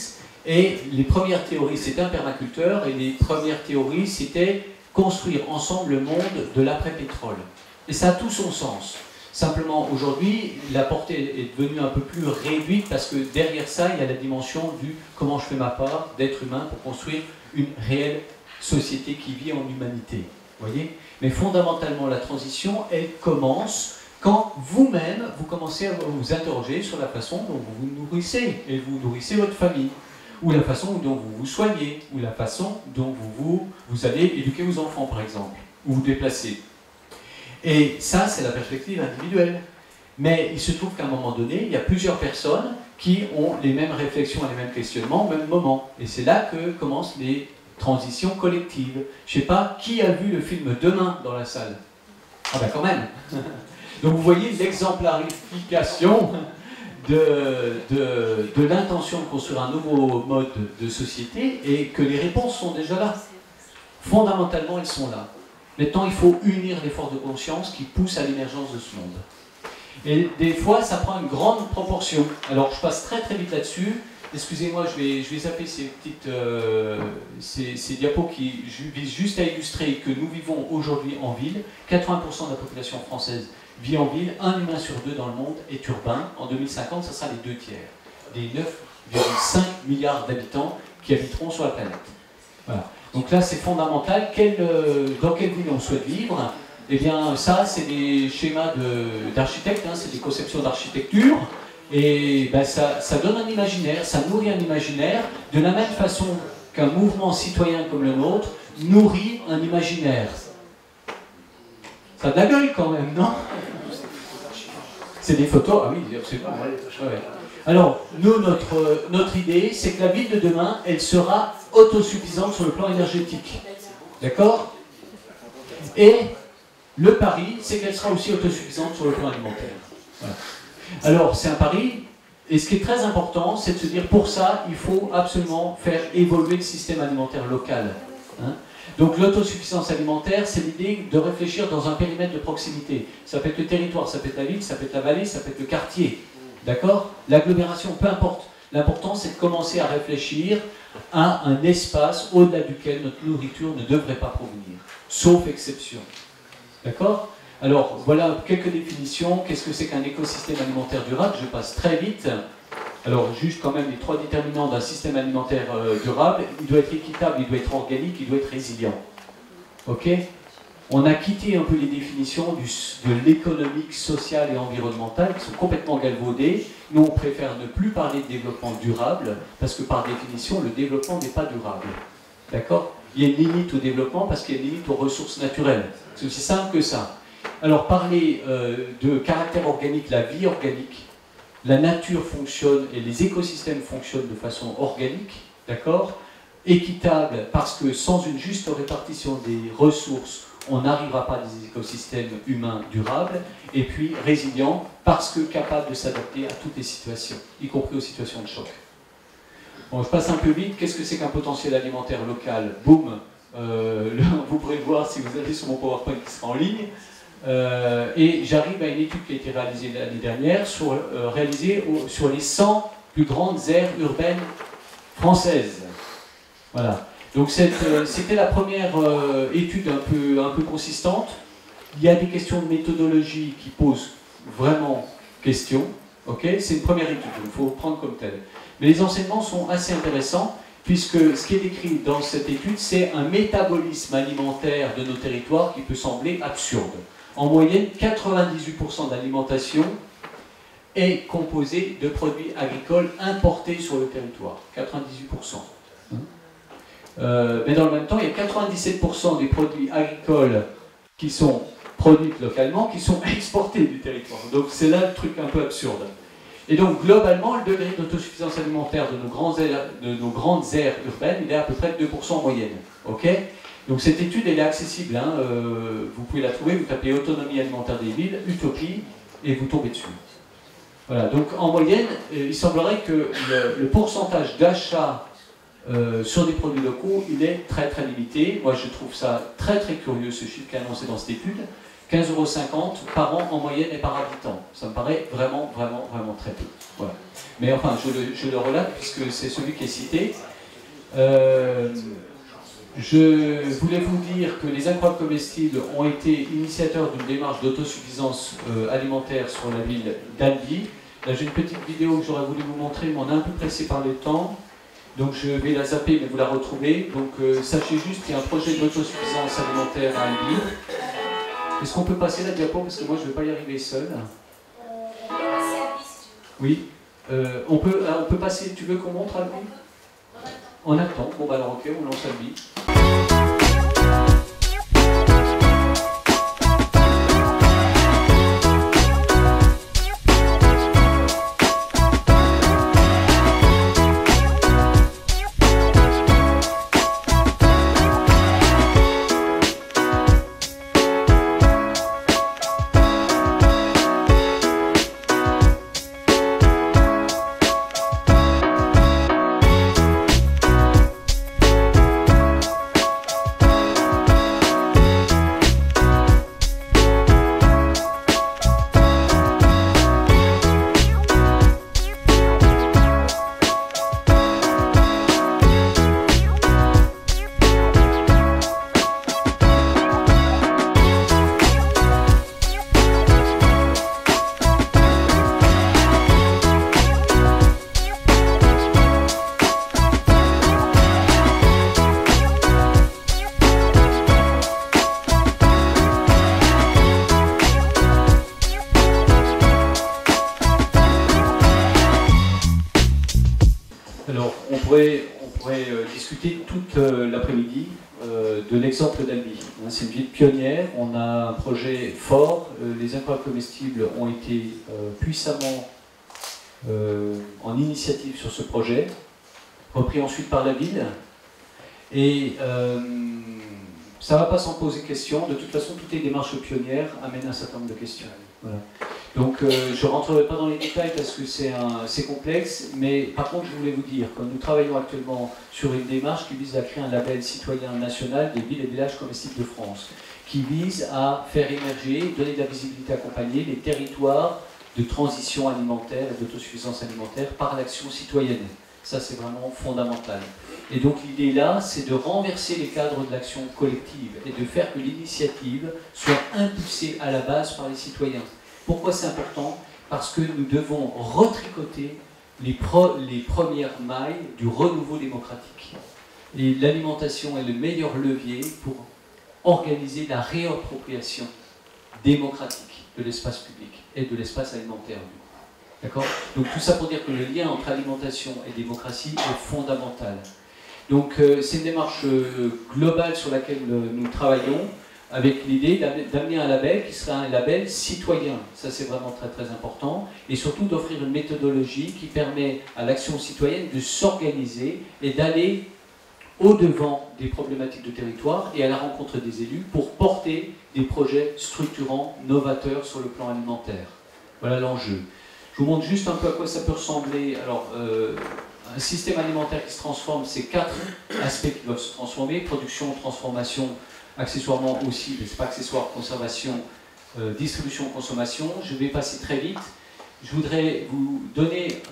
Et les premières théories, c'était un permaculteur. Et les premières théories, c'était construire ensemble le monde de l'après-pétrole. Et ça a tout son sens. Simplement, aujourd'hui, la portée est devenue un peu plus réduite parce que derrière ça, il y a la dimension du comment je fais ma part d'être humain pour construire une réelle société qui vit en humanité. Voyez ? Mais fondamentalement, la transition, elle commence quand vous-même, vous commencez à vous interroger sur la façon dont vous vous nourrissez, et vous nourrissez votre famille, ou la façon dont vous vous soignez, ou la façon dont vous allez éduquer vos enfants, par exemple, ou vous déplacer. Et ça, c'est la perspective individuelle. Mais il se trouve qu'à un moment donné, il y a plusieurs personnes qui ont les mêmes réflexions et les mêmes questionnements au même moment. Et c'est là que commencent les transitions collectives. Je ne sais pas, qui a vu le film Demain dans la salle? Ah ben quand même. Donc vous voyez l'exemplarification de l'intention de construire un nouveau mode de société et que les réponses sont déjà là. Fondamentalement, elles sont là. Maintenant, il faut unir les forces de conscience qui poussent à l'émergence de ce monde. Et des fois, ça prend une grande proportion. Alors, je passe très très vite là-dessus. Excusez-moi, je vais zapper ces petites ces diapos qui visent juste à illustrer que nous vivons aujourd'hui en ville. 80% de la population française vit en ville. 1 humain sur 2 dans le monde est urbain. En 2050, ça sera les 2 tiers. Des 9,5 milliards d'habitants qui habiteront sur la planète. Voilà. Donc là, c'est fondamental. Dans quelle ville on souhaite vivre? Eh bien, ça, c'est des schémas d'architectes, c'est des conceptions d'architecture. Et ben, ça donne un imaginaire, ça nourrit un imaginaire, de la même façon qu'un mouvement citoyen comme le nôtre nourrit un imaginaire. Ça a de la gueule quand même, non? C'est des photos, ah oui, absolument. Ouais. Alors, nous, notre idée, c'est que la ville de demain, elle sera autosuffisante sur le plan énergétique. D'accord? Et le pari, c'est qu'elle sera aussi autosuffisante sur le plan alimentaire. Voilà. Alors, c'est un pari, et ce qui est très important, c'est de se dire, pour ça, il faut absolument faire évoluer le système alimentaire local. Donc, l'autosuffisance alimentaire, c'est l'idée de réfléchir dans un périmètre de proximité. Ça peut être le territoire, ça peut être la ville, ça peut être la vallée, ça peut être le quartier. D'accord? L'agglomération, peu importe. L'important, c'est de commencer à réfléchir à un espace au-delà duquel notre nourriture ne devrait pas provenir, sauf exception. D'accord? Alors, voilà quelques définitions. Qu'est-ce que c'est qu'un écosystème alimentaire durable? Je passe très vite. Alors, juste quand même les 3 déterminants d'un système alimentaire durable. Il doit être équitable, il doit être organique, il doit être résilient. Ok? On a quitté un peu les définitions de l'économique, social et environnemental qui sont complètement galvaudées. Nous, on préfère ne plus parler de développement durable parce que par définition, le développement n'est pas durable. D'accord? Il y a une limite au développement parce qu'il y a une limite aux ressources naturelles. C'est aussi simple que ça. Alors, parler de caractère organique, la vie organique, la nature fonctionne et les écosystèmes fonctionnent de façon organique, d'accord? Équitable parce que sans une juste répartition des ressources, on n'arrivera pas à des écosystèmes humains durables, et puis résilient parce que capable de s'adapter à toutes les situations, y compris aux situations de choc. Bon, je passe un peu vite. Qu'est-ce que c'est qu'un potentiel alimentaire local? Boum, vous pourrez le voir si vous allez sur mon PowerPoint qui sera en ligne. Et j'arrive à une étude qui a été réalisée l'année dernière, réalisée sur les 100 plus grandes aires urbaines françaises. Voilà. Donc c'était la première étude un peu consistante. Il y a des questions de méthodologie qui posent vraiment question. Okay, c'est une première étude, il faut prendre comme telle. Mais les enseignements sont assez intéressants, puisque ce qui est décrit dans cette étude, c'est un métabolisme alimentaire de nos territoires qui peut sembler absurde. En moyenne, 98% d'alimentation est composée de produits agricoles importés sur le territoire. 98%. Mais dans le même temps, il y a 97% des produits agricoles qui sont produits localement, qui sont exportés du territoire. Donc c'est là le truc un peu absurde. Et donc globalement, le degré d'autosuffisance alimentaire de nos grandes aires urbaines, il est à peu près de 2% en moyenne. Okay, donc cette étude, elle est accessible. Vous pouvez la trouver, vous tapez autonomie alimentaire des villes, utopie, et vous tombez dessus. Voilà, donc en moyenne, il semblerait que le pourcentage d'achat sur des produits locaux, il est très très limité. Moi je trouve ça très très curieux, ce chiffre qui est annoncé dans cette étude. 15,50 € par an en moyenne et par habitant. Ça me paraît vraiment très peu. Voilà. Mais enfin, je le relate puisque c'est celui qui est cité. Je voulais vous dire que les Incroyables Comestibles ont été initiateurs d'une démarche d'autosuffisance alimentaire sur la ville d'Albi. Là, j'ai une petite vidéo que j'aurais voulu vous montrer, mais on est un peu pressé par le temps. Donc je vais la zapper, mais vous la retrouvez. Donc sachez juste qu'il y a un projet d'autosuffisance alimentaire à Albi. Est-ce qu'on peut passer la diapo? Parce que moi, je ne vais pas y arriver seul. Oui. On peut passer. Tu veux qu'on montre Albi? On attend. Bon, bah alors ok, on lance Albi. Discuter toute l'après-midi de l'exemple d'Albi. C'est une ville pionnière, on a un projet fort, les Incroyables Comestibles ont été puissamment en initiative sur ce projet, repris ensuite par la ville, et ça ne va pas s'en poser question. De toute façon, toutes les démarches pionnières amènent un certain nombre de questions. Voilà. Donc je ne rentrerai pas dans les détails parce que c'est complexe, mais par contre je voulais vous dire que nous travaillons actuellement sur une démarche qui vise à créer un label citoyen national des villes et villages comestibles de France, qui vise à faire émerger, donner de la visibilité accompagnée les territoires de transition alimentaire et d'autosuffisance alimentaire par l'action citoyenne. Ça c'est vraiment fondamental. Et donc l'idée là, c'est de renverser les cadres de l'action collective et de faire que l'initiative soit impulsée à la base par les citoyens. Pourquoi c'est important? Parce que nous devons retricoter les premières mailles du renouveau démocratique. Et l'alimentation est le meilleur levier pour organiser la réappropriation démocratique de l'espace public et de l'espace alimentaire. D'accord? Donc tout ça pour dire que le lien entre alimentation et démocratie est fondamental. Donc c'est une démarche globale sur laquelle nous travaillons, avec l'idée d'amener un label qui sera un label citoyen. Ça c'est vraiment très très important, et surtout d'offrir une méthodologie qui permet à l'action citoyenne de s'organiser et d'aller au-devant des problématiques de territoire et à la rencontre des élus pour porter des projets structurants, novateurs sur le plan alimentaire. Voilà l'enjeu. Je vous montre juste un peu à quoi ça peut ressembler. Alors, un système alimentaire qui se transforme, c'est 4 aspects qui doivent se transformer: production, transformation, accessoirement aussi, mais ce n'est pas accessoire, conservation, distribution, consommation. Je vais passer très vite. Je voudrais vous donner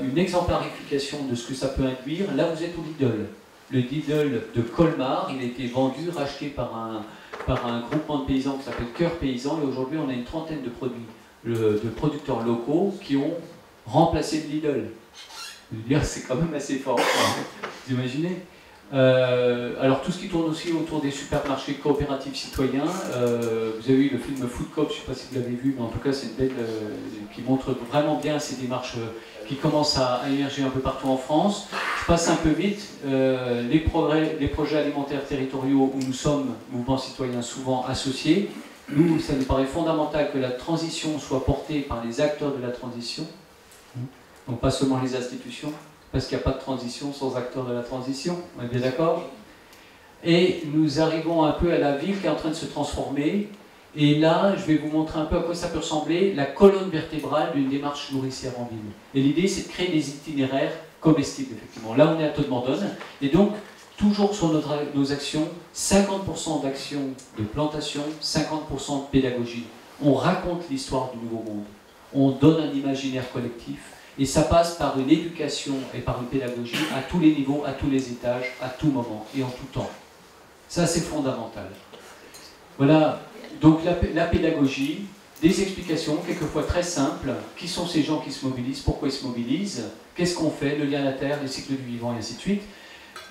une exemplarification de ce que ça peut induire. Là, vous êtes au Lidl. Le Lidl de Colmar, il a été vendu, racheté par un groupement de paysans qui s'appelle Cœur Paysan, et aujourd'hui on a une trentaine de produits, de producteurs locaux qui ont remplacé le Lidl. Je veux dire, c'est quand même assez fort. Vous imaginez? Alors tout ce qui tourne aussi autour des supermarchés coopératifs citoyens, vous avez vu le film Food Coop, je ne sais pas si vous l'avez vu, mais en tout cas c'est une belle qui montre vraiment bien ces démarches qui commencent à émerger un peu partout en France. Je passe un peu vite. Les projets alimentaires territoriaux où nous sommes, mouvements citoyens, souvent associés, nous, ça nous paraît fondamental que la transition soit portée par les acteurs de la transition, donc pas seulement les institutions, parce qu'il n'y a pas de transition sans acteurs de la transition, on est bien d'accord? Et nous arrivons un peu à la ville qui est en train de se transformer, et là, je vais vous montrer un peu à quoi ça peut ressembler, la colonne vertébrale d'une démarche nourricière en ville. Et l'idée, c'est de créer des itinéraires comestibles, effectivement. Là, on est à Todmorden, et donc, toujours sur nos actions, 50% d'actions de plantation, 50% de pédagogie. On raconte l'histoire du Nouveau Monde, on donne un imaginaire collectif, et ça passe par une éducation et par une pédagogie à tous les niveaux, à tous les étages, à tout moment et en tout temps. Ça, c'est fondamental. Voilà, donc la pédagogie, des explications, quelquefois très simples. Qui sont ces gens qui se mobilisent? Pourquoi ils se mobilisent? Qu'est-ce qu'on fait? Le lien à la terre, les cycles du vivant, et ainsi de suite.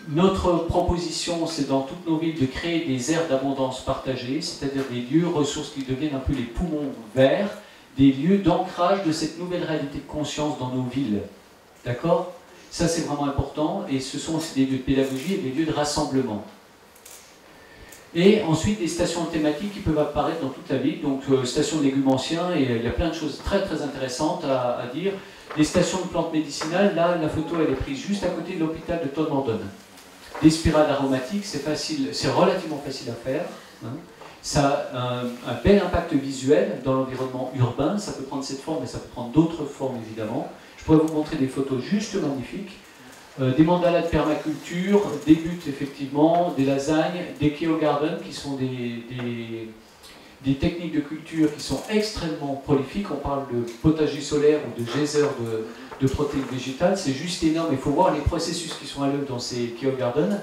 Notre proposition, c'est dans toutes nos villes de créer des aires d'abondance partagées, c'est-à-dire des lieux ressources qui deviennent un peu les poumons verts, des lieux d'ancrage de cette nouvelle réalité de conscience dans nos villes. D'accord? Ça, c'est vraiment important, et ce sont aussi des lieux de pédagogie et des lieux de rassemblement. Et ensuite, des stations thématiques qui peuvent apparaître dans toute la ville, donc stations de légumes anciens, et il y a plein de choses très très intéressantes à dire. Les stations de plantes médicinales, là, la photo, elle est prise juste à côté de l'hôpital de Todmorden. Des spirales aromatiques, c'est facile, c'est relativement facile à faire. Hein. Ça a un bel impact visuel dans l'environnement urbain, ça peut prendre cette forme, mais ça peut prendre d'autres formes, évidemment. Je pourrais vous montrer des photos juste magnifiques. Des mandalas de permaculture, des buttes effectivement, des lasagnes, des Keogh Garden qui sont des techniques de culture qui sont extrêmement prolifiques. On parle de potager solaire ou de geyser de protéines végétales, c'est juste énorme. Il faut voir les processus qui sont à l'œuvre dans ces Keogh Garden.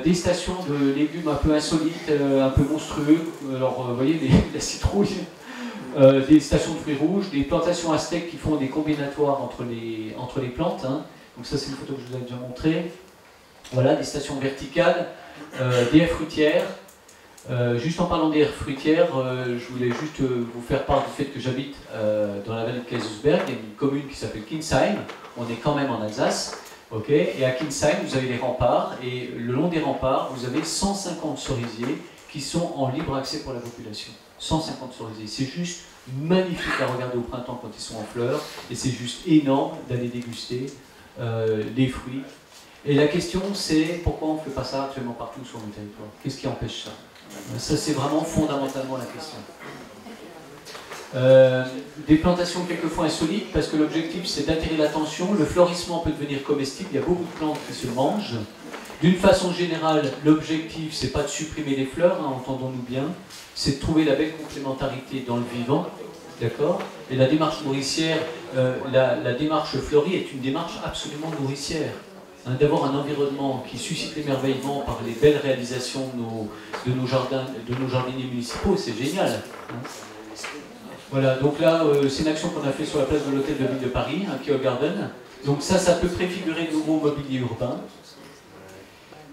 Des stations de légumes un peu insolites, un peu monstrueux. Alors vous voyez la citrouille, des stations de fruits rouges, des plantations aztèques qui font des combinatoires entre les plantes. Hein. Donc ça, c'est une photo que je vous avais déjà montrée. Voilà, des stations verticales, des aires fruitières. Juste en parlant des aires fruitières, je voulais juste vous faire part du fait que j'habite dans la vallée de Kaisersberg. Il y a une commune qui s'appelle Kinsheim. On est quand même en Alsace. Okay, et à Kinsheim, vous avez les remparts. Et le long des remparts, vous avez 150 cerisiers qui sont en libre accès pour la population. 150 cerisiers. C'est juste magnifique à regarder au printemps quand ils sont en fleurs. Et c'est juste énorme d'aller déguster les fruits. Et la question, c'est pourquoi on ne fait pas ça actuellement partout sur le territoire? Qu'est-ce qui empêche ça? Ça, c'est vraiment fondamentalement la question. Des plantations quelquefois insolites, parce que l'objectif, c'est d'attirer l'attention. Le fleurissement peut devenir comestible. Il y a beaucoup de plantes qui se mangent. D'une façon générale, l'objectif, c'est pas de supprimer les fleurs, hein, entendons-nous bien. C'est de trouver la belle complémentarité dans le vivant. D'accord? Et la démarche nourricière, la démarche fleurie est une démarche absolument nourricière. Hein, d'avoir un environnement qui suscite l'émerveillement par les belles réalisations de nos jardiniers municipaux, c'est génial. Hein. Voilà, donc là, c'est une action qu'on a fait sur la place de l'hôtel de ville de Paris, un Keogh Garden. Donc ça peut préfigurer le nouveau mobilier urbain.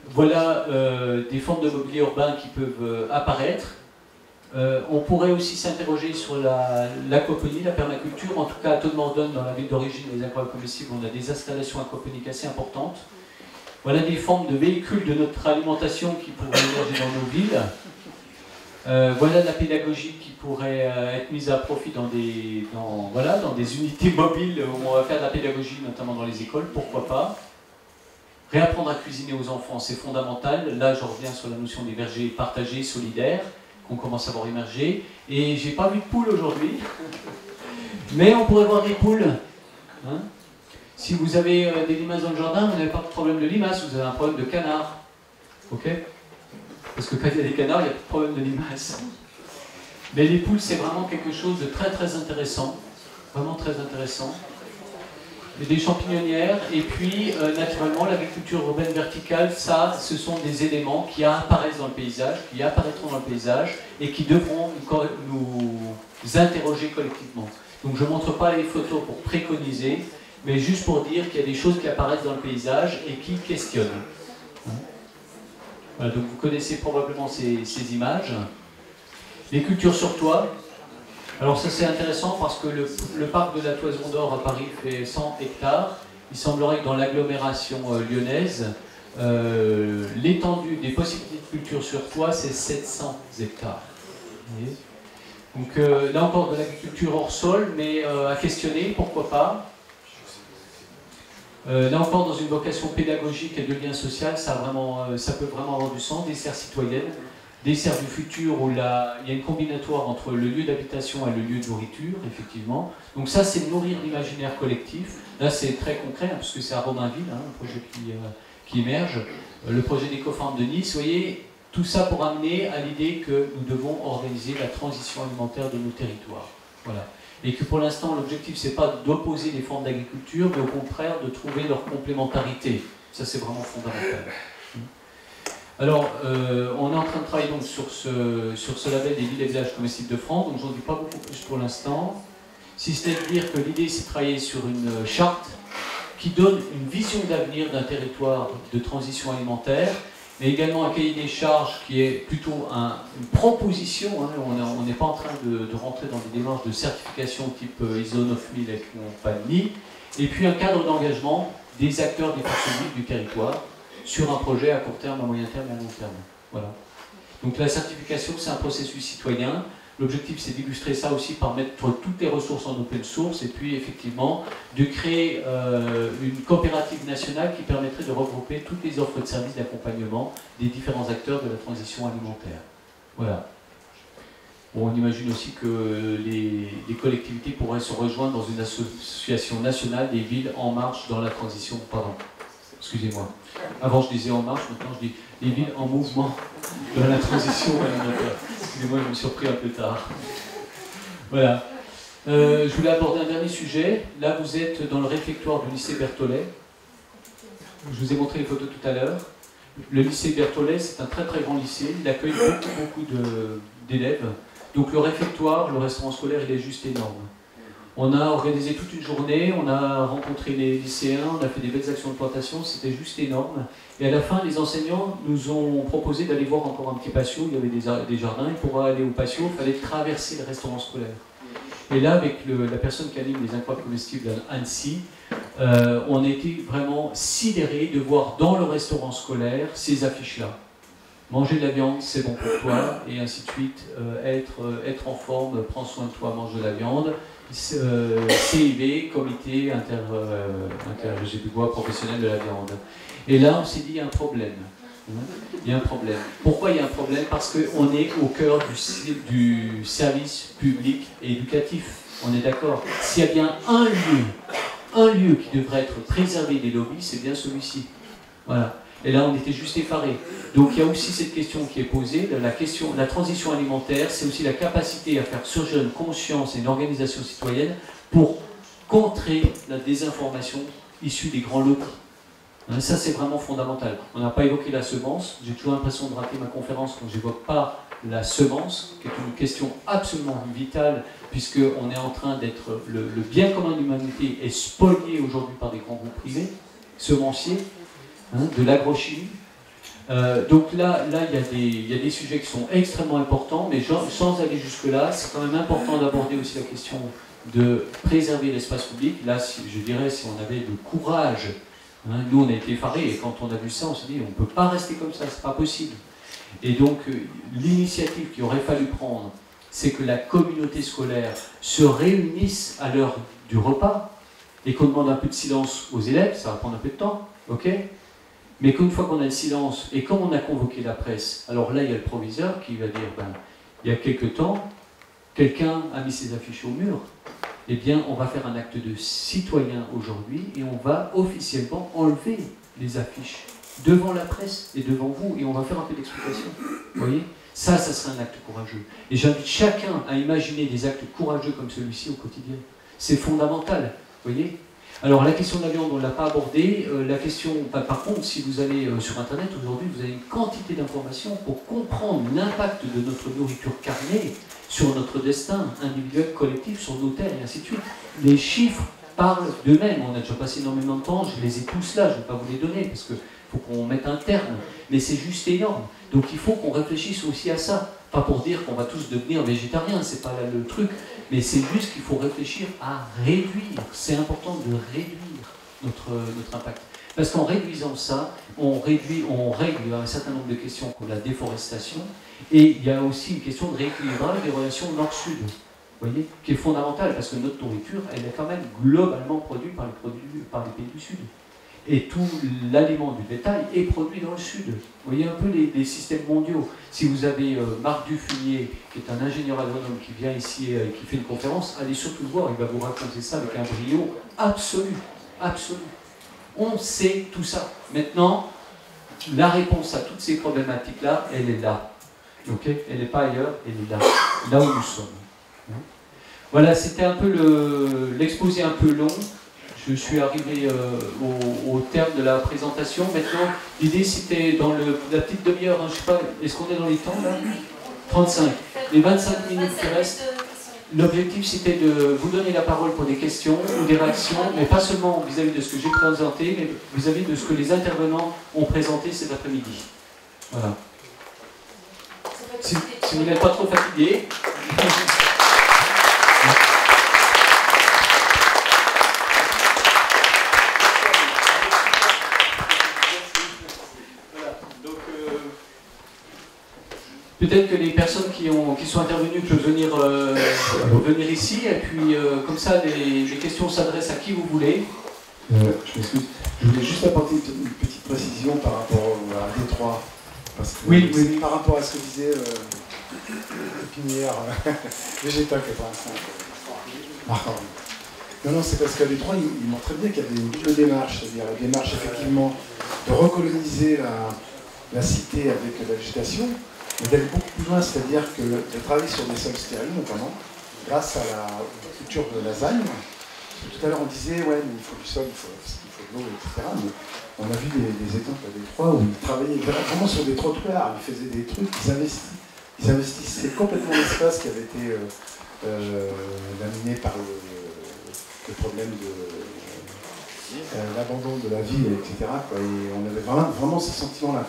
Voilà des formes de mobilier urbain qui peuvent apparaître. On pourrait aussi s'interroger sur l'aquaponie, la permaculture. En tout cas, à Todmorden, dans la ville d'origine des incroyables comestibles, on a des installations aquaponiques assez importantes. Voilà des formes de véhicules de notre alimentation qui pourraient émerger dans nos villes. Voilà de la pédagogie qui pourrait être mise à profit dans des unités mobiles où on va faire de la pédagogie, notamment dans les écoles, pourquoi pas. Réapprendre à cuisiner aux enfants, c'est fondamental. Là, je reviens sur la notion des vergers partagés, solidaires, qu'on commence à voir émerger. Et j'ai pas vu de poules aujourd'hui, mais on pourrait voir des poules. Hein, si vous avez des limaces dans le jardin, vous n'avez pas de problème de limaces, vous avez un problème de canard. Ok? Parce que quand il y a des canards, il n'y a plus de problème de limaces. Mais les poules, c'est vraiment quelque chose de très très intéressant. Vraiment très intéressant. Des champignonnières, et puis naturellement l'agriculture urbaine verticale, ça, ce sont des éléments qui apparaissent dans le paysage, qui apparaîtront dans le paysage, et qui devront nous interroger collectivement. Donc je ne montre pas les photos pour préconiser, mais juste pour dire qu'il y a des choses qui apparaissent dans le paysage et qui questionnent. Voilà, donc vous connaissez probablement ces images. Les cultures sur toit. Alors ça c'est intéressant parce que le parc de la Toison d'Or à Paris fait 100 hectares. Il semblerait que dans l'agglomération lyonnaise, l'étendue des possibilités de culture sur toit, c'est 700 hectares. Vous voyez ? Donc là encore de l'agriculture hors sol, mais à questionner, pourquoi pas. Là encore dans une vocation pédagogique et de lien social, ça peut vraiment avoir du sens, des serres citoyennes. Des serres du futur où il y a une combinatoire entre le lieu d'habitation et le lieu de nourriture, effectivement. Donc ça, c'est nourrir l'imaginaire collectif. Là, c'est très concret, hein, puisque c'est à Romainville, hein, un projet qui émerge. Le projet d'Ecofarm de Nice, vous voyez, tout ça pour amener à l'idée que nous devons organiser la transition alimentaire de nos territoires. Voilà. Et que pour l'instant, l'objectif, c'est pas d'opposer les formes d'agriculture, mais au contraire de trouver leur complémentarité. Ça, c'est vraiment fondamental. Alors, on est en train de travailler donc sur ce label des villes et villages comestibles de France, donc j'en dis pas beaucoup plus pour l'instant, si ce n'est de dire que l'idée c'est de travailler sur une charte qui donne une vision d'avenir d'un territoire de transition alimentaire, mais également un cahier des charges qui est plutôt une proposition, hein, on n'est pas en train de rentrer dans des démarches de certification type ISO 9000 et compagnie, et puis un cadre d'engagement des acteurs des forces vives du territoire sur un projet à court terme, à moyen terme et à long terme. Voilà. Donc la certification, c'est un processus citoyen. L'objectif, c'est d'illustrer ça aussi par mettre toutes les ressources en open source et puis effectivement de créer une coopérative nationale qui permettrait de regrouper toutes les offres de services d'accompagnement des différents acteurs de la transition alimentaire. Voilà. Bon, on imagine aussi que les collectivités pourraient se rejoindre dans une association nationale des villes en marche dans la transition. Pardon, excusez-moi. Avant je disais en marche, maintenant je dis les villes en mouvement dans la transition alimentaire. Excusez-moi, je me suis surpris un peu tard. Voilà. Je voulais aborder un dernier sujet. Là, vous êtes dans le réfectoire du lycée Berthollet. Je vous ai montré les photos tout à l'heure. Le lycée Berthollet, c'est un très très grand lycée. Il accueille beaucoup d'élèves. Donc le réfectoire, le restaurant scolaire, il est juste énorme. On a organisé toute une journée, on a rencontré les lycéens, on a fait des belles actions de plantation, c'était juste énorme. Et à la fin, les enseignants nous ont proposé d'aller voir encore un petit patio, il y avait des jardins, et pour aller au patio, il fallait traverser le restaurant scolaire. Et là, avec la personne qui anime les incroyables comestibles à Annecy, on a été vraiment sidérés de voir dans le restaurant scolaire ces affiches-là. Manger de la viande, c'est bon pour toi, et ainsi de suite. Être en forme, prends soin de toi, mange de la viande. CIV, comité professionnel de la viande. Et là, on s'est dit, il y a un problème. Il y a un problème. Pourquoi il y a un problème? Parce qu'on est au cœur du service public et éducatif. On est d'accord. S'il y a bien un lieu qui devrait être préservé des lobbies, c'est bien celui-ci. Voilà. Et là, on était juste effarés. Donc il y a aussi cette question qui est posée, la transition alimentaire, c'est aussi la capacité à faire surgir une conscience et une organisation citoyenne pour contrer la désinformation issue des grands lobbies. Ça, c'est vraiment fondamental. On n'a pas évoqué la semence. J'ai toujours l'impression de rater ma conférence quand je n'évoque pas la semence, qui est une question absolument vitale, puisqu'on est en train d'être... Le bien commun de l'humanité est spolié aujourd'hui par des grands groupes privés, semenciers, de l'agrochimie. Donc là il y a des sujets qui sont extrêmement importants, mais sans aller jusque-là, c'est quand même important d'aborder aussi la question de préserver l'espace public. Là, je dirais, si on avait le courage, nous on a été effarés, et quand on a vu ça, on s'est dit, on ne peut pas rester comme ça, c'est pas possible. Et donc, l'initiative qu'il aurait fallu prendre, c'est que la communauté scolaire se réunisse à l'heure du repas, et qu'on demande un peu de silence aux élèves, ça va prendre un peu de temps, ok ? Mais qu'une fois qu'on a le silence, et comme on a convoqué la presse, alors là il y a le proviseur qui va dire, il y a quelque temps, quelqu'un a mis ses affiches au mur, eh bien on va faire un acte de citoyen aujourd'hui, et on va officiellement enlever les affiches devant la presse et devant vous, et on va faire un peu d'explication. Vous voyez ? Ça serait un acte courageux. Et j'invite chacun à imaginer des actes courageux comme celui-ci au quotidien. C'est fondamental, vous voyez ? Alors la question de la viande, on ne l'a pas abordée. La question, par contre, si vous allez sur Internet aujourd'hui, vous avez une quantité d'informations pour comprendre l'impact de notre nourriture carnée sur notre destin individuel, collectif, sur nos terres et ainsi de suite. Les chiffres parlent d'eux-mêmes. On a déjà passé énormément de temps, je les ai tous là, je ne vais pas vous les donner parce qu'il faut qu'on mette un terme. Mais c'est juste énorme. Donc il faut qu'on réfléchisse aussi à ça. Pas pour dire qu'on va tous devenir végétariens, c'est pas là le truc. Mais c'est juste qu'il faut réfléchir à réduire. C'est important de réduire notre impact. Parce qu'en réduisant ça, on règle un certain nombre de questions comme la déforestation. Et il y a aussi une question de rééquilibrage des relations nord-sud, vous voyez, qui est fondamentale. Parce que notre nourriture, elle est quand même globalement produite par les pays du Sud. Et tout l'aliment du bétail est produit dans le Sud. Vous voyez un peu les systèmes mondiaux. Si vous avez Marc Dufunier, qui est un ingénieur agronome qui vient ici et qui fait une conférence, allez surtout le voir, il va vous raconter ça avec un brio absolu. Absolu. On sait tout ça. Maintenant, la réponse à toutes ces problématiques-là, elle est là. Okay ? Elle n'est pas ailleurs, elle est là. Là où nous sommes. Voilà, c'était un peu l'exposé un peu long. je suis arrivé au terme de la présentation. Maintenant, l'idée c'était dans la petite demi-heure, hein, je sais pas, est-ce qu'on est dans les temps là? 35. Les 25 minutes qui restent, l'objectif c'était de vous donner la parole pour des questions ou des réactions, mais pas seulement vis-à-vis de ce que j'ai présenté, mais vis-à-vis de ce que les intervenants ont présenté cet après-midi. Voilà. Si vous n'êtes pas trop fatigué. Peut-être que les personnes qui sont intervenues peuvent venir ici, et puis comme ça, les questions s'adressent à qui vous voulez. Je m'excuse. Je voulais juste apporter une petite précision par rapport à Détroit. Parce que oui. Par rapport à ce que disait Pinière, Végétal 85. Non, c'est parce qu'à Détroit, il montre très bien qu'il y a une double démarche, c'est-à-dire la démarche effectivement de recoloniser la cité avec la végétation, mais d'aller beaucoup plus loin, c'est-à-dire que de travailler sur des sols stériles notamment, grâce à la culture de lasagne. Tout à l'heure on disait, ouais, mais il faut du sol, il faut de l'eau, etc. Mais on a vu des exemples à Détroit où ils travaillaient vraiment sur des trottoirs, ils faisaient des trucs, ils investissaient complètement l'espace qui avait été laminé par le problème de l'abandon de la ville, etc. Quoi. Et on avait vraiment ce sentiment-là.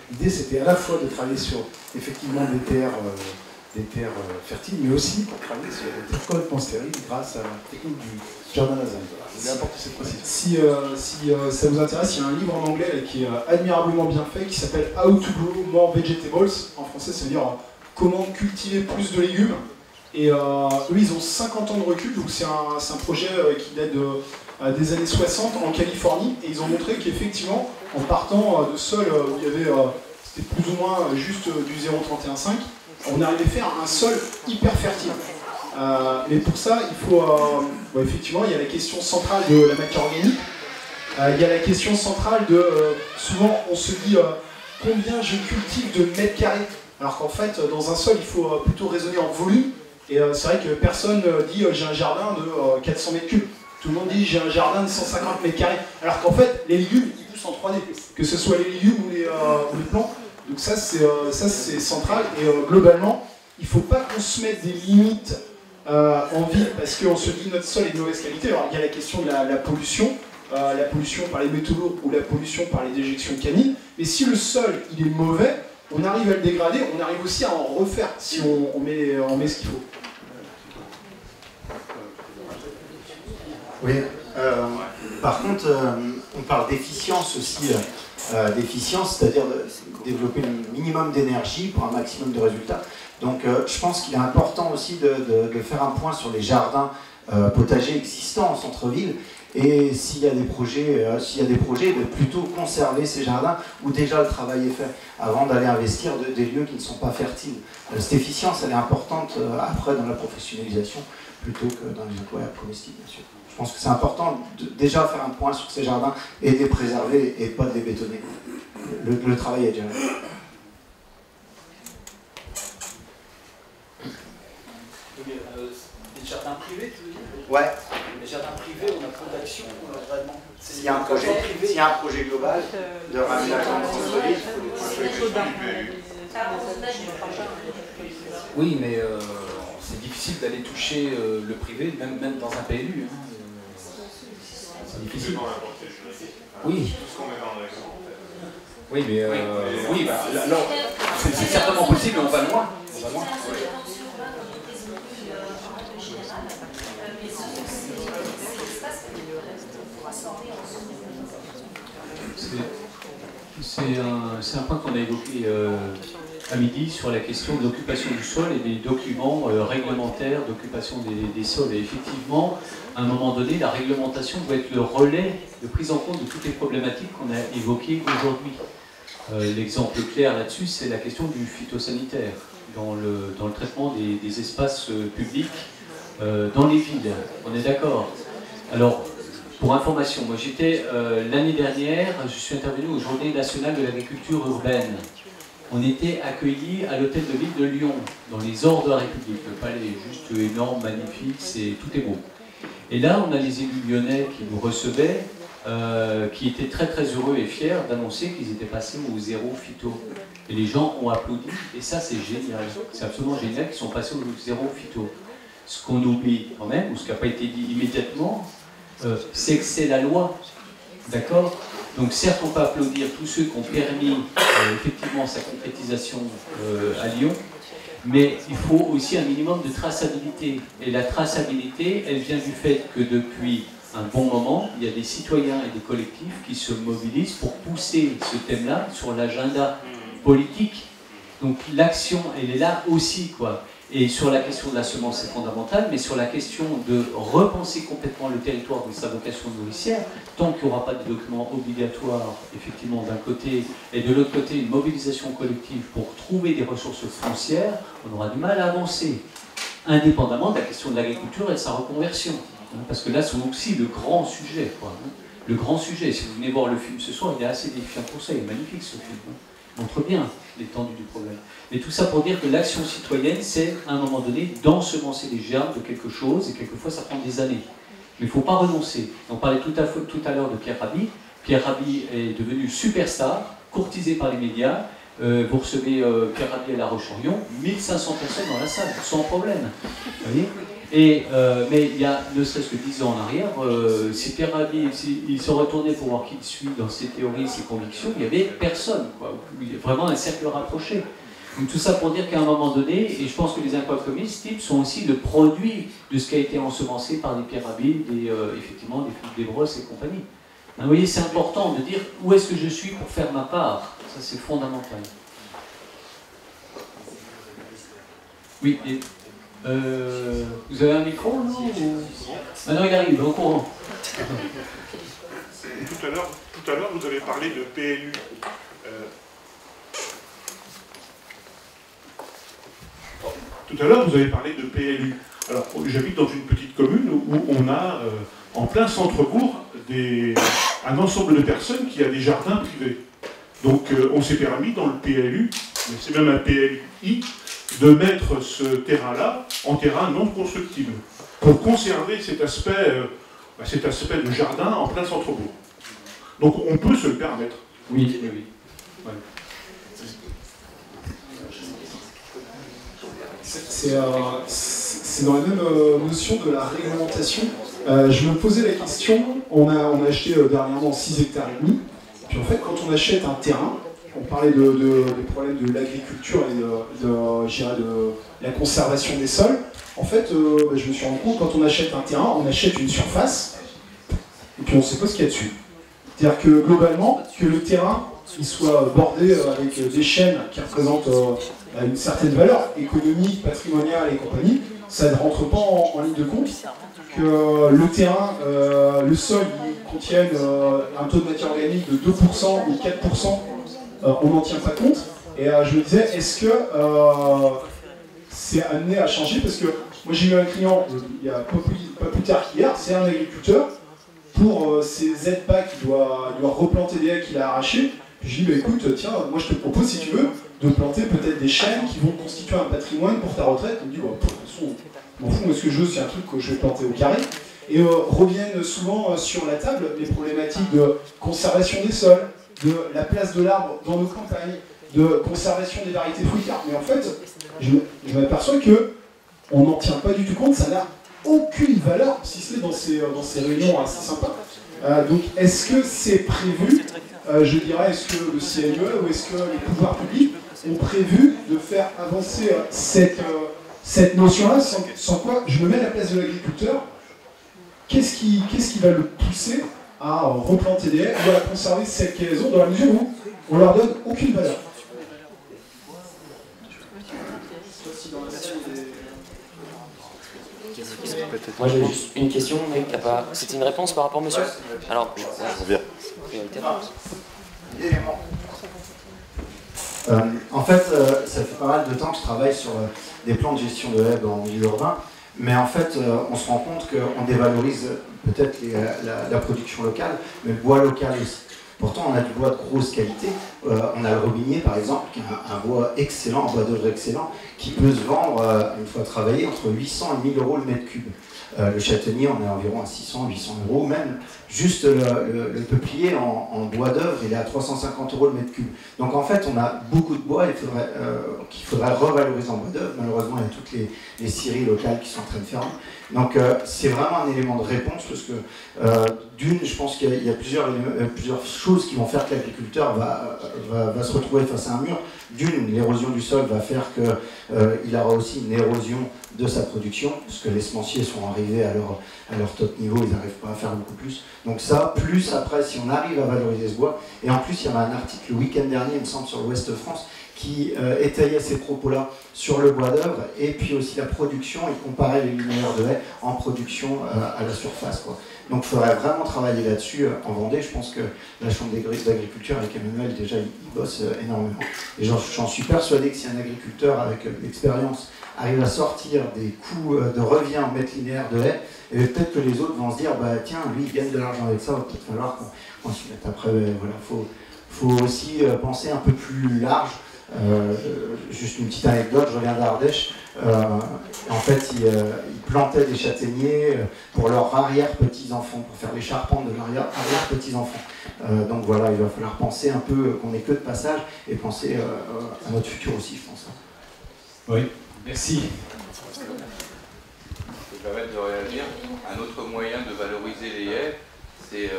L'idée, c'était à la fois de travailler sur effectivement des terres fertiles, mais aussi pour travailler sur des terres complètement stériles grâce à la technique du jardin lasagne. Voilà. Je voulais apporter cette précision. Si ça vous intéresse, il y a un livre en anglais là, qui est admirablement bien fait, qui s'appelle How to Grow More Vegetables. En français, ça veut dire comment cultiver plus de légumes. Et eux, ils ont 50 ans de recul, donc c'est un projet qui date des années 60 en Californie, et ils ont montré qu'effectivement, en partant de sols où il y avait, c'était plus ou moins juste du 0,31,5, on arrivait à faire un sol hyper fertile. Mais pour ça, il faut, effectivement, il y a la question centrale de la matière organique, il y a la question centrale de, souvent on se dit, combien je cultive de mètres carrés, alors qu'en fait, dans un sol, il faut plutôt raisonner en volume, et c'est vrai que personne dit, j'ai un jardin de 400 mètres cubes. Tout le monde dit j'ai un jardin de 150 mètres carrés, alors qu'en fait les légumes ils poussent en 3D, que ce soit les légumes ou les plants. Donc ça c'est central, et globalement il ne faut pas qu'on se mette des limites en ville parce qu'on se dit notre sol est de mauvaise qualité. Alors il y a la question de la pollution par les métaux lourds ou la pollution par les déjections canines, mais si le sol il est mauvais, on arrive à le dégrader, on arrive aussi à en refaire si on met ce qu'il faut. Oui, par contre, on parle d'efficience aussi, d'efficience, c'est-à-dire de développer le minimum d'énergie pour un maximum de résultats. Donc je pense qu'il est important aussi de faire un point sur les jardins potagers existants en centre-ville, et s'il y a des projets, de plutôt conserver ces jardins où déjà le travail est fait, avant d'aller investir des lieux qui ne sont pas fertiles. Cette efficience, elle est importante après dans la professionnalisation, plutôt que dans les emplois comestibles, bien sûr. Je pense que c'est important de déjà faire un point sur ces jardins et de les préserver et pas de les bétonner. Le travail est déjà là. Les jardins privés, tu veux dire? Ouais. Les jardins privés, on a trop d'actions, vraiment. S'il y a un projet global de raménagement de centre-ville, oui, mais c'est difficile d'aller toucher le privé, même dans un PLU. Hein. C'est difficile. Oui. Oui, mais oui, alors, c'est certainement possible, mais on va loin. C'est un point qu'on a évoqué à midi sur la question de l'occupation du sol et des documents réglementaires d'occupation des sols. Et effectivement, à un moment donné, la réglementation doit être le relais de prise en compte de toutes les problématiques qu'on a évoquées aujourd'hui. L'exemple clair là-dessus, c'est la question du phytosanitaire dans le traitement des espaces publics dans les villes. On est d'accord? Alors, pour information, moi j'étais l'année dernière, je suis intervenu aux Journées nationales de l'agriculture urbaine. On était accueillis à l'hôtel de ville de Lyon, dans les ors de la République. Le palais est juste énorme, magnifique, tout est beau. Et là, on a les élus lyonnais qui nous recevaient, qui étaient très très heureux et fiers d'annoncer qu'ils étaient passés au zéro phyto. Et les gens ont applaudi, et ça c'est génial, c'est absolument génial qu'ils sont passés au zéro phyto. Ce qu'on oublie quand même, ou ce qui n'a pas été dit immédiatement, c'est que c'est la loi, d'accord? Donc certes on peut applaudir tous ceux qui ont permis effectivement sa concrétisation à Lyon, mais il faut aussi un minimum de traçabilité. Et la traçabilité, elle vient du fait que depuis un bon moment, il y a des citoyens et des collectifs qui se mobilisent pour pousser ce thème-là sur l'agenda politique. Donc l'action, elle est là aussi, quoi. Et sur la question de la semence, c'est fondamental, mais sur la question de repenser complètement le territoire de sa vocation nourricière, tant qu'il n'y aura pas de documents obligatoires, effectivement, d'un côté, et de l'autre côté, une mobilisation collective pour trouver des ressources foncières, on aura du mal à avancer, indépendamment de la question de l'agriculture et de sa reconversion. Parce que là, c'est aussi le grand sujet, quoi. Le grand sujet, si vous venez voir le film ce soir, il est assez défiant pour ça, il est magnifique ce film. Montre bien l'étendue du problème. Mais tout ça pour dire que l'action citoyenne, c'est, à un moment donné, d'ensemencer les germes de quelque chose, et quelquefois ça prend des années. Mais il ne faut pas renoncer. On parlait tout à l'heure de Pierre Rabhi. Pierre Rabhi est devenu superstar, courtisé par les médias. Vous recevez Pierre Rabhi à La Roche-Orion, 1500 personnes dans la salle, sans problème. Vous voyez ? Mais il y a ne serait-ce que 10 ans en arrière, si Pierre Rabhi il se retournait pour voir qui il suit dans ses théories, ses convictions, il n'y avait personne, quoi. Il y a vraiment un cercle rapproché. Donc tout ça pour dire qu'à un moment donné, et je pense que les incroyables communistes sont aussi le produit de ce qui a été ensemencé par les Pierre Rabhi, effectivement des Philippe Desbrosses et compagnie. Vous voyez, c'est important de dire où est-ce que je suis pour faire ma part. Ça c'est fondamental. Oui, et vous avez un micro, non ou... Maintenant il arrive, au courant. Tout à l'heure, vous avez parlé de PLU. Tout à l'heure, vous avez parlé de PLU. Alors, j'habite dans une petite commune où on a, en plein centre-bourg, un ensemble de personnes qui a des jardins privés. Donc, on s'est permis dans le PLU, mais c'est même un PLI, de mettre ce terrain-là en terrain non constructible, pour conserver cet aspect de jardin en plein centre-bourg. Donc, on peut se le permettre. Oui, oui, oui. Ouais. C'est dans la même notion de la réglementation. Je me posais la question, on a acheté dernièrement 6 hectares et demi, puis en fait quand on achète un terrain, on parlait des problèmes de l'agriculture et de la conservation des sols, en fait je me suis rendu compte, quand on achète un terrain, on achète une surface, et puis on ne sait pas ce qu'il y a dessus. C'est-à-dire que globalement, que le terrain il soit bordé avec des chaînes qui représentent une certaine valeur économique, patrimoniale et compagnie, ça ne rentre pas en ligne de compte, que le terrain, le sol, il contienne un taux de matière organique de 2% ou 4%, on n'en tient pas compte. Et je me disais, est-ce que c'est amené à changer? Parce que moi j'ai eu un client, il n'y a pas plus tard qu'hier, c'est un agriculteur, pour ses aides-pack, il doit replanter des haies qu'il a arrachées. Puis je lui dis, bah, écoute, tiens, moi je te propose, si tu veux, de planter peut-être des chênes qui vont constituer un patrimoine pour ta retraite. Il me dit, bah, de toute façon, je m'en fous, moi ce que je veux, c'est un truc que je vais planter au carré. Et reviennent souvent sur la table les problématiques de conservation des sols, de la place de l'arbre dans nos campagnes, de conservation des variétés fruitières. Mais en fait, je m'aperçois qu'on n'en tient pas du tout compte, ça n'a aucune valeur, si ce n'est dans ces réunions assez sympas. Donc est-ce que c'est prévu, je dirais, est-ce que le CNE ou est-ce que les pouvoirs publics ont prévu de faire avancer cette notion-là, sans quoi je me mets à la place de l'agriculteur, qu'est-ce qui va le pousser à replanter des haies ou à conserver celles qu'elles ont dans la mesure où on leur donne aucune valeur? Moi j'ai juste une question, mais t'as pas... C'était une réponse par rapport à monsieur? Alors, en fait, ça fait pas mal de temps que je travaille sur des plans de gestion de haies en milieu urbain, mais en fait, on se rend compte qu'on dévalorise peut-être la production locale, mais le bois local aussi. Pourtant, on a du bois de grosse qualité, on a le robinier par exemple, qui est un bois excellent, un bois d'œuvre excellent, qui peut se vendre, une fois travaillé, entre 800 et 1000 euros le mètre cube. Le châtaignier, on est environ à 600-800 euros, même juste le peuplier en bois d'œuvre, il est à 350 euros le mètre cube. Donc en fait, on a beaucoup de bois qu'il faudrait revaloriser en bois d'œuvre. Malheureusement, il y a toutes les scieries locales qui sont en train de fermer. Donc c'est vraiment un élément de réponse, parce que d'une, je pense qu'il y a plusieurs choses qui vont faire que l'agriculteur va se retrouver face à un mur. D'une, l'érosion du sol va faire qu'il aura aussi une érosion de sa production, parce que les semenciers sont arrivés à leur top niveau, ils n'arrivent pas à faire beaucoup plus. Donc ça, plus après, si on arrive à valoriser ce bois, et en plus il y avait un article le week-end dernier, il me semble, sur l'Ouest de France, qui étayait ces propos-là sur le bois d'œuvre, et puis aussi la production, il comparait les linéaires de haies en production à la surface, quoi. Donc il faudrait vraiment travailler là-dessus en Vendée. Je pense que la Chambre d'agriculture avec Emmanuel, déjà, il bosse énormément. Et j'en suis persuadé que si un agriculteur avec l'expérience arrive à sortir des coûts de revient en mètre linéaire de haies, et peut-être que les autres vont se dire, bah tiens, lui il gagne de l'argent avec ça, il va peut-être falloir qu'on s'y mette. Après, voilà, faut aussi penser un peu plus large. Juste une petite anecdote, je reviens d'Ardèche. En fait, ils plantaient des châtaigniers pour leurs arrière-petits-enfants, pour faire les charpentes de leurs arrière-petits-enfants. Donc voilà, il va falloir penser un peu qu'on n'est que de passage et penser à notre futur aussi, je pense. Oui, merci. Je peux permettre de réagir. Un autre moyen de valoriser les haies, c'est...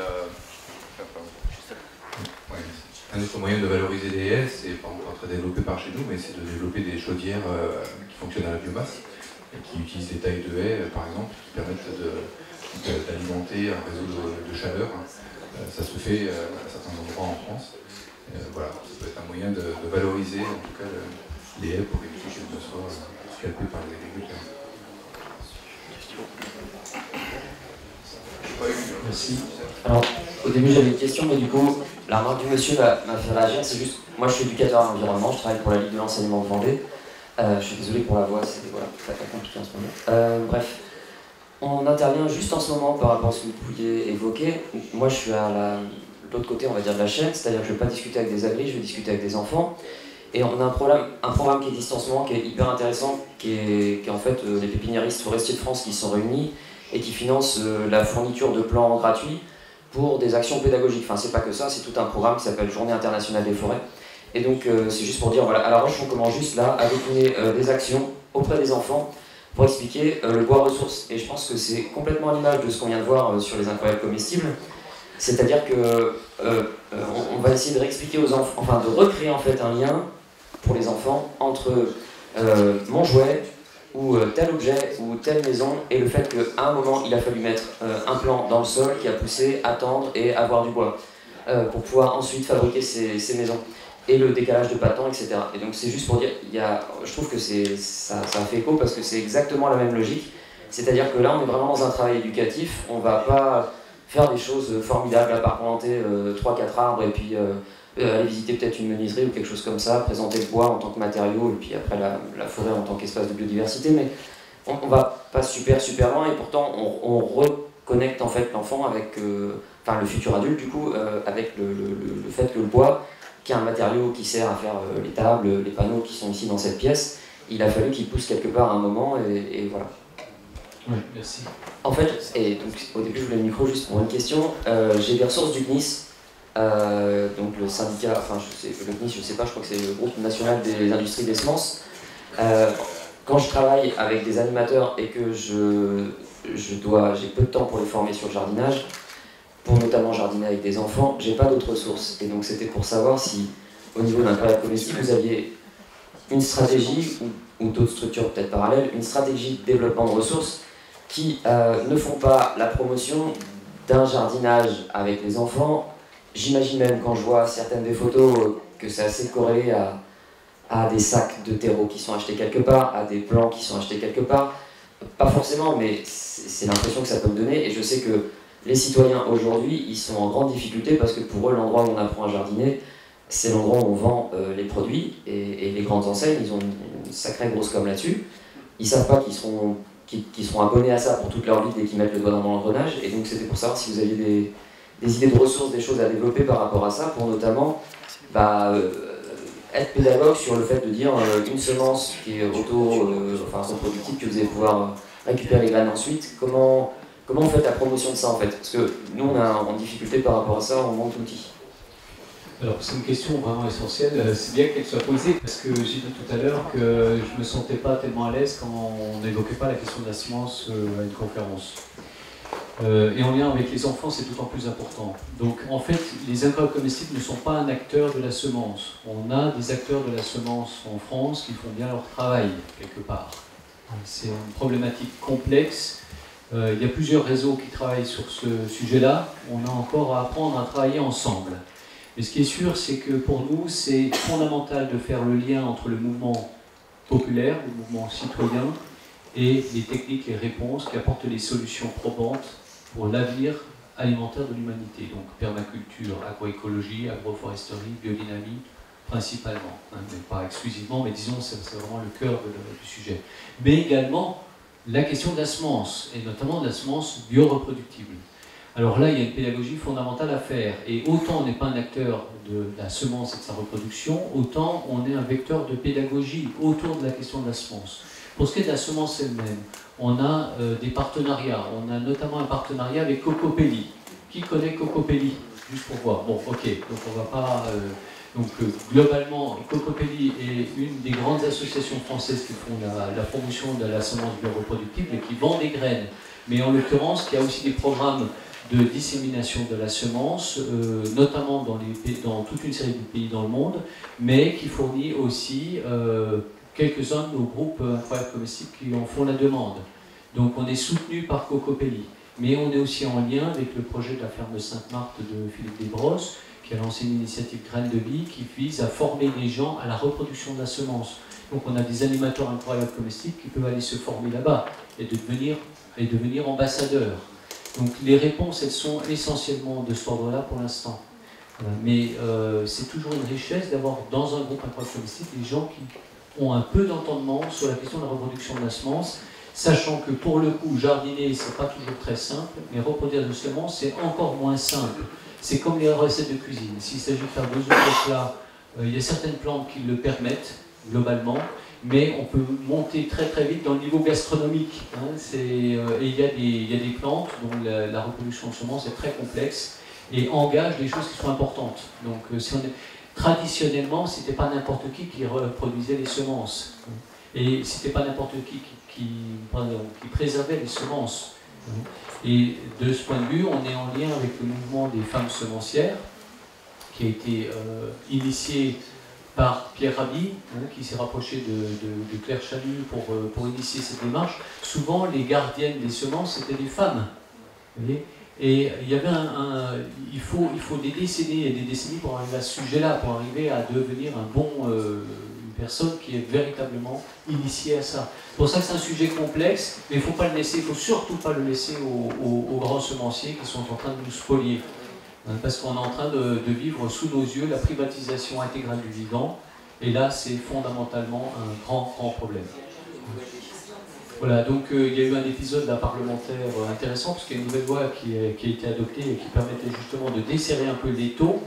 Un autre moyen de valoriser les haies, c'est pas encore très développé par chez nous, mais c'est de développer des chaudières qui fonctionnent à la biomasse, et qui utilisent des tailles de haies, par exemple, qui permettent d'alimenter un réseau de chaleur. Ça se fait à certains endroits en France. Voilà, ça peut être un moyen de valoriser en tout cas les haies pour éviter qu'elles ne soient scalpées par les agriculteurs. Merci. Alors, au début j'avais une question, mais du coup, la remarque du monsieur m'a fait réagir. C'est juste, moi je suis éducateur à l'environnement, je travaille pour la Ligue de l'enseignement de Vendée. Je suis désolé pour la voix, c'est voilà, très compliqué en ce moment. Bref, on intervient juste en ce moment par rapport à ce que vous pouviez évoquer. Moi je suis à l'autre côté, on va dire, de la chaîne, c'est-à-dire que je ne vais pas discuter avec des agris, je vais discuter avec des enfants. Et on a un programme qui existe en ce moment, qui est hyper intéressant, qui est en fait les pépiniéristes forestiers de France qui se sont réunis et qui financent la fourniture de plants gratuits pour des actions pédagogiques. Enfin, c'est pas que ça, c'est tout un programme qui s'appelle Journée internationale des forêts. Et donc, c'est juste pour dire, voilà, à La Roche, on commence juste là à décliner des actions auprès des enfants pour expliquer le bois ressource. Et je pense que c'est complètement à l'image de ce qu'on vient de voir sur les incroyables comestibles. C'est-à-dire que on va essayer de réexpliquer aux enfants, enfin de recréer en fait un lien pour les enfants entre mon jouet, ou tel objet, ou telle maison, et le fait qu'à un moment, il a fallu mettre un plant dans le sol qui a poussé, attendre et avoir du bois, pour pouvoir ensuite fabriquer ces maisons, et le décalage de pas de temps, etc. Et donc c'est juste pour dire, je trouve que ça fait écho, parce que c'est exactement la même logique, c'est-à-dire que là, on est vraiment dans un travail éducatif, on va pas faire des choses formidables, à part planter 3-4 arbres, et puis aller visiter peut-être une menuiserie ou quelque chose comme ça, présenter le bois en tant que matériau, et puis après la forêt en tant qu'espace de biodiversité, mais on va pas super loin, et pourtant on reconnecte en fait l'enfant avec, enfin le futur adulte du coup, avec le fait que le bois, qui est un matériau qui sert à faire les tables, les panneaux qui sont ici dans cette pièce, il a fallu qu'il pousse quelque part à un moment, et voilà. Oui, merci. En fait, et donc au début je voulais le micro juste pour une question, j'ai des ressources du CNIS, donc le syndicat, enfin le CNIS, je sais pas, je crois que c'est le groupe national des industries des semences. Quand je travaille avec des animateurs et que j'ai peu de temps pour les former sur le jardinage, pour notamment jardiner avec des enfants, j'ai pas d'autres ressources. Et donc c'était pour savoir si, au niveau d'un travail comestible, vous aviez une stratégie, ou d'autres structures peut-être parallèles, une stratégie de développement de ressources qui ne font pas la promotion d'un jardinage avec les enfants. J'imagine même, quand je vois certaines des photos, que c'est assez corrélé à des sacs de terreau qui sont achetés quelque part, à des plants qui sont achetés quelque part. Pas forcément, mais c'est l'impression que ça peut me donner. Et je sais que les citoyens aujourd'hui, ils sont en grande difficulté parce que pour eux, l'endroit où on apprend à jardiner, c'est l'endroit où on vend les produits. Et les grandes enseignes, ils ont une sacrée grosse com là-dessus. Ils savent pas qu'ils seront abonnés à ça pour toute leur vie dès qu'ils mettent le doigt dans l'engrenage. Et donc c'était pour savoir si vous aviez des idées de ressources, des choses à développer par rapport à ça, pour notamment être pédagogue sur le fait de dire une semence qui est reproductive, que vous allez pouvoir récupérer les graines ensuite. Comment vous faites la promotion de ça en fait? Parce que nous on est en difficulté par rapport à ça, on manque d'outils. Alors c'est une question vraiment essentielle, c'est bien qu'elle soit posée parce que j'ai dit tout à l'heure que je ne me sentais pas tellement à l'aise quand on n'évoquait pas la question de la semence à une conférence. Et en lien avec les enfants, c'est d'autant plus important. Donc en fait, les incroyables comestibles ne sont pas un acteur de la semence. On a des acteurs de la semence en France qui font bien leur travail, quelque part. C'est une problématique complexe. Il y a plusieurs réseaux qui travaillent sur ce sujet-là. On a encore à apprendre à travailler ensemble. Mais ce qui est sûr, c'est que pour nous, c'est fondamental de faire le lien entre le mouvement populaire, le mouvement citoyen, et les techniques et réponses qui apportent des solutions probantes pour l'avenir alimentaire de l'humanité. Donc permaculture, agroécologie, agroforesterie, biodynamie, principalement. Hein, mais pas exclusivement, mais disons c'est vraiment le cœur du sujet. Mais également la question de la semence, et notamment de la semence bioreproductible. Alors là, il y a une pédagogie fondamentale à faire. Et autant on n'est pas un acteur de la semence et de sa reproduction, autant on est un vecteur de pédagogie autour de la question de la semence. Pour ce qui est de la semence elle-même, on a des partenariats. On a notamment un partenariat avec Cocopelli. Qui connaît Cocopelli? Juste pour voir. Bon, ok, donc on va pas... globalement, Cocopelli est une des grandes associations françaises qui font la promotion de la semence bioreproductible et qui vend des graines. Mais en l'occurrence, il y a aussi des programmes de dissémination de la semence, notamment dans toute une série de pays dans le monde, mais qui fournit aussi quelques-uns de nos groupes incroyables comestibles qui en font la demande. Donc on est soutenu par Cocopelli, mais on est aussi en lien avec le projet de la ferme de Sainte-Marthe de Philippe Desbrosses, qui a lancé une initiative Graines de Vie qui vise à former les gens à la reproduction de la semence. Donc on a des animateurs incroyables comestibles qui peuvent aller se former là-bas et devenir ambassadeurs. Donc les réponses, elles sont essentiellement de cet ordre-là pour l'instant. Mais c'est toujours une richesse d'avoir dans un groupe incroyable comestible des gens qui ont un peu d'entendement sur la question de la reproduction de la semence, sachant que pour le coup, jardiner, c'est pas toujours très simple, mais reproduire une semence, c'est encore moins simple. C'est comme les recettes de cuisine. S'il s'agit de faire 2 ou 3 plats, il y a certaines plantes qui le permettent, globalement, mais on peut monter très très vite dans le niveau gastronomique. Hein, et il y a des plantes dont la reproduction de semences est très complexe et engage des choses qui sont importantes. Donc traditionnellement, ce n'était pas n'importe qui reproduisait les semences. Et ce n'était pas n'importe qui préservait les semences. Et de ce point de vue, on est en lien avec le mouvement des femmes semencières, qui a été initié par Pierre Rabhi, qui s'est rapproché de Claire Chalut pour initier cette démarche. Souvent, les gardiennes des semences, c'était des femmes. Vous voyez ? Et il y avait il faut des décennies et des décennies pour arriver à ce sujet-là, pour arriver à devenir une personne qui est véritablement initiée à ça. C'est pour ça que c'est un sujet complexe, mais il ne faut surtout pas le laisser aux grands semenciers qui sont en train de nous spolier. Parce qu'on est en train de vivre sous nos yeux la privatisation intégrale du vivant, et là c'est fondamentalement un grand problème. Voilà, donc il y a eu un épisode d'un parlementaire intéressant, parce qu'il y a une nouvelle loi qui a été adoptée et qui permettait justement de desserrer un peu les taux,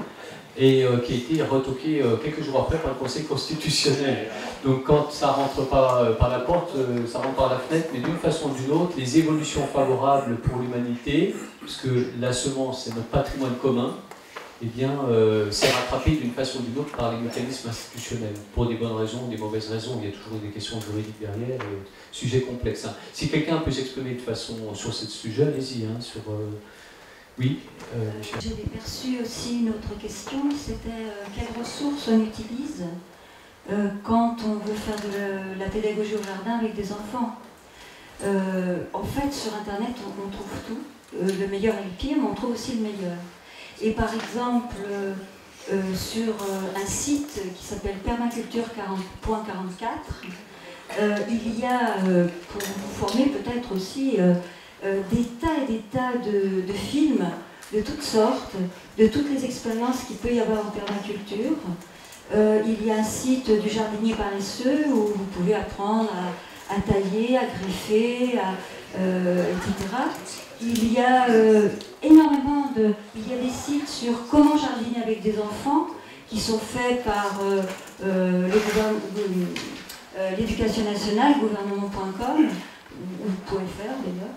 et qui a été retoquée quelques jours après par le Conseil constitutionnel. Donc quand ça ne rentre pas par la porte, ça rentre par la fenêtre, mais d'une façon ou d'une autre, les évolutions favorables pour l'humanité, puisque la semence c'est notre patrimoine commun, eh bien, c'est rattrapé d'une façon ou d'une autre par les mécanismes institutionnels, pour des bonnes raisons, des mauvaises raisons. Il y a toujours des questions juridiques derrière, sujet complexe. Hein. Si quelqu'un peut s'exprimer de façon sur ce sujet, allez-y. Hein, oui, Michel. J'avais perçu aussi une autre question, c'était quelles ressources on utilise quand on veut faire de la pédagogie au jardin avec des enfants. En fait, sur Internet, on trouve tout, le meilleur et le pire, mais on trouve aussi le meilleur. Et par exemple, sur un site qui s'appelle permaculture.44, il y a, pour vous former peut-être aussi, des tas et des tas de films de toutes sortes, de toutes les expériences qu'il peut y avoir en permaculture. Il y a un site du jardinier paresseux où vous pouvez apprendre à tailler, à greffer, etc. il y a énormément de... Il y a des sites sur comment jardiner avec des enfants qui sont faits par l'éducation nationale, gouvernement.com, ou .fr d'ailleurs.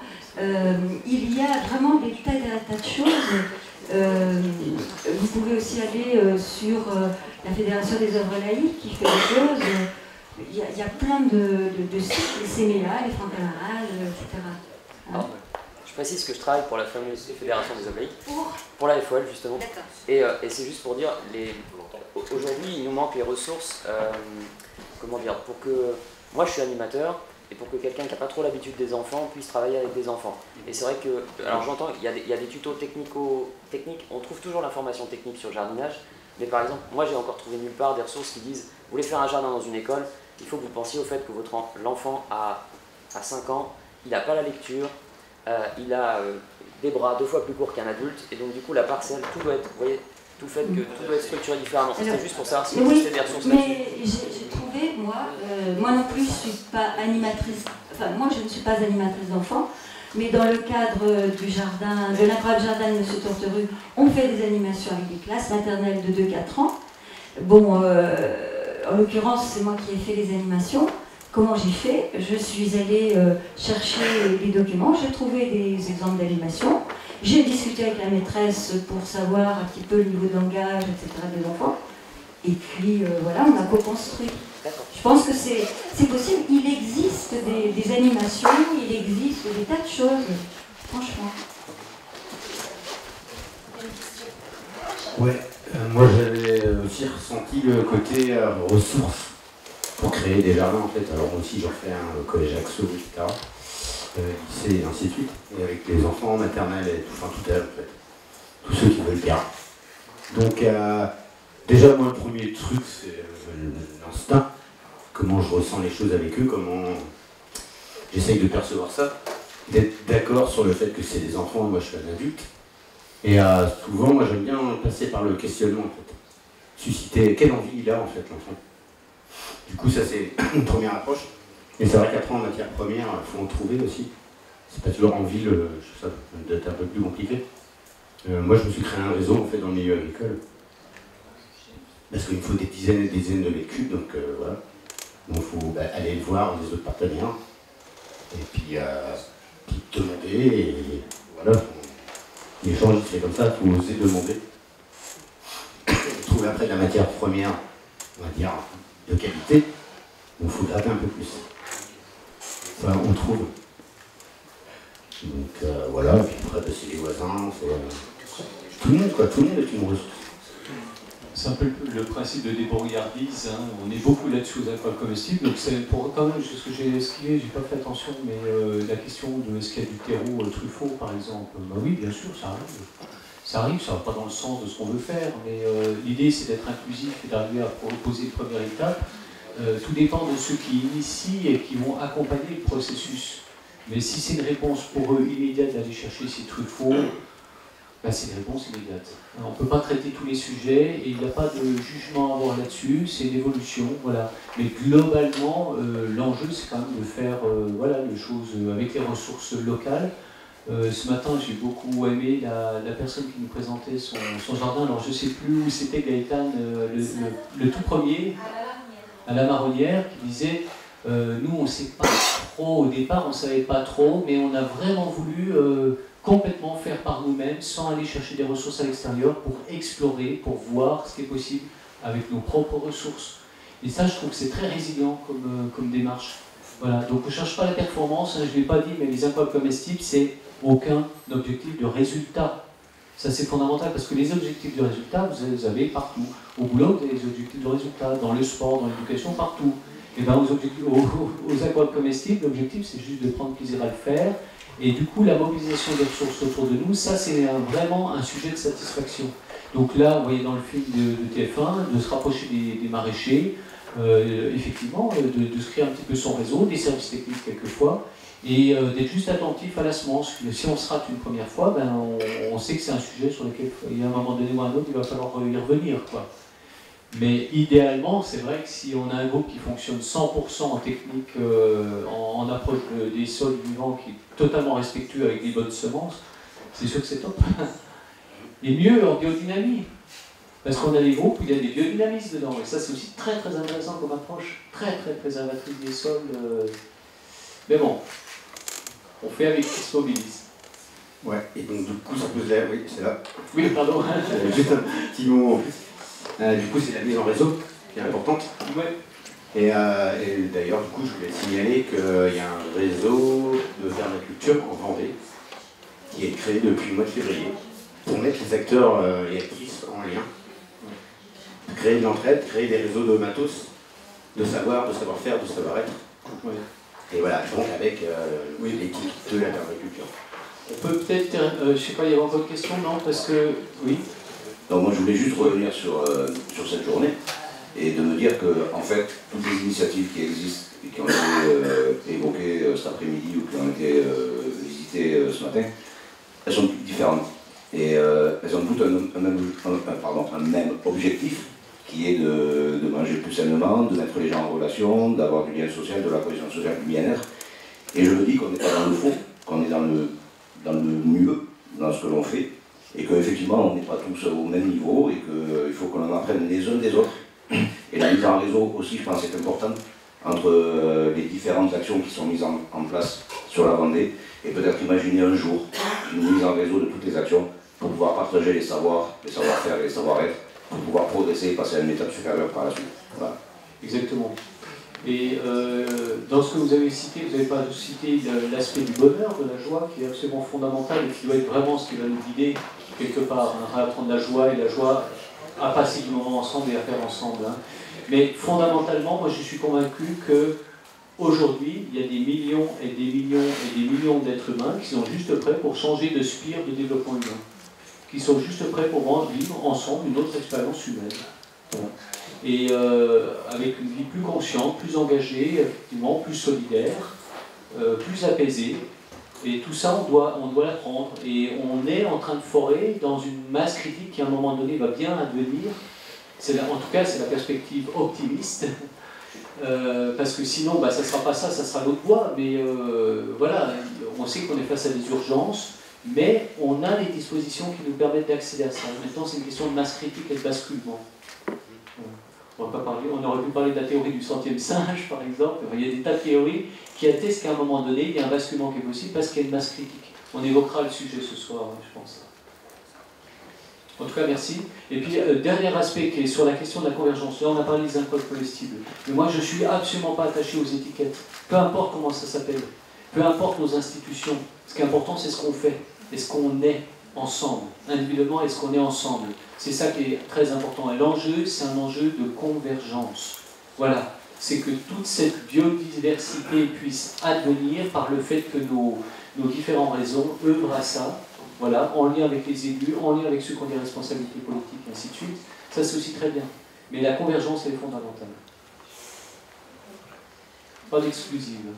Il y a vraiment des tas de choses. Vous pouvez aussi aller sur la Fédération des œuvres laïques qui fait des choses. Il y a plein de sites, les CMEA, les Francs-Camarades, etc. Hein? Je précise que je travaille pour la fameuse Fédération des œuvres laïques, pour la FOL justement. Et c'est juste pour dire, aujourd'hui il nous manque les ressources, comment dire, pour que... Moi je suis animateur, et pour que quelqu'un qui n'a pas trop l'habitude des enfants puisse travailler avec des enfants. Et c'est vrai que, alors j'entends, il y a des tutos techniques, on trouve toujours l'information technique sur le jardinage, mais par exemple, moi j'ai encore trouvé nulle part des ressources qui disent, vous voulez faire un jardin dans une école, il faut que vous pensiez au fait que l'enfant a 5 ans, il n'a pas la lecture, il a des bras 2 fois plus courts qu'un adulte, et donc du coup la parcelle, tout doit être, vous voyez, tout fait que tout doit être structuré différemment. C'était juste pour savoir si vous existait des ressources là-dessus. Mais j'ai trouvé, moi non plus, je ne suis pas animatrice, enfin moi je ne suis pas animatrice d'enfants, mais dans le cadre du jardin, de l'incroyable jardin de M. Torterue, on fait des animations avec des classes maternelles de 2-4 ans. Bon, en l'occurrence, c'est moi qui ai fait les animations. Comment j'ai fait? Je suis allée chercher les documents, j'ai trouvé des exemples d'animation, j'ai discuté avec la maîtresse pour savoir un petit peu le niveau de langage, etc. des enfants, et puis voilà, on a co-construit. Je pense que c'est possible, il existe des animations, il existe des tas de choses, franchement. Ouais, moi j'avais aussi ressenti le côté ressources pour créer des jardins en fait. Alors moi aussi j'en fais un au collège Axo, etc. Lycée et ainsi de suite. Et avec les enfants maternels et tout, enfin tout âge en fait. Tous ceux qui veulent bien. Donc déjà moi le premier truc c'est l'instinct. Comment je ressens les choses avec eux, comment j'essaye de percevoir ça. D'être d'accord sur le fait que c'est des enfants, moi je suis un adulte. Et souvent moi j'aime bien passer par le questionnement en fait. Susciter quelle envie il a en fait l'enfant. Du coup, ça c'est une première approche. Et c'est vrai qu'après en matière première, il faut en trouver aussi. C'est pas toujours en ville, ça peut être un peu plus compliqué. Moi, je me suis créé un réseau en fait dans le milieu agricole. Parce qu'il me faut des dizaines et des dizaines de mètres cubes, donc voilà. Donc il faut aller voir les autres partenaires. Et puis demander, et voilà. L'échange se fait comme ça, il faut oser demander. Trouver après de la matière première, on va dire, de qualité, il faut gratter un peu plus. Ça, on trouve. Donc voilà, puis après, c'est les voisins, c'est tout le monde, quoi. Tout le monde est une ressource. C'est un peu le principe de débrouillardise, hein. On est beaucoup là-dessus aux aquares comestibles, donc c'est pour quand même, ce que j'ai esquivé, j'ai pas fait attention, mais la question de est-ce qu'il y a du terreau Truffaut par exemple, bah oui bien sûr ça arrive. Ça arrive, ça va pas dans le sens de ce qu'on veut faire, mais l'idée c'est d'être inclusif et d'arriver à proposer une première étape. Tout dépend de ceux qui initient et qui vont accompagner le processus. Mais si c'est une réponse pour eux immédiate d'aller chercher ces Truffaut, ben c'est une réponse immédiate. On ne peut pas traiter tous les sujets et il n'y a pas de jugement à avoir là-dessus, c'est une évolution, voilà. Mais globalement, l'enjeu c'est quand même de faire voilà, les choses avec les ressources locales. Ce matin, j'ai beaucoup aimé la personne qui nous présentait son jardin. Alors, je ne sais plus où c'était, Gaëtan, le tout premier, à la Marronnière, qui disait nous, on ne sait pas trop, au départ, on ne savait pas trop, mais on a vraiment voulu complètement faire par nous-mêmes, sans aller chercher des ressources à l'extérieur, pour explorer, pour voir ce qui est possible avec nos propres ressources. Et ça, je trouve que c'est très résilient comme démarche. Voilà. Donc, on ne cherche pas la performance, hein, je ne l'ai pas dit, mais les aquares comestibles, c'est aucun objectif de résultat. Ça c'est fondamental parce que les objectifs de résultat, vous les avez partout. Au boulot, vous avez les objectifs de résultat, dans le sport, dans l'éducation, partout. Et bien aux aquares comestibles, l'objectif c'est juste de prendre plaisir à le faire. Et du coup, la mobilisation des ressources autour de nous, ça c'est vraiment un sujet de satisfaction. Donc là, vous voyez dans le film de TF1, de se rapprocher des maraîchers, effectivement, de se créer un petit peu son réseau, des services techniques quelquefois, et d'être juste attentif à la semence. Si on se rate une première fois, ben on sait que c'est un sujet sur lequel il y a un moment donné ou un autre, il va falloir y revenir, quoi. Mais idéalement, c'est vrai que si on a un groupe qui fonctionne 100% en technique, en approche des sols vivants, qui est totalement respectueux avec des bonnes semences, c'est sûr que c'est top. Et mieux en biodynamie. Parce qu'on a des groupes où il y a des biodynamistes dedans. Et ça, c'est aussi très très intéressant comme approche. Très très préservatrice des sols. Mais bon, on fait avec qui se mobilise. Ouais, et donc du coup, ça pose la... Oui, c'est là. Oui, pardon. Juste un petit mot en plus. Du coup, c'est la mise en réseau qui est importante. Ouais. Et d'ailleurs, du coup, je voulais signaler qu'il y a un réseau de permaculture en Vendée qui est créé depuis le mois de février pour mettre les acteurs et actrices en lien, créer de l'entraide, créer des réseaux de matos, de savoir, de savoir-faire, de savoir-être. Ouais. Et voilà, donc avec l'éthique de la permaculture. On peut peut-être, je ne sais pas, il y avait encore une question, non? Parce que, oui. Donc moi je voulais juste revenir sur cette journée et de me dire que en fait toutes les initiatives qui existent et qui ont été évoquées cet après-midi ou qui ont été visitées ce matin, elles sont toutes différentes et elles ont toutes un même objectif qui est de manger plus sainement, de mettre les gens en relation, d'avoir du lien social, de la cohésion sociale, du bien-être. Et je me dis qu'on n'est pas dans le fond, qu'on est dans le mieux, dans ce que l'on fait. Et qu'effectivement, on n'est pas tous au même niveau et qu'il faut qu'on en apprenne les uns des autres. Et la mise en réseau aussi, je pense, est importante entre les différentes actions qui sont mises en place sur la Vendée et peut-être imaginer un jour une mise en réseau de toutes les actions pour pouvoir partager les savoir-faire et les savoir-être, pour pouvoir progresser et passer à une étape supérieure par la suite. Voilà. Exactement. Et dans ce que vous avez cité, vous n'avez pas cité l'aspect du bonheur, de la joie, qui est absolument fondamental et qui doit être vraiment ce qui va nous guider quelque part, hein, à apprendre la joie et la joie à passer du moment ensemble et à faire ensemble. Hein. Mais fondamentalement, moi je suis convaincu que aujourd'hui, il y a des millions et des millions et des millions d'êtres humains qui sont juste prêts pour changer de spire de développement humain, qui sont juste prêts pour vivre ensemble une autre expérience humaine. Voilà. Et avec une vie plus consciente, plus engagée, effectivement, plus solidaire, plus apaisée. Et tout ça, on doit l'apprendre. Et on est en train de forer dans une masse critique qui, à un moment donné, va bien advenir. En tout cas, c'est la perspective optimiste. Parce que sinon, ça ne sera pas ça, ça sera l'autre voie. Mais voilà, on sait qu'on est face à des urgences, mais on a les dispositions qui nous permettent d'accéder à ça. Maintenant, c'est une question de masse critique et de basculement. On aurait pu parler de la théorie du centième singe, par exemple. Il y a des tas de théories qui attestent qu'à un moment donné, il y a un basculement qui est possible parce qu'il y a une masse critique. On évoquera le sujet ce soir, je pense. En tout cas, merci. Et puis, dernier aspect qui est sur la question de la convergence. Là, on a parlé des alcools comestibles. Mais moi, je ne suis absolument pas attaché aux étiquettes. Peu importe comment ça s'appelle. Peu importe nos institutions. Ce qui est important, c'est ce qu'on fait. Est-ce qu'on est ensemble. Individuellement, est-ce qu'on est ensemble? C'est ça qui est très important. Et l'enjeu, c'est un enjeu de convergence. Voilà. C'est que toute cette biodiversité puisse advenir par le fait que nos différents réseaux œuvrent à ça, voilà, en lien avec les élus, en lien avec ceux qui ont des responsabilités politiques, et ainsi de suite. Ça, c'est aussi très bien. Mais la convergence, elle est fondamentale. Pas d'exclusive.